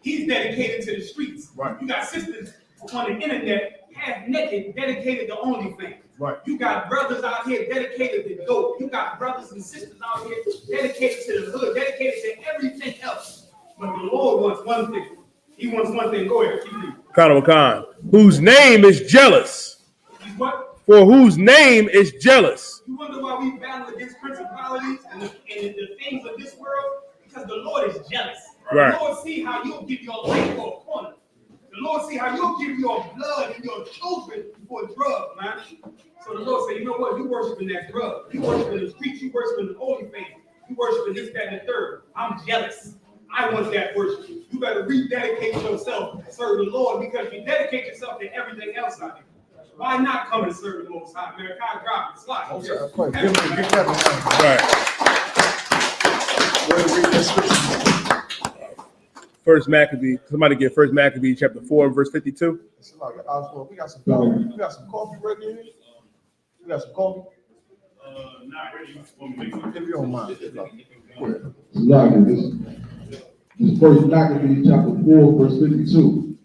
He's dedicated to the streets. Right. You got sisters on the internet, half naked, dedicated to OnlyFans. Right. You got brothers out here dedicated to dope. You got brothers and sisters out here dedicated to the hood, dedicated to everything else. But the Lord wants one thing. He wants one thing. Go ahead, keep reading. Hachaanakah. Whose name is jealous. He's what? For whose name is jealous. You wonder why we battle against principalities and the things of this world? Because the Lord is jealous. Right. The Lord see how you'll give your life for a corner. The Lord see how you'll give your blood and your children for a drug, man. So the Lord said, you know what? You worshiping that drug. You worshiping the streets. You worshiping the OnlyFans. You worshiping this, that, and the third. I'm jealous. I want that worship. You better rededicate yourself and serve the Lord, because you dedicate yourself to everything else out here. Why not come and serve the Most High? Man, kind of drop it. Slide. First Maccabee. Somebody get First Maccabee chapter 4 verse 52. We got some coffee. We got some coffee right here. We got some coffee. Not ready. If you don't mind. This First Maccabee chapter 4, verse 52.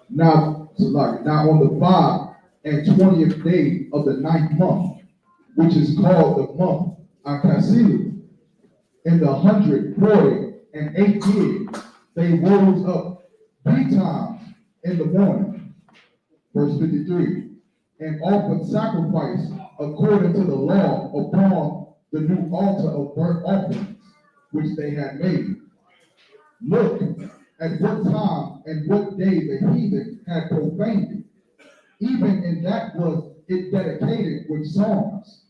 Now on the 5 and 20th day of the 9th month, which is called the month Hachaanakah, in the 148th year, they rose up betimes in the morning, verse 53, and offered sacrifice according to the law upon the new altar of burnt offerings, which they had made. Look at what time and what day the heathen had profaned it. Even in that was it dedicated with songs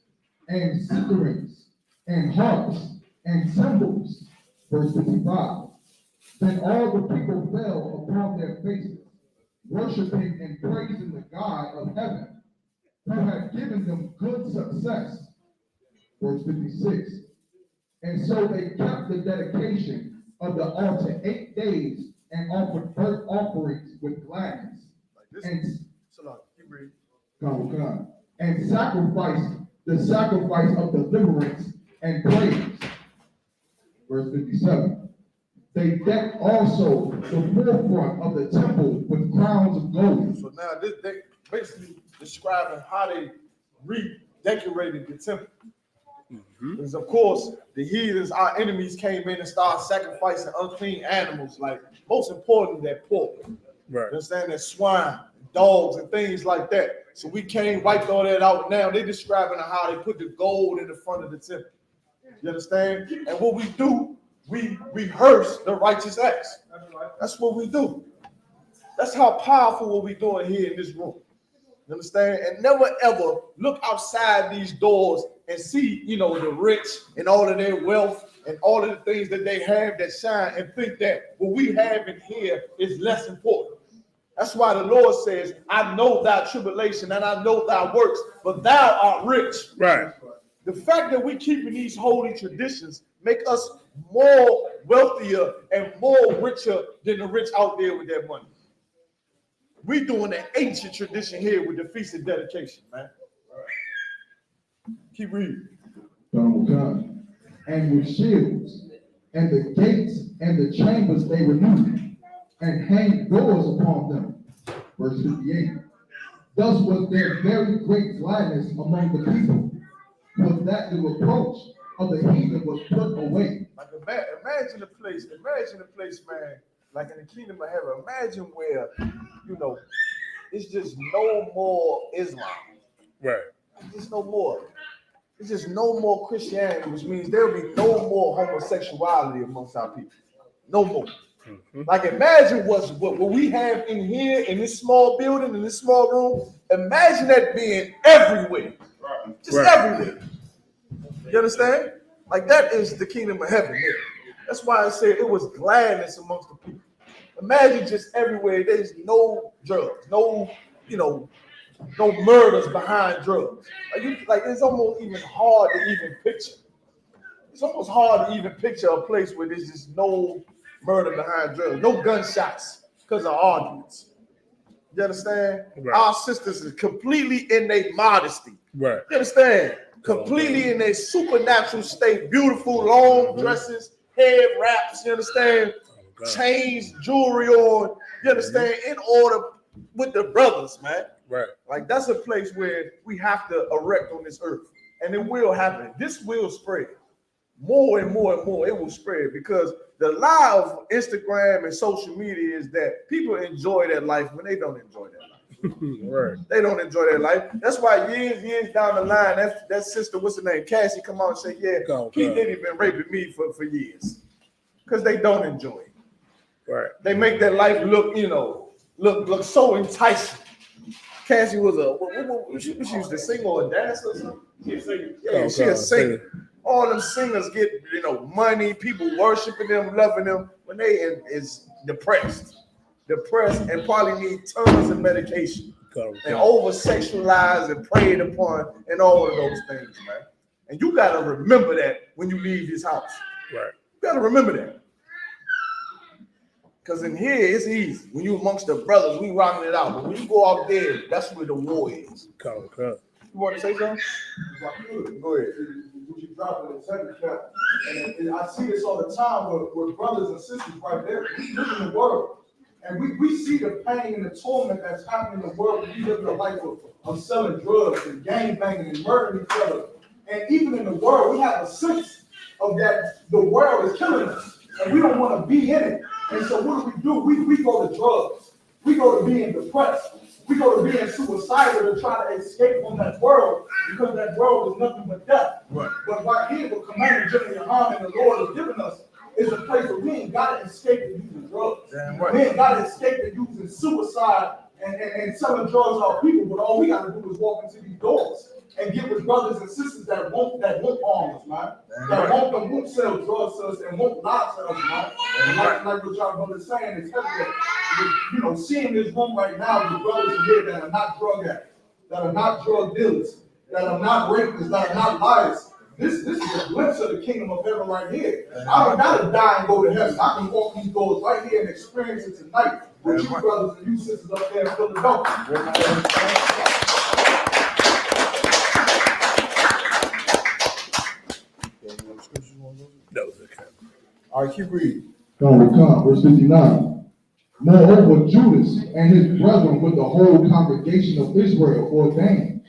and citherns and harps and cymbals. Verse 55. Then all the people fell upon their faces, worshiping and praising the God of heaven, who had given them good success. Verse 56. And so they kept the dedication of the altar 8 days and offered burnt offerings with gladness. And sacrificed the sacrifice of deliverance and praise. Verse 57. They decked also the forefront of the temple with crowns of gold. So now they basically describing how they redecorated the temple. Because of course the heathens, our enemies, came in and started sacrificing unclean animals, like most importantly that pork. Right. You understand? That swine, dogs, and things like that. So we came, wiped all that out. Now they're describing how they put the gold in the front of the temple. You understand? And what we do, we rehearse the righteous acts. That's what we do. That's how powerful what we're doing here in this room. You understand? And never ever look outside these doors and see, the rich and all of their wealth and all of the things that they have that shine, and think that what we have in here is less important. That's why the Lord says, I know thy tribulation and I know thy works, but thou art rich. Right. The fact that we keeping these holy traditions make us more wealthier and more richer than the rich out there with their money. We doing an ancient tradition here with the Feast of Dedication, man. Keep reading. And with shields, and the gates and the chambers they renewed. and hang doors upon them. Verse 58. Thus was there very great gladness among the people, for that the reproach of the heathen was put away. Like imagine the place, man, like in the kingdom of heaven. Imagine where, it's just no more Islam. Right. It's just no more. It's just no more Christianity, which means there will be no more homosexuality amongst our people. No more. Mm-hmm. Like imagine what we have in here, in this small building, in this small room. Imagine that being everywhere. Right. Just everywhere. You understand? Like that is the kingdom of heaven here. That's why I said it was gladness amongst the people. Imagine just everywhere, there's no drugs, no murders behind drugs. Like it's almost even hard to even picture. It's almost hard to even picture a place where there's just no murder behind drugs, no gunshots because of arguments. You understand? Right. Our sisters is completely in their modesty. Right. You understand? Completely in their supernatural state, beautiful long dresses, head wraps. You understand? Chains, jewelry on. You understand? In order with the brothers, man. Right. Like that's a place where we have to erect on this earth, and it will happen. This will spread more and more and more. It will spread because the lie of Instagram and social media is that people enjoy their life when they don't enjoy their life. Right. They don't enjoy their life. That's why years down the line, that sister, what's her name, Cassie, come out and say, yeah, P. Diddy been raping me for years, because they don't enjoy it. Right. They make their life look so enticing. Cassie was she used to sing or dance or something. She a singer. All them singers get money, people worshiping them, loving them when they is depressed and probably need tons of medication and over sexualized and preyed upon and all of those things, man. And you gotta remember that when you leave this house. Right. You gotta remember that. Because in here, it's easy. When you amongst the brothers, we rocking it out. But when you go out there, that's where the war is. You want to say something? Go ahead. You drop it in second chapter. And I see this all the time with brothers and sisters right there. We live in the world. And we see the pain and the torment that's happening in the world. We live in a life of selling drugs and gang banging and murdering each other. And even in the world, we have a sense of that the world is killing us. And we don't want to be in it. And so what do? We go to drugs. We go to being depressed. We go to being suicidal to try to escape from that world, because that world is nothing but death. Right. But right here, what Commander Gen.YAHANNA and the Lord has given us is a place where we ain't got to escape to using drugs. Right. We ain't got to escape to using suicide and selling drugs to our people. But all we got to do is walk into these doors and get with brothers and sisters that won't harm us, man. That won't sell drugs to us and won't lie to us, man. And like what y'all brothers saying, it's heavy. Seeing this room right now, the brothers in here that are not drug addicts, that are not drug dealers, that are not rapists, that are not liars. This is a glimpse of the kingdom of heaven right here. I don't gotta die and go to heaven. I can walk these doors right here and experience it tonight with you brothers and you sisters up there in Philadelphia. All right, keep reading. Verse 59. Moreover, Judas and his brethren with the whole congregation of Israel ordained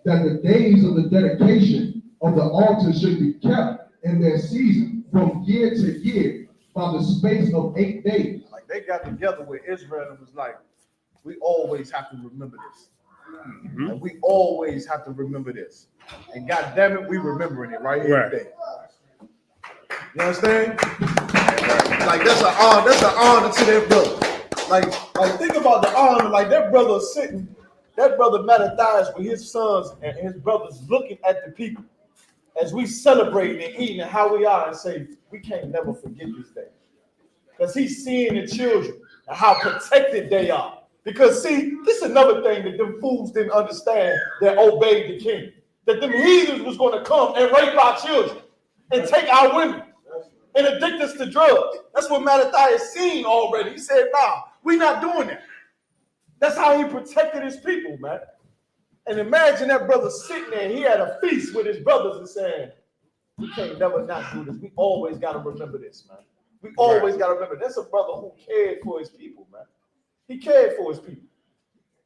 that the days of the dedication of the altar should be kept in their season from year to year by the space of 8 days. Like they got together with Israel and was like, we always have to remember this. Mm-hmm. And we always have to remember this. And God damn it, we remembering it right here today. You understand? Like that's an honor to their brother. Like think about the honor. Like that brother sitting, that brother Mattathias with his sons and his brothers looking at the people as we celebrate and eating and how we are, and say we can't never forget this day. Because he's seeing the children and how protected they are. Because see, this is another thing that them fools didn't understand that obeyed the king. That them heathens was going to come and rape our children and take our women and addict us to drugs. That's what Mattathias seen already. He said, nah, we're not doing that. That's how he protected his people, man. And imagine that brother sitting there, he had a feast with his brothers and saying, we can't never not do this. We always got to remember this, man. We always got to remember, that's a brother who cared for his people, man. He cared for his people.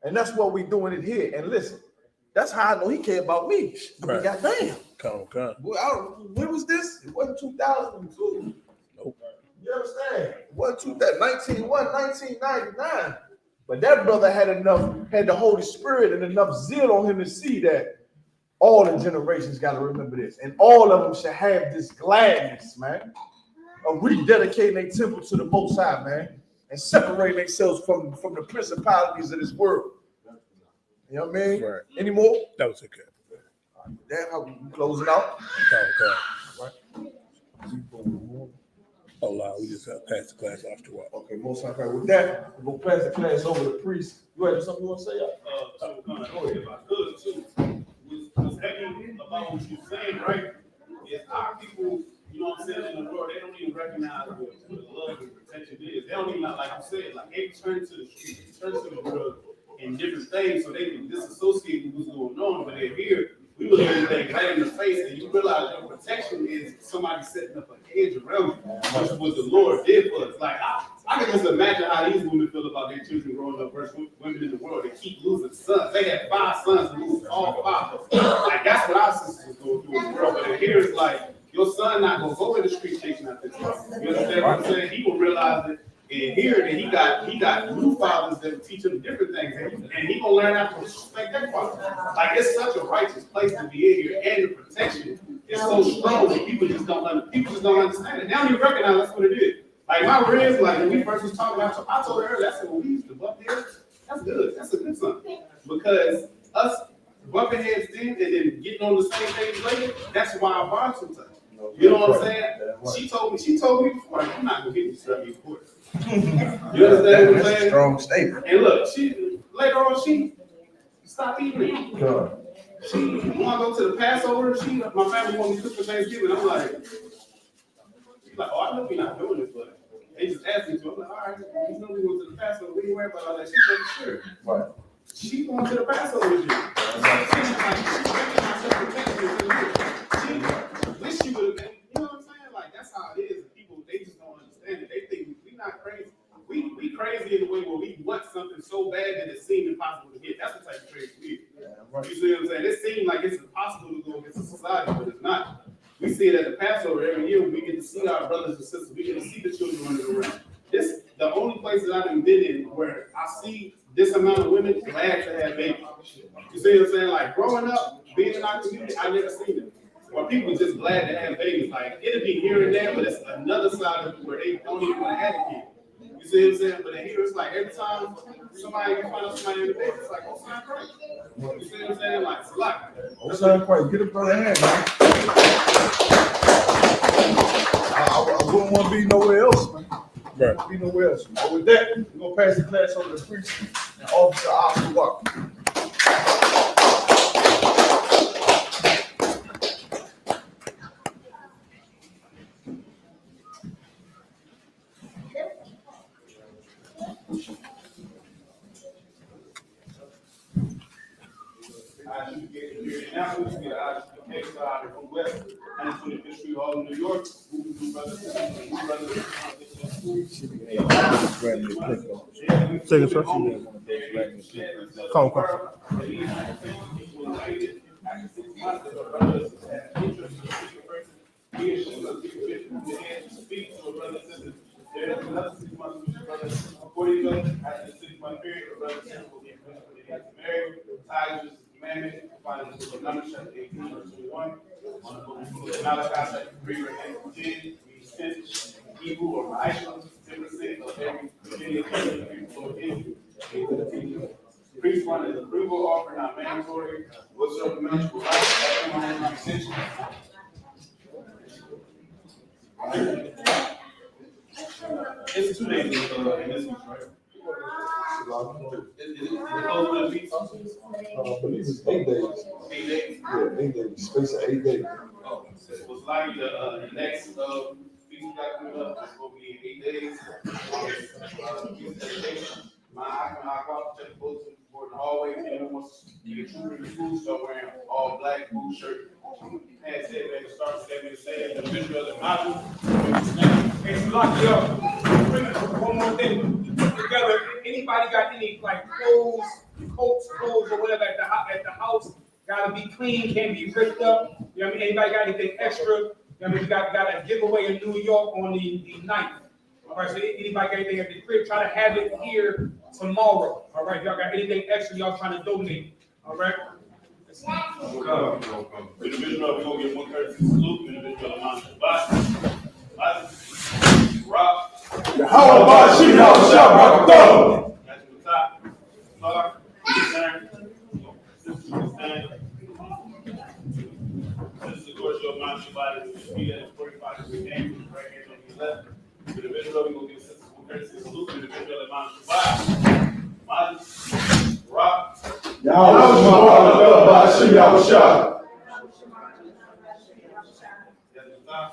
And that's what we doing it here. And listen, that's how I know he cared about me. Right. Goddamn. Come. When was this? It wasn't 2002. Nope. You understand? It wasn't 1999. But that brother had the Holy Spirit and enough zeal on him to see that all the generations got to remember this. And all of them should have this gladness, man, of rededicating their temple to the Most High, man, and separating themselves from the principalities of this world. You know what I mean? Right. Any more? That was okay. Damn, how we closing out? Right. Oh, wow, we just passed the class off to what? Okay, Most High. With that, we'll pass the class over to the priest. You have something you want to say? If I could too, was heavy about what you're saying, right? Is our people, you know what I'm saying, in the world, they don't even recognize what love and protection is. They don't even, like I'm saying, like they turn to the street, they turn to the world and different things, so they can disassociate with what's going on. But they're here, we look at everything right in the face, and you realize your protection is somebody setting up an edge around you, which is what the Lord did for us. Like I can just imagine how these women feel about their children growing up versus women in the world. They keep losing sons. They had 5 sons and lose all 5. Like that's what our sisters go through in the world. But here it's like your son not gonna go in the street chasing after this. You understand what I'm saying? He will realize it and hear that he got new fathers that will teach him different things, and he gonna learn how to disrespect that father. Like it's such a righteous place to be in here, and the protection is so strong that people just don't understand it. They don't even recognize that's what it is. Like my ribs, like when we first was talking about, I told her that's when we used to bump heads. That's good. That's a good sign. Because us bumping heads then and then getting on the same page later, that's why our bonds sometimes. You know what I'm saying? She told me before, like, I'm not gonna get you stuff in court. You understand what I'm saying? Strong statement. And look, later on she stopped eating it. She wanna go to the Passover. My family want me to cook for Thanksgiving. I'm like, she's like, oh, I know we're not doing this, but they just asked me to. I'm like, all right, you know we go to the Passover. We ain't worried about all that. She said, sure. Right. She going to the Passover with you. She wish she would have been. You know what I'm saying? Like that's how it is. People they just don't understand it. They think we not crazy. We crazy in the way where we want something so bad that it seems impossible to get. That's the type of crazy we are. You see what I'm saying? It seems like it's impossible to go against society, but it's not. We see it at the Passover every year. We get to see our brothers and sisters. We get to see the children running around. This the only place that I've been in where I see this amount of women glad to have babies. You see what I'm saying? Like growing up, being in our community, I never seen it. Or people just glad to have babies. Like it'll be here and there, but it's another side of it where they don't even want to have a kid. You see what I'm saying? But here it's like every time somebody can find out somebody in the baby, it's like, oh, sign Christ. You see what I'm saying? Like it's a lot. Oh, sign Christ. Get up on the hand, man. I wouldn't want to be nowhere else, man. Right. Be nowhere else. But with that, we're gonna pass the class over to the priest and Officer I.S.U.P.K. I.S.U.P.K side from West 125th Street Hall in New York. Take it, sir. Come. There's another 6 months with your brother. Before you go, after the 6 month period, your brother will get married. Tithes is commandment. Find the book of Numbers, chapter 18, verse 21. On the book of Hachaanakah, chapter 3, verse 10. We sense Hebrew or Isupk, different sin of every people of Israel. Priest one is approval offering, not mandatory. What's your commitment for life? It's 2 days in this week, right? Is it close to the week? I believe it's 8 days. 8 days? Yeah, 8 days. Space of 8 days. Oh, so it's likely the next feast that coming up is going to be in 8 days. My Hachaanakah, check the books for for the hallway, and anyone wants to get a trooper in the school, start wearing all black blue shirt. And said, they can start statement saying the individual and model. Hey, so lock it up. Bring it one more thing. Together, anybody got any like clothes, coats, clothes, or whatever at the house? Gotta be clean, can't be ripped up. You know what I mean? Anybody got anything extra? You know what I mean? We got a giveaway in New York on the 9th. All right, so anybody got anything at the crib, try to have it here tomorrow. All right, y'all got anything extra y'all trying to donate? All right. Individual, we're gonna get one courtesy salute. Individual amount of box. Rock. Yahweh Bashim Yahushua Barakatah. That's the top. Clark. Stand. Stand. This is the course of amount of body. Which be at 45 degree angle. Right hand on your left. Individual, we're gonna get a courtesy salute. Individual amount of body. Rock. Yahweh Bashim Yahushua. That's the top.